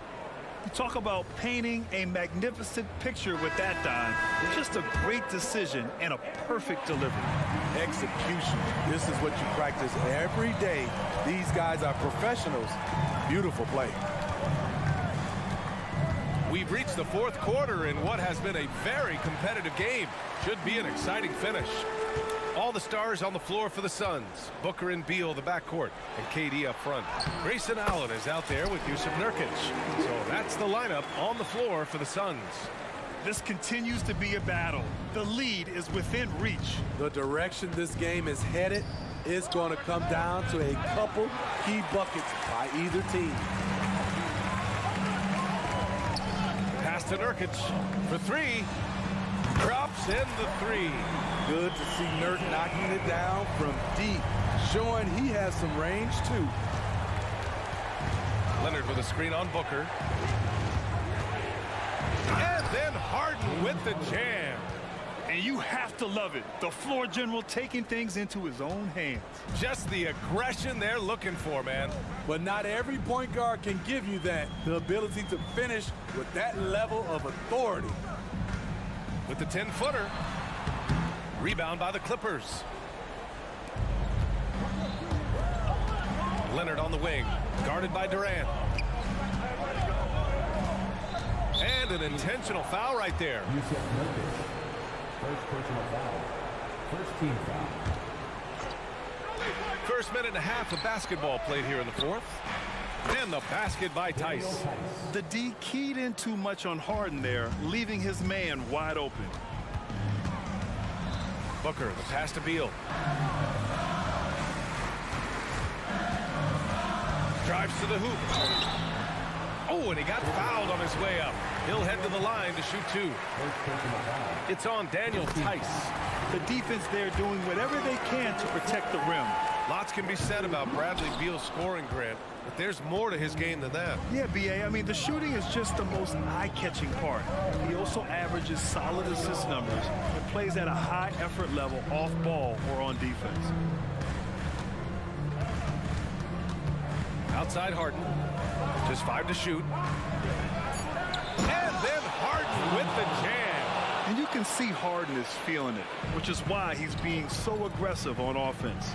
You talk about painting a magnificent picture with that dime. Just a great decision and a perfect delivery. Execution. This is what you practice every day. These guys are professionals. Beautiful play. We've reached the fourth quarter in what has been a very competitive game. Should be an exciting finish. All the stars on the floor for the Suns. Booker and Beal, the backcourt, and KD up front. Grayson Allen is out there with Yusuf Nurkic. So that's the lineup on the floor for the Suns. This continues to be a battle. The lead is within reach. The direction this game is headed is going to come down to a couple key buckets by either team. Pass to Nurkic for 3. Drops in the 3. Good to see Nurk knocking it down from deep, showing he has some range too. Leonard with a screen on Booker. And then Harden with the jam. And you have to love it. The floor general taking things into his own hands. Just the aggression they're looking for, man. But not every point guard can give you that. The ability to finish with that level of authority. With the 10-footer. Rebound by the Clippers. Leonard on the wing. Guarded by Durant. And an intentional foul right there. First personal foul. First team foul. First minute and a half of basketball played here in the fourth. And the basket by Tice. The D keyed in too much on Harden there, leaving his man wide open. Booker, the pass to Beal. Drives to the hoop. Oh, and he got fouled on his way up. He'll head to the line to shoot 2. It's on Daniel Tice. The defense there doing whatever they can to protect the rim. Lots can be said about Bradley Beal's scoring, Grant, but there's more to his game than that. Yeah, B.A., I mean, the shooting is just the most eye-catching part. He also averages solid assist numbers and plays at a high effort level off ball or on defense. Outside Harden. Just 5 to shoot. And then Harden with the jam. And you can see Harden is feeling it, which is why he's being so aggressive on offense.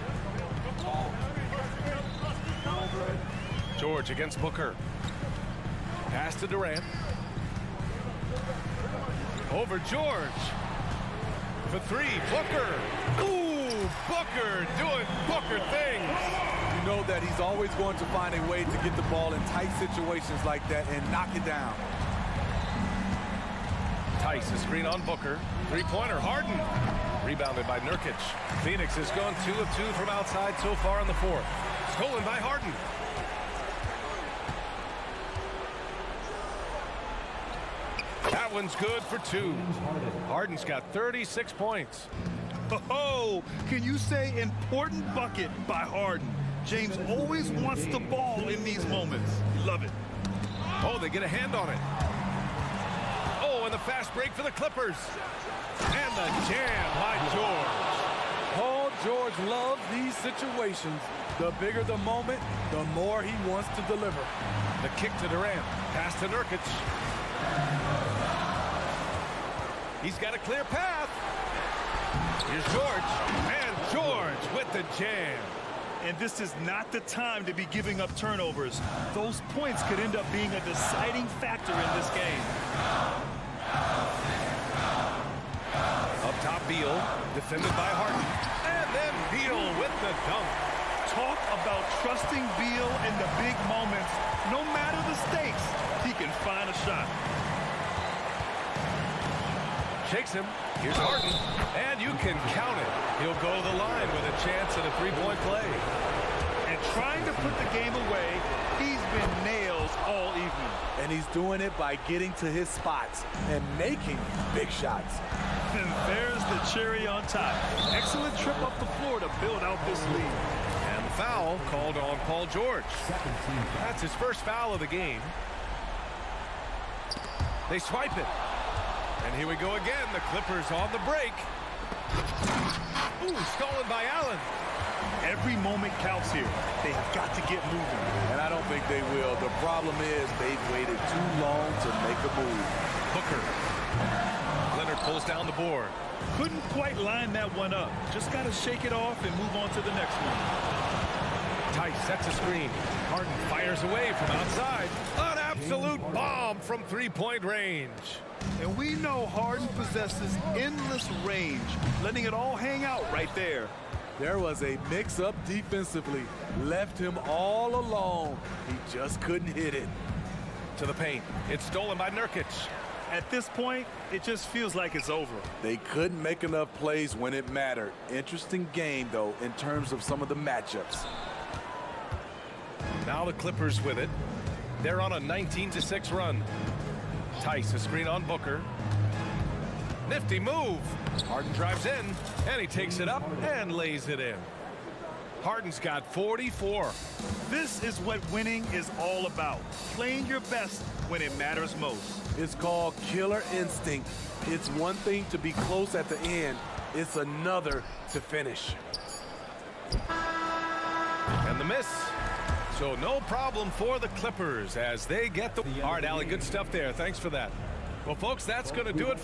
George against Booker. Pass to Durant. Over George. For 3, Booker. Ooh, Booker doing Booker things. You know that he's always going to find a way to get the ball in tight situations like that and knock it down. Tice, a screen on Booker. 3-pointer, Harden. Rebounded by Nurkic. Phoenix has gone 2 of 2 from outside so far in the 4th. Stolen by Harden. That one's good for 2. Harden's got 36 points. Oh, can you say important bucket by Harden? James always wants the ball in these moments. Love it. Oh, they get a hand on it. Oh, and the fast break for the Clippers. And the jam by George. Paul George loves these situations. The bigger the moment, the more he wants to deliver. The kick to Durant. Pass to Nurkic. He's got a clear path. Here's George. And George with the jam. And this is not the time to be giving up turnovers. Those points could end up being a deciding factor in this game. Up top, Beal, defended by Harden. And then Beal with the dunk. Talk about trusting Beal in the big moments. No matter the stakes, he can find a shot. Shakes him. Here's Harden. And you can count it. He'll go to the line with a chance at a 3-point play. And trying to put the game away, he's been nails all evening. And he's doing it by getting to his spots and making big shots. And there's the cherry on top. Excellent trip up the floor to build out this lead. And the foul called on Paul George. That's his first foul of the game. They swipe it. And here we go again. The Clippers on the break. Ooh, stolen by Allen. Every moment counts here. They have got to get moving. And I don't think they will. The problem is they've waited too long to make a move. Booker. Leonard pulls down the board. Couldn't quite line that one up. Just got to shake it off and move on to the next one. Tice sets a screen. Harden fires away from outside. An absolute bomb from 3-point range. And we know Harden possesses endless range, letting it all hang out right there. There was a mix-up defensively. Left him all alone. He just couldn't hit it. To the paint. It's stolen by Nurkic. At this point, it just feels like it's over. They couldn't make enough plays when it mattered. Interesting game, though, in terms of some of the matchups. Now the Clippers with it. They're on a 19-6 run. Tice, a screen on Booker. Nifty move. Harden drives in, and he takes it up and lays it in. Harden's got 44. This is what winning is all about. Playing your best when it matters most. It's called killer instinct. It's one thing to be close at the end. It's another to finish. And the miss. So no problem for the Clippers as they get the... All right, Allie, good stuff there. Thanks for that. Well, folks, that's going to do it.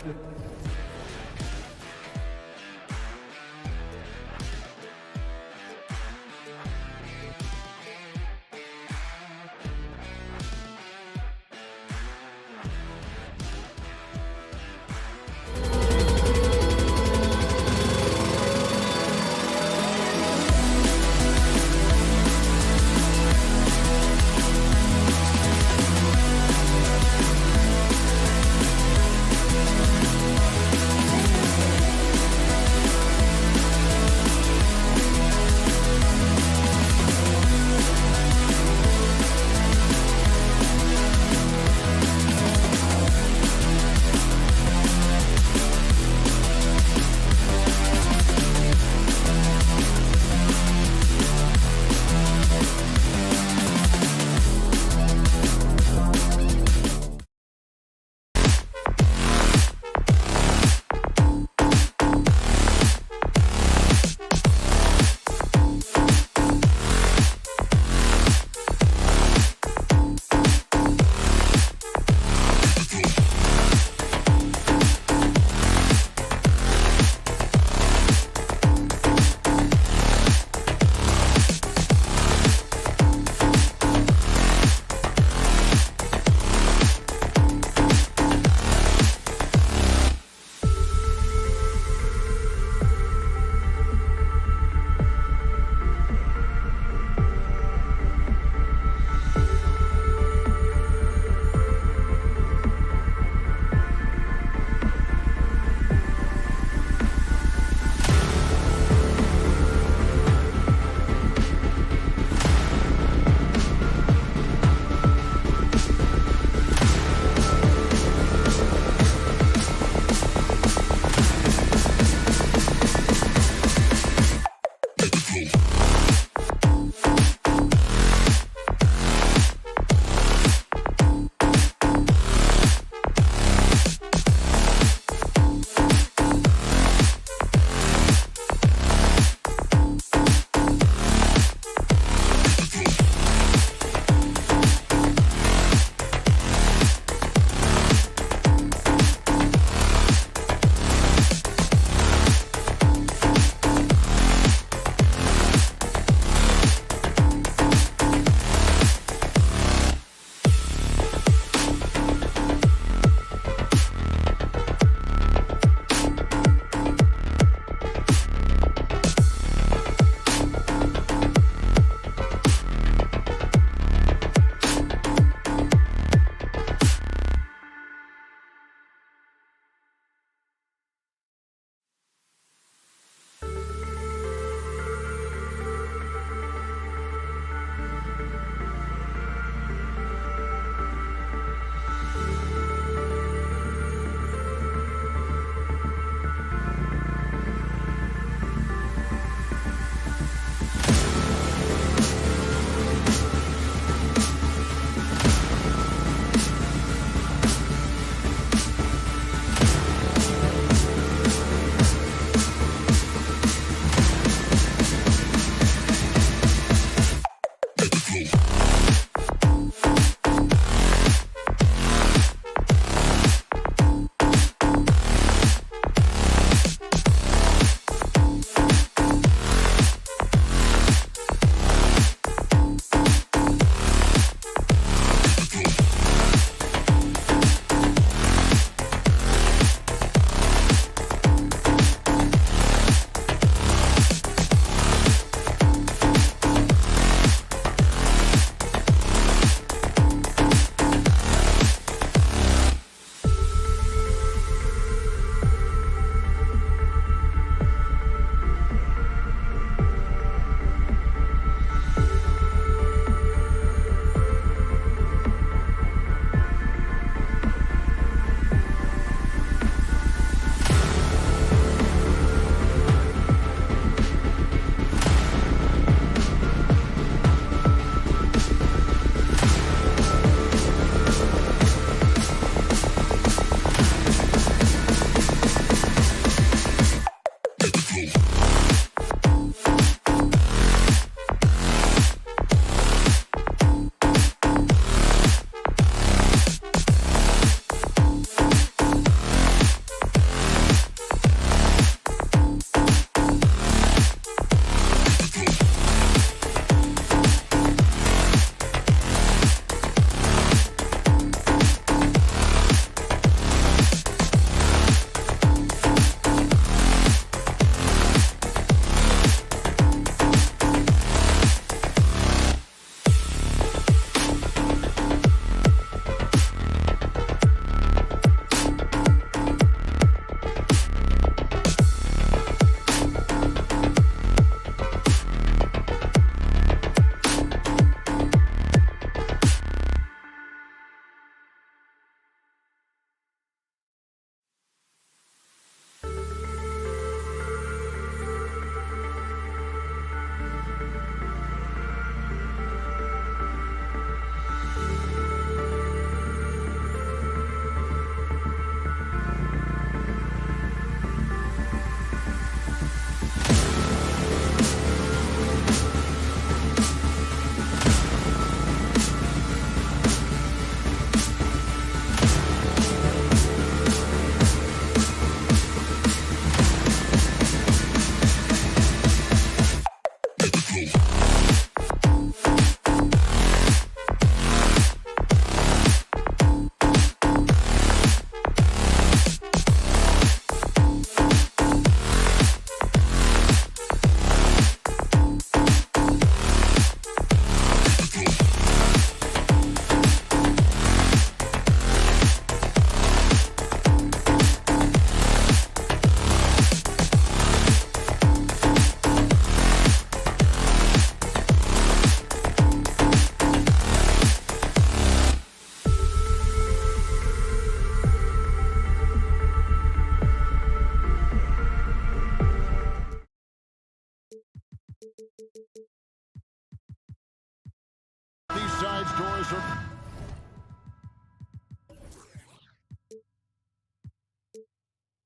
Booker.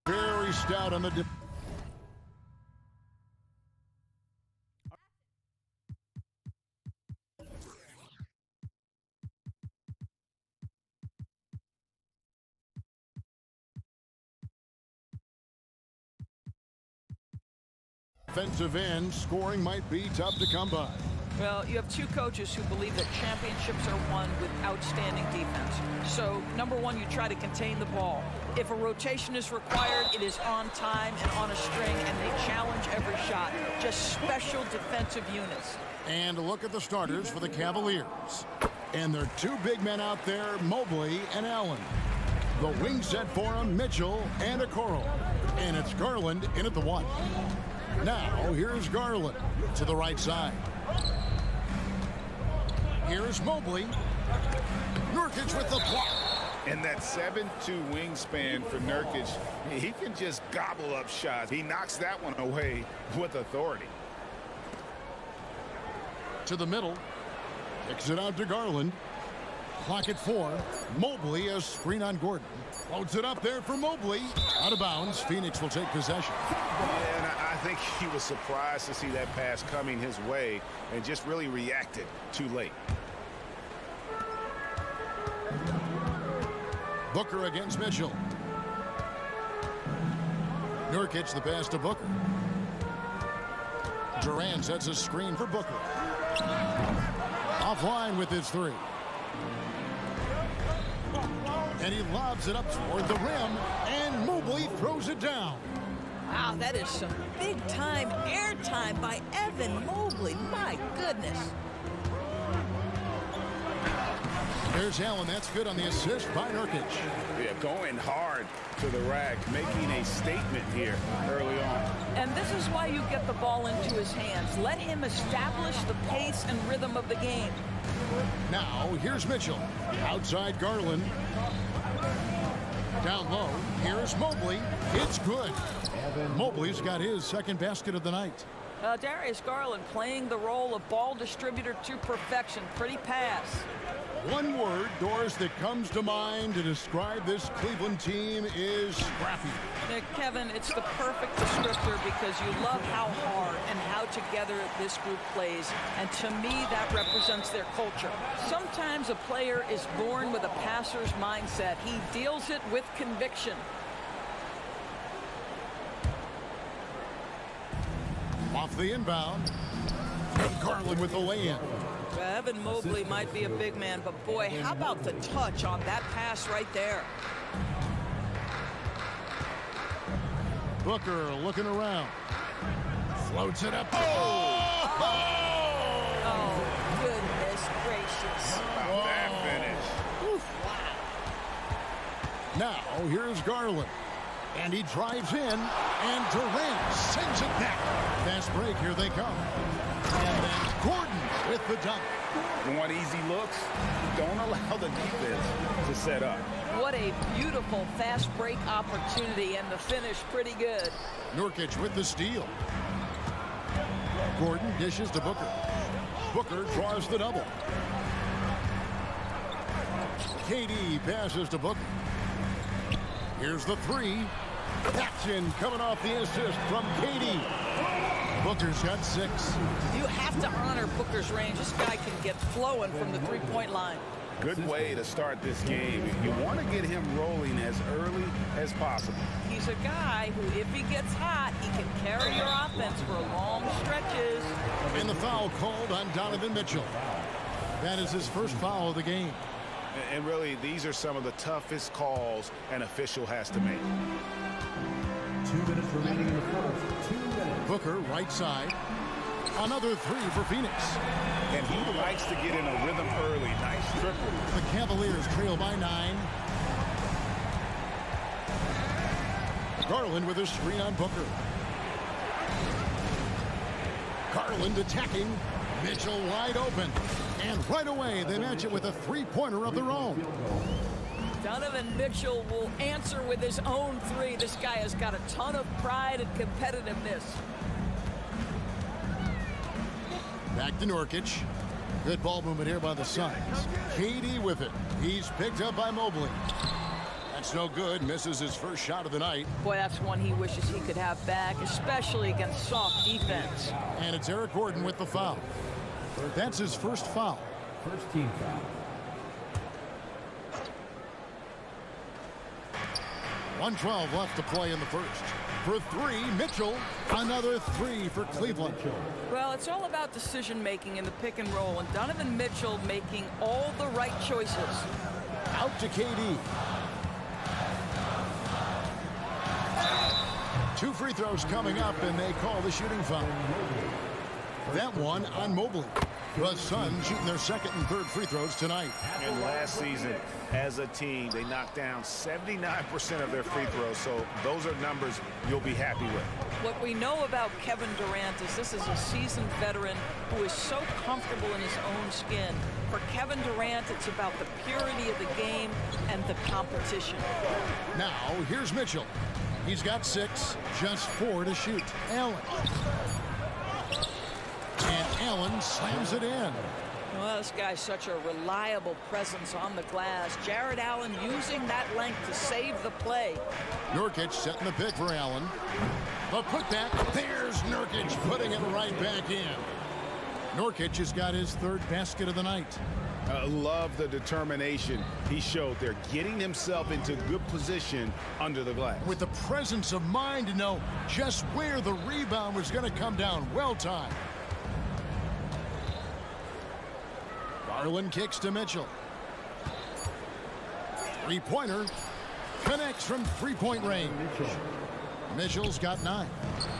Very stout on the defensive end. Scoring might be tough to come by. Well, you have two coaches who believe that championships are won with outstanding defense. So, number one, you try to contain the ball. If a rotation is required, it is on time and on a string, and they challenge every shot. Just special defensive units. And look at the starters for the Cavaliers. And their two big men out there, Mobley and Allen. The wing set for them, Mitchell and Okoro. And it's Garland in at the 1. Now, here's Garland to the right side. Here's Mobley. Nurkic with the block. And that 7'2" wingspan for Nurkic, he can just gobble up shots. He knocks that one away with authority. To the middle. Kicks it out to Garland. Clock at 4. Mobley, a screen on Gordon. Floats it up there for Mobley. Out of bounds. Phoenix will take possession. Yeah, and I think he was surprised to see that pass coming his way and just really reacted too late. Booker against Mitchell. Nurkic the pass to Booker. Durant sets a screen for Booker. Offline with his 3. And he lobs it up toward the rim, and Mobley throws it down. Wow, that is some big-time airtime by Evan Mobley. My goodness. There's Allen. That's good on the assist by Nurkic. Yeah, going hard to the rack, making a statement here early on. And this is why you get the ball into his hands. Let him establish the pace and rhythm of the game. Now, here's Mitchell. Outside Garland. Down low, here's Mobley. It's good. Mobley's got his second basket of the night. Darius Garland playing the role of ball distributor to perfection. Pretty pass. One word, Doris, that comes to mind to describe this Cleveland team is scrappy. Kevin, it's the perfect descriptor because you love how hard and how together this group plays. And to me, that represents their culture. Sometimes a player is born with a passer's mindset. He deals it with conviction. Off the inbound. And Garland with the lay-in. Evan Mobley might be a big man, but boy, how about the touch on that pass right there? Booker looking around. Floats it up. Oh, goodness gracious. Wow, that finish. Oof, wow. Now, here's Garland. And he drives in, and Durant sends it back. Fast break, here they come. And then Gordon with the dunk. You want easy looks? Don't allow the defense to set up. What a beautiful fast break opportunity, and the finish pretty good. Nurkic with the steal. Gordon dishes to Booker. Booker draws the double. KD passes to Booker. Here's the 3. Action coming off the assist from KD. Booker's got 6. You have to honor Booker's range. This guy can get flowing from the three-point line. Good way to start this game. You want to get him rolling as early as possible. He's a guy who, if he gets hot, he can carry your offense for long stretches. And the foul called on Donovan Mitchell. That is his first foul of the game. And really, these are some of the toughest calls an official has to make. 2 minutes remaining in the fourth. 2 minutes. Booker, right side. Another 3 for Phoenix. And he likes to get in a rhythm early. Nice triple. The Cavaliers trail by 9. Garland with a screen on Booker. Garland attacking. Mitchell wide open. And right away, they match it with a three-pointer of their own. Donovan Mitchell will answer with his own 3. This guy has got a ton of pride and competitiveness. Back to Nurkic. Good ball movement here by the Suns. Katie with it. He's picked up by Mobley. That's no good. Misses his first shot of the night. Boy, that's one he wishes he could have back, especially against soft defense. And it's Eric Gordon with the foul. That's his first foul. First team foul. 1:12 left to play in the first. For three, Mitchell. Another three for Cleveland. Well, it's all about decision-making in the pick and roll, and Donovan Mitchell making all the right choices. Out to KD. 2 free throws coming up, and they call the shooting foul. That one on Mobley. The Suns shooting their second and third free throws tonight. And last season, as a team, they knocked down 79% of their free throws, so those are numbers you'll be happy with. What we know about Kevin Durant is this is a seasoned veteran who is so comfortable in his own skin. For Kevin Durant, it's about the purity of the game and the competition. Now, here's Mitchell. He's got 6, just 4 to shoot. Allen. And Allen slams it in. Well, this guy's such a reliable presence on the glass. Jared Allen using that length to save the play. Nurkic setting the pick for Allen. The putback. There's Nurkic putting it right back in. Nurkic has got his third basket of the night. Love the determination he showed there, getting himself into good position under the glass. With the presence of mind to know just where the rebound was going to come down. Well timed. Garland kicks to Mitchell. Three-pointer connects from three-point range. Mitchell's got 9.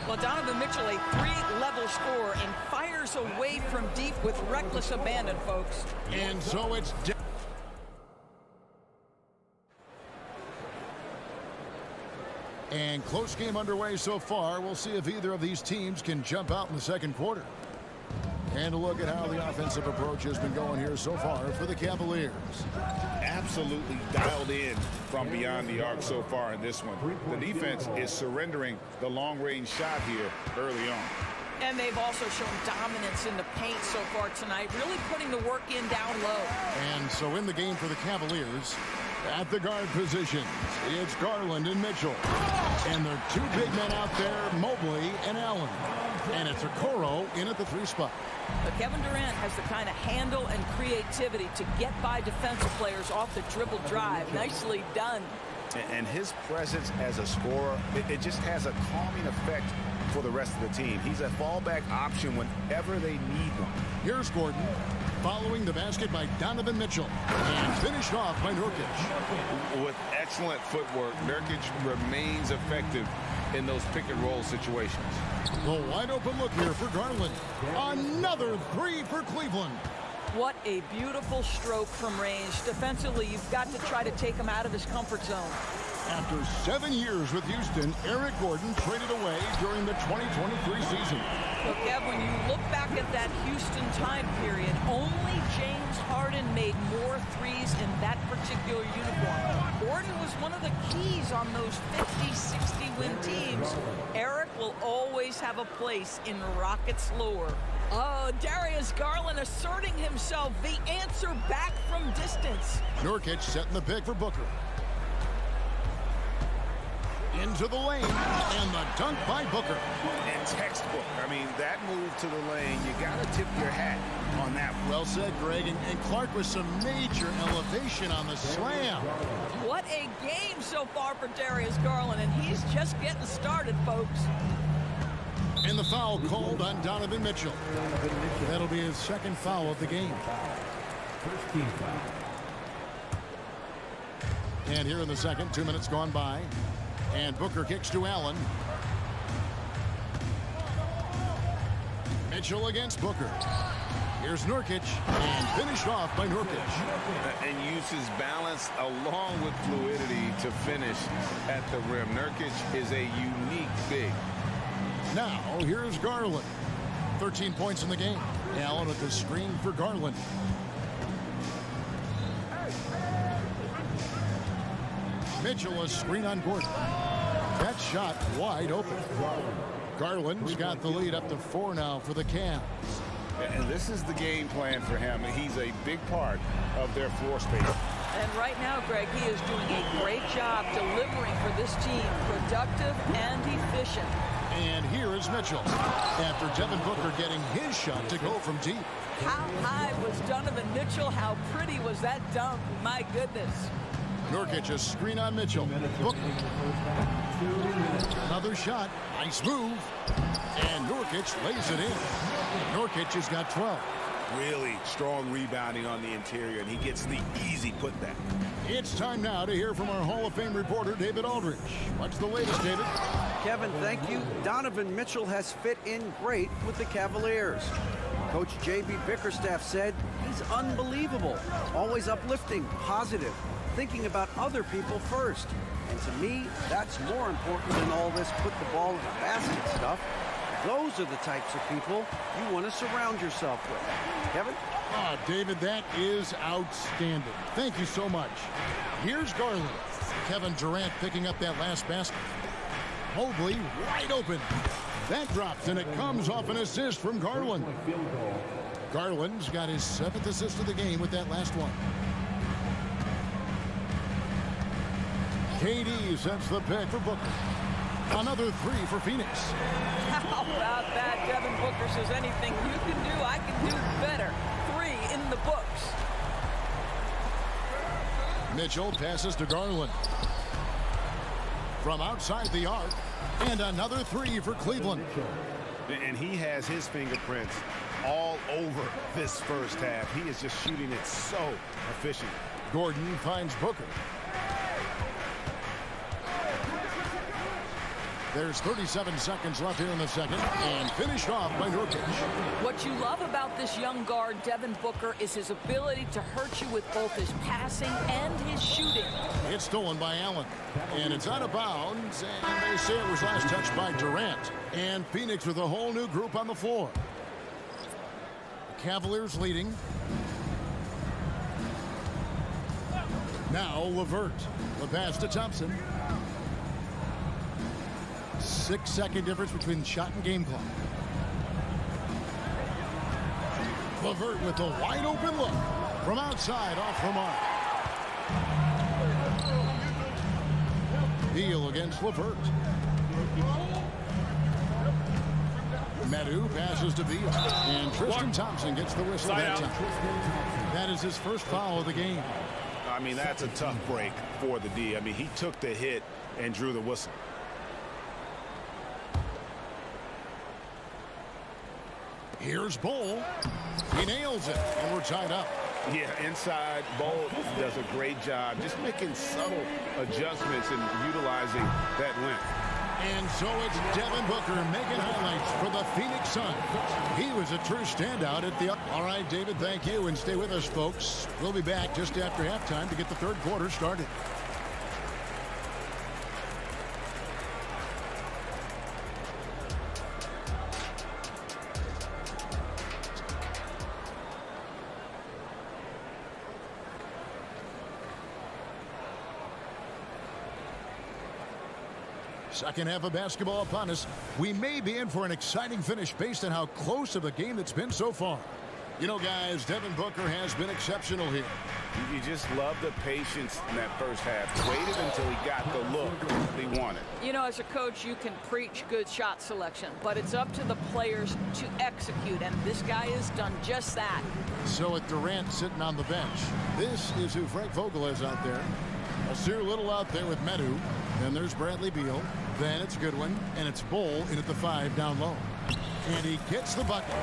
Well, Donovan Mitchell, a 3-level scorer, and fires away from deep with reckless abandon, folks. And so it's and close game underway so far. We'll see if either of these teams can jump out in the second quarter. And a look at how the offensive approach has been going here so far for the Cavaliers. Absolutely dialed in from beyond the arc so far in this one. The defense is surrendering the long-range shot here early on. And they've also shown dominance in the paint so far tonight, really putting the work in down low. And so in the game for the Cavaliers, at the guard positions, it's Garland and Mitchell. And there are 2 big men out there, Mobley and Allen. And it's Okoro in at the 3 spot. But Kevin Durant has the kind of handle and creativity to get by defensive players off the dribble drive. Nicely done. And his presence as a scorer, it just has a calming effect for the rest of the team. He's a fallback option whenever they need one. Here's Gordon following the basket by Donovan Mitchell and finished off by Nurkic. With excellent footwork, Nurkic remains effective in those pick and roll situations. The wide open look here for Garland. Another 3 for Cleveland. What a beautiful stroke from range. Defensively, you've got to try to take him out of his comfort zone. After 7 years with Houston, Eric Gordon traded away during the 2023 season. Look, Kev, when you look back at that Houston time period, only James Harden made more threes in that particular uniform. Gordon was one of the keys on those 50-60 win teams. Eric will always have a place in Rockets lore. Oh, Darius Garland asserting himself, the answer back from distance. Nurkic setting the pick for Booker. Into the lane, and the dunk by Booker. And textbook. I mean, that move to the lane, you got to tip your hat on that one. Well said, Greg. And Clark with some major elevation on the slam. What a game so far for Darius Garland, and he's just getting started, folks. And the foul called on Donovan Mitchell. That'll be his second foul of the game. First team foul. And here in the second, 2 minutes gone by. And Booker kicks to Allen. Mitchell against Booker. Here's Nurkic, and finished off by Nurkic. And uses balance along with fluidity to finish at the rim. Nurkic is a unique big. Now, here's Garland. 13 points in the game. Allen with the screen for Garland. Mitchell, a screen on Gordon. That shot wide open. Garland's got the lead up to 4 now for the Cavs. And this is the game plan for him. He's a big part of their floor space. And right now, Greg, he is doing a great job delivering for this team, productive and efficient. And here is Mitchell after Devin Booker getting his shot to go from deep. How high was Donovan Mitchell? How pretty was that dunk? My goodness. Nurkic, a screen on Mitchell. Booker. Another shot. Nice move. And Nurkic lays it in. Nurkic has got 12. Really strong rebounding on the interior, and he gets the easy putback. It's time now to hear from our Hall of Fame reporter, David Aldridge. What's the latest, David? Kevin, thank you. Donovan Mitchell has fit in great with the Cavaliers. Coach J.B. Bickerstaff said he's unbelievable, always uplifting, positive, thinking about other people first. And to me, that's more important than all this put the ball in the basket stuff. Those are the types of people you want to surround yourself with. Kevin? David, that is outstanding. Thank you so much. Here's Garland. Kevin Durant picking up that last basket. Mobley wide open. That drops, and it comes off an assist from Garland. Garland's got his 7th assist of the game with that last one. KD sets the pick for Booker. Another 3 for Phoenix. How about that? Devin Booker says anything you can do, I can do better. 3 in the books. Mitchell passes to Garland. From outside the arc, and another 3 for Cleveland. And he has his fingerprints all over this first half. He is just shooting it so efficient. Gordon finds Booker. There's 37 seconds left here in the second, and finished off by Nurkic. What you love about this young guard, Devin Booker, is his ability to hurt you with both his passing and his shooting. It's stolen by Allen, and it's out of bounds, and they say it was last touched by Durant. And Phoenix with a whole new group on the floor. The Cavaliers leading. Now LeVert. The pass to Thompson. 6-second difference between shot and game clock. LeVert with a wide open look from outside off the mark. Beal against LeVert. Medu passes to Beal, and Tristan Thompson gets the whistle that time. That is his first foul of the game. I mean, that's a tough break for the D. I mean, he took the hit and drew the whistle. Here's Bull. He nails it, and we're tied up. Yeah, inside, Bull does a great job just making subtle adjustments and utilizing that length. And so it's Devin Booker making highlights for the Phoenix Suns. He was a true standout at the... All right, David, thank you, and stay with us, folks. We'll be back just after halftime to get the third quarter started. Second half of basketball upon us. We may be in for an exciting finish based on how close of a game it's been so far. You know, guys, Devin Booker has been exceptional here. You just love the patience in that first half. Waited until he got the look he wanted. You know, as a coach, you can preach good shot selection, but it's up to the players to execute, and this guy has done just that. So with Durant sitting on the bench, this is who Frank Vogel is out there. Nasir Little out there with Medu. Then there's Bradley Beal. Then it's Goodwin, and it's Bull in at the 5 down low. And he gets the bucket.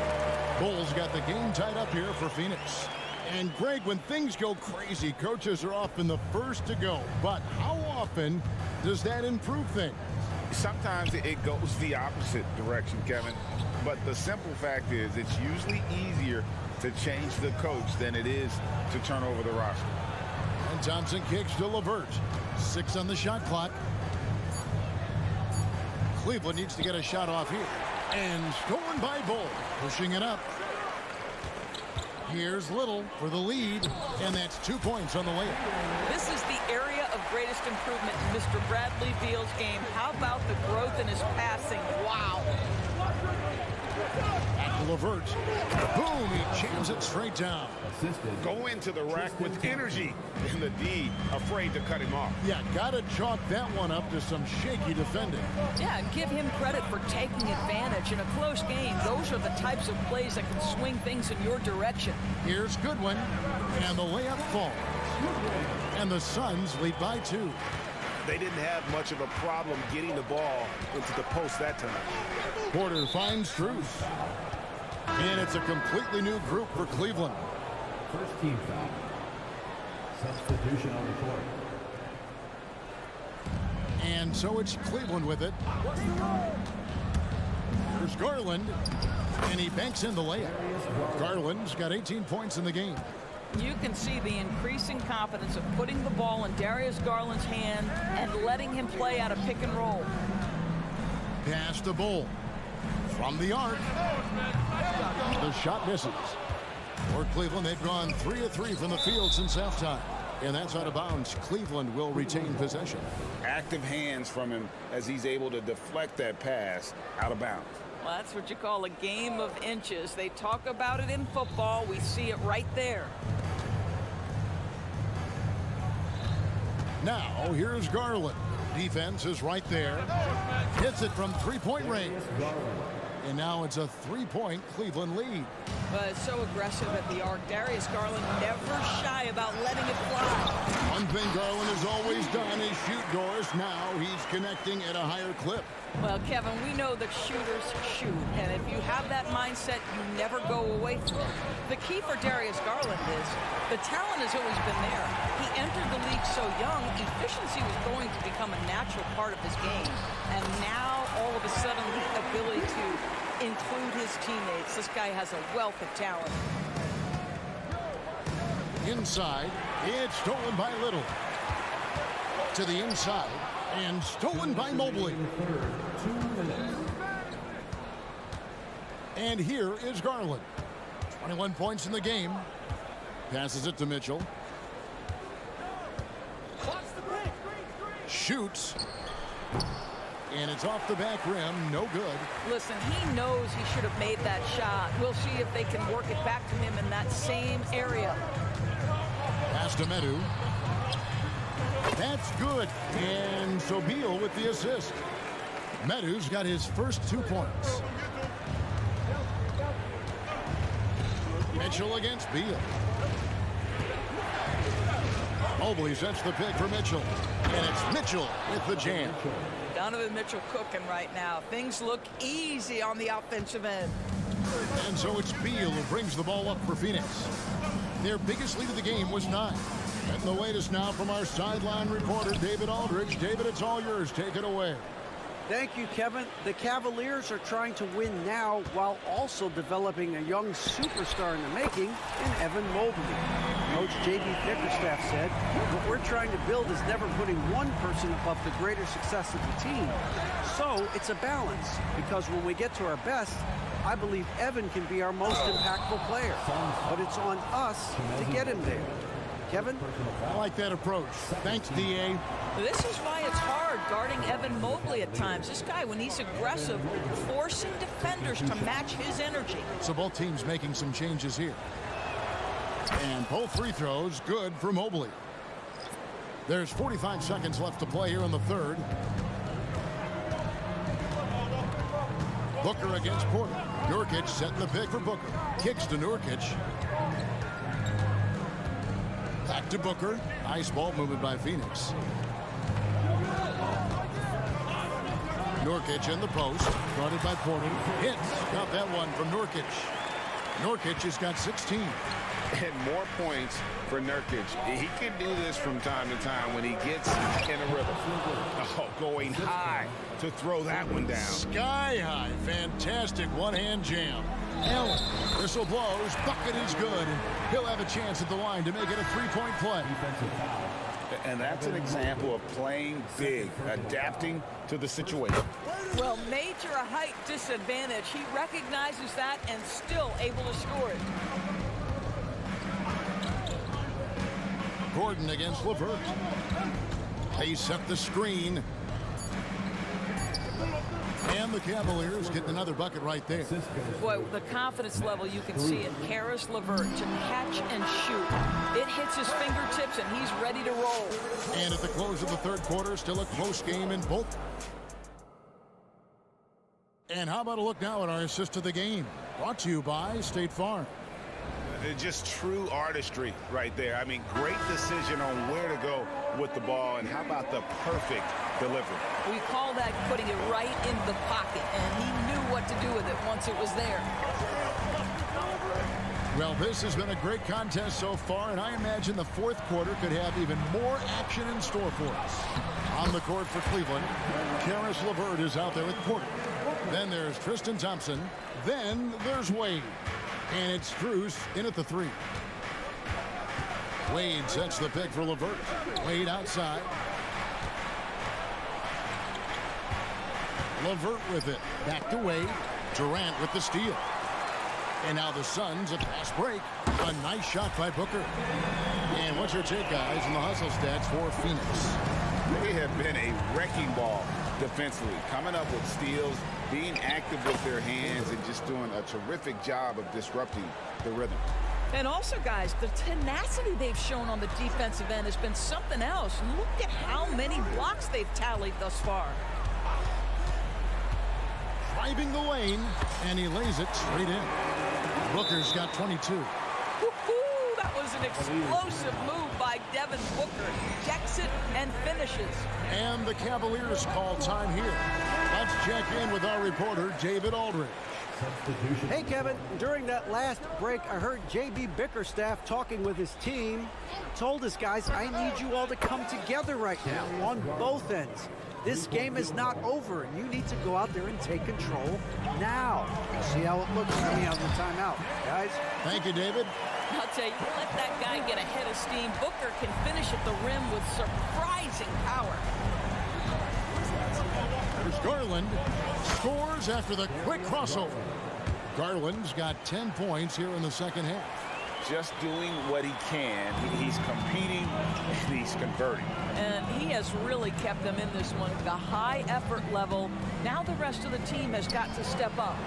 Bull's got the game tied up here for Phoenix. And Greg, when things go crazy, coaches are often the first to go. But how often does that improve things? Sometimes it goes the opposite direction, Kevin. But the simple fact is it's usually easier to change the coach than it is to turn over the roster. And Thompson kicks to LeVert. 6 on the shot clock. Cleveland needs to get a shot off here. And stolen by Bull. Pushing it up. Here's Little for the lead. And that's 2 points on the layup. This is the area of greatest improvement in Mr. Bradley Beal's game. How about the growth in his passing? Wow. Back to Levert. Boom, he jams it straight down. Go into the rack with energy, and the D afraid to cut him off. Yeah, gotta chalk that one up to some shaky defending. Yeah, and give him credit for taking advantage. In a close game, those are the types of plays that can swing things in your direction. Here's Goodwin, and the layup falls. And the Suns lead by 2. They didn't have much of a problem getting the ball into the post that time. Porter finds Strus. And it's a completely new group for Cleveland. First team foul. Substitution on the court. And so it's Cleveland with it. There's Garland, and he banks in the layup. Garland's got 18 points in the game. You can see the increasing confidence of putting the ball in Darius Garland's hand and letting him play out of pick and roll. Pass to Bull. From the arc. The shot misses. For Cleveland, they've gone 3 of 3 from the field since halftime. And that's out of bounds. Cleveland will retain possession. Active hands from him as he's able to deflect that pass out of bounds. Well, that's what you call a game of inches. They talk about it in football. We see it right there. Now, here's Garland. Defense is right there. Hits it from three-point range. And now it's a 3-point Cleveland lead. But it's so aggressive at the arc. Darius Garland never shy about letting it fly. One thing Garland has always done is shoot, Doris. Now he's connecting at a higher clip. Well, Kevin, we know that shooters shoot, and if you have that mindset, you never go away from it. The key for Darius Garland is the talent has always been there. He entered the league so young, efficiency was going to become a natural part of his game. And now, all of a sudden, the ability to include his teammates. This guy has a wealth of talent. Inside, it's stolen by Little. To the inside, and stolen by Mobley. And here is Garland. 21 points in the game. Passes it to Mitchell. Shoots. And it's off the back rim. No good. Listen, he knows he should have made that shot. We'll see if they can work it back to him in that same area. Pass to Medu. That's good. And so Beal with the assist. Medu's got his first 2 points. Mitchell against Beal. Mobley sets the pick for Mitchell. And it's Mitchell with the jam. Donovan Mitchell cooking right now. Things look easy on the offensive end. And so it's Beal who brings the ball up for Phoenix. Their biggest lead of the game was 9. And the latest now from our sideline reporter, David Aldridge. David, it's all yours. Take it away. Thank you, Kevin. The Cavaliers are trying to win now while also developing a young superstar in the making in Evan Mobley. Coach J.B. Bickerstaff said, what we're trying to build is never putting one person above the greater success of the team. So it's a balance, because when we get to our best, I believe Evan can be our most impactful player. But it's on us to get him there. Kevin? I like that approach. Thanks, D.A. This is why it's hard guarding Evan Mobley at times. This guy, when he's aggressive, forcing defenders to match his energy. So both teams making some changes here. And both free throws good for Mobley. There's 45 seconds left to play here in the third. Booker against Porter. Nurkic setting the pick for Booker. Kicks to Nurkic. Back to Booker. Nice ball movement by Phoenix. Nurkic in the post. Guarded by Porter. Hits. Got that one from Nurkic. Nurkic has got 16. And more points for Nurkic. He can do this from time to time when he gets in a rhythm. Oh, going high to throw that one down. Sky high. Fantastic one-hand jam. Allen, whistle blows. Bucket is good. And he'll have a chance at the line to make it a three-point play. And that's an example of playing big, adapting to the situation. Well, major a height disadvantage. He recognizes that and still able to score it. Gordon against LeVert. They set the screen. And the Cavaliers getting another bucket right there. Boy, the confidence level, you can see it. Karis LeVert to catch and shoot. It hits his fingertips, and he's ready to roll. And at the close of the third quarter, still a close game in both. And how about a look now at our assist of the game? Brought to you by State Farm. Just true artistry right there. I mean, great decision on where to go with the ball, and how about the perfect delivery? We call that putting it right in the pocket, and he knew what to do with it once it was there. Well, this has been a great contest so far, and I imagine the fourth quarter could have even more action in store for us. On the court for Cleveland, Karis LeVert is out there at Porter. Then there's Tristan Thompson. Then there's Wade. And it's Strus in at the three. Wade sets the pick for LeVert. Wade outside. LeVert with it. Back to Wade. Durant with the steal. And now the Suns, a fast break. A nice shot by Booker. And what's your take, guys, in the hustle stats for Phoenix? They have been a wrecking ball defensively, coming up with steals, being active with their hands, and just doing a terrific job of disrupting the rhythm. And also, guys, the tenacity they've shown on the defensive end has been something else. Look at how many blocks they've tallied thus far. Driving the lane, and he lays it straight in. Booker's got 22. That was an explosive move by Devin Booker. Checks it and finishes. And the Cavaliers call time here. Let's check in with our reporter, David Aldridge. Hey, Kevin. During that last break, I heard J.B. Bickerstaff talking with his team. Told us, guys, I need you all to come together right now on both ends. This game is not over, and you need to go out there and take control now. See how it looks coming out of the timeout, guys. Thank you, David. I'll tell you, let that guy get a head of steam. Booker can finish at the rim with surprising power. There's Garland. Scores after the quick crossover. Garland's got 10 points here in the second half. Just doing what he can. He's competing, and he's converting. And he has really kept them in this one. The high effort level. Now the rest of the team has got to step up.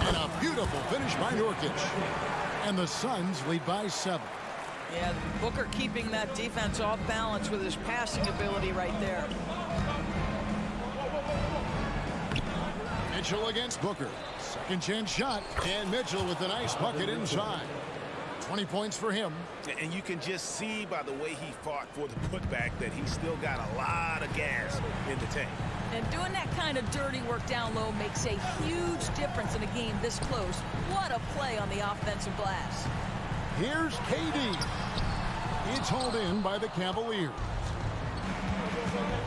And a beautiful finish by Nurkic. And the Suns lead by 7. Yeah, Booker keeping that defense off balance with his passing ability right there. Mitchell against Booker. Second chance shot. And Mitchell with a nice bucket inside. 20 points for him. And you can just see by the way he fought for the putback that he's still got a lot of gas in the tank. And doing that kind of dirty work down low makes a huge difference in a game this close. What a play on the offensive glass. Here's KD. It's hauled in by the Cavaliers.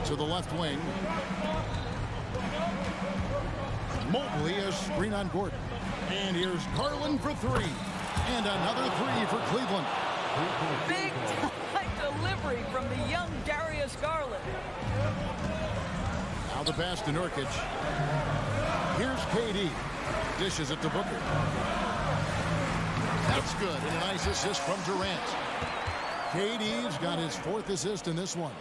To the left wing. Mobley a screen on Gordon. And here's Garland for three. And another three for Cleveland. Big time delivery from the young Darius Garland. Now the pass to Nurkic. Here's KD. Dishes it to Booker. That's good. And a nice assist from Durant. KD's got his 4th assist in this one.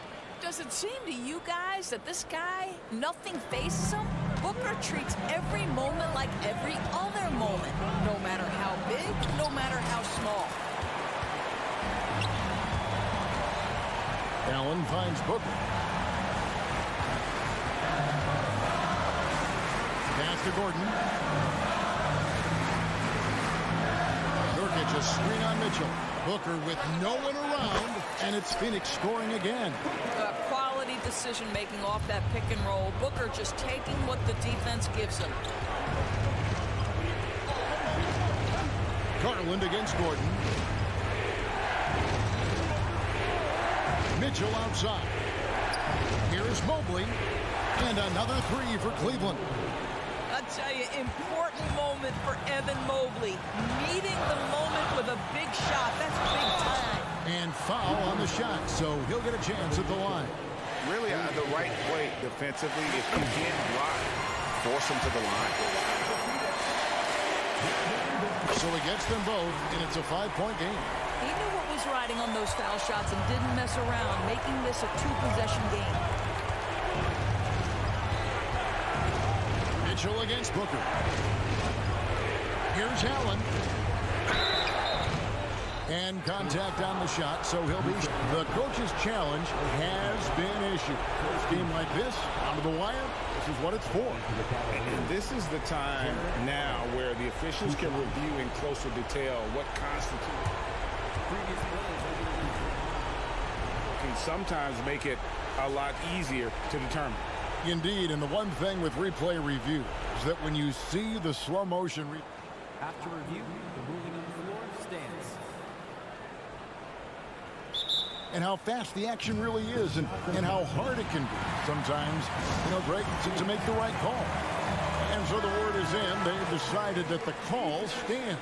Does it seem to you guys that this guy, nothing phases him? Booker treats every moment like every other moment, no matter how big, no matter how small. Allen finds Booker. Pass to Gordon. Nurkic a screen on Mitchell. Booker with no one around, and it's Phoenix scoring again. Quality decision-making off that pick and roll. Booker just taking what the defense gives him. Garland against Gordon. Mitchell outside. Here's Mobley. And another three for Cleveland. I'll tell you, important moment for Evan Mobley. Meeting the moment with a big shot. That's big time. And foul on the shot, so he'll get a chance at the line. Really the right play defensively. If you can't block, force him to the line. So he gets them both, and it's a 5-point game. He knew what was riding on those foul shots and didn't mess around, making this a 2-possession game. Mitchell against Booker. Here's Allen. And contact on the shot, so he'll be. The coach's challenge has been issued. First game like this, onto the wire, this is what it's for. And this is the time now where the officials can review in closer detail what constitutes. Can sometimes make it a lot easier to determine. Indeed, and the one thing with replay review is that when you see the slow motion. After review, the ruling on the floor stands. And how fast the action really is, and how hard it can be sometimes, Greg, to make the right call. And so the word is in. They've decided that the call stands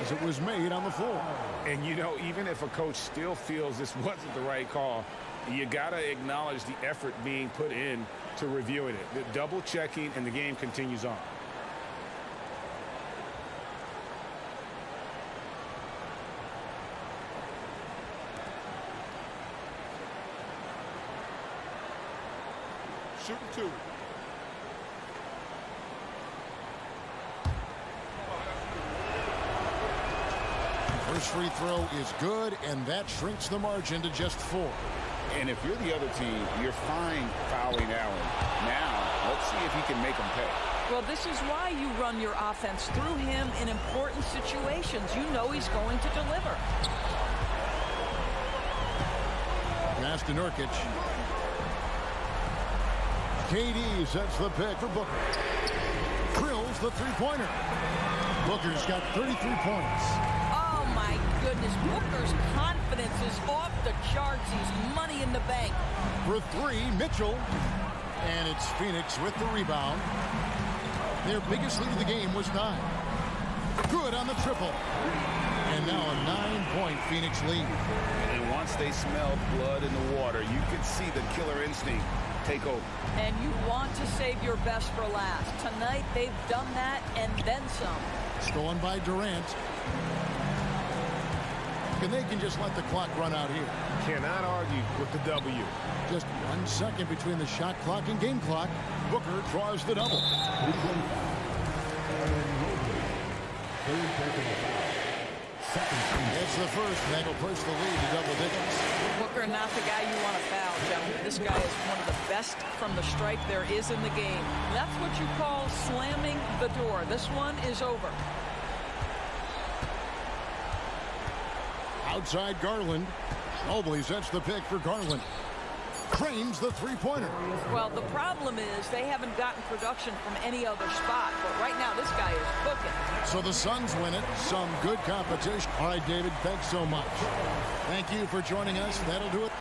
as it was made on the floor. And, even if a coach still feels this wasn't the right call, you got to acknowledge the effort being put in to reviewing it. The double checking, and the game continues on. Shooting two. First free throw is good, and that shrinks the margin to just 4. And if you're the other team, you're fine fouling Allen. Now, let's see if he can make them pay. Well, this is why you run your offense through him in important situations. You know he's going to deliver. Pass to Nurkic. KD sets the pick for Booker. Drills the three-pointer. Booker's got 33 points. Oh, my goodness. Booker's confidence is off the charts. He's money in the bank. For 3, Mitchell. And it's Phoenix with the rebound. Their biggest lead of the game was 9. Good on the triple. And now a 9-point Phoenix lead. And once they smelled blood in the water, you could see the killer instinct take over. And you want to save your best for last. Tonight, they've done that and then some. Stolen by Durant. And they can just let the clock run out here. Cannot argue with the W. Just 1 second between the shot clock and game clock. Booker draws the double. It's the first, and that'll push the lead to double digits. Booker, not the guy you want to foul, gentlemen. This guy is one of the best from the stripe there is in the game. That's what you call slamming the door. This one is over. Outside Garland. Mobley sets the pick for Garland. Cranes the three-pointer. Well, the problem is they haven't gotten production from any other spot. But right now, this guy is cooking. So the Suns win it. Some good competition. All right, David, thanks so much. Thank you for joining us. That'll do it.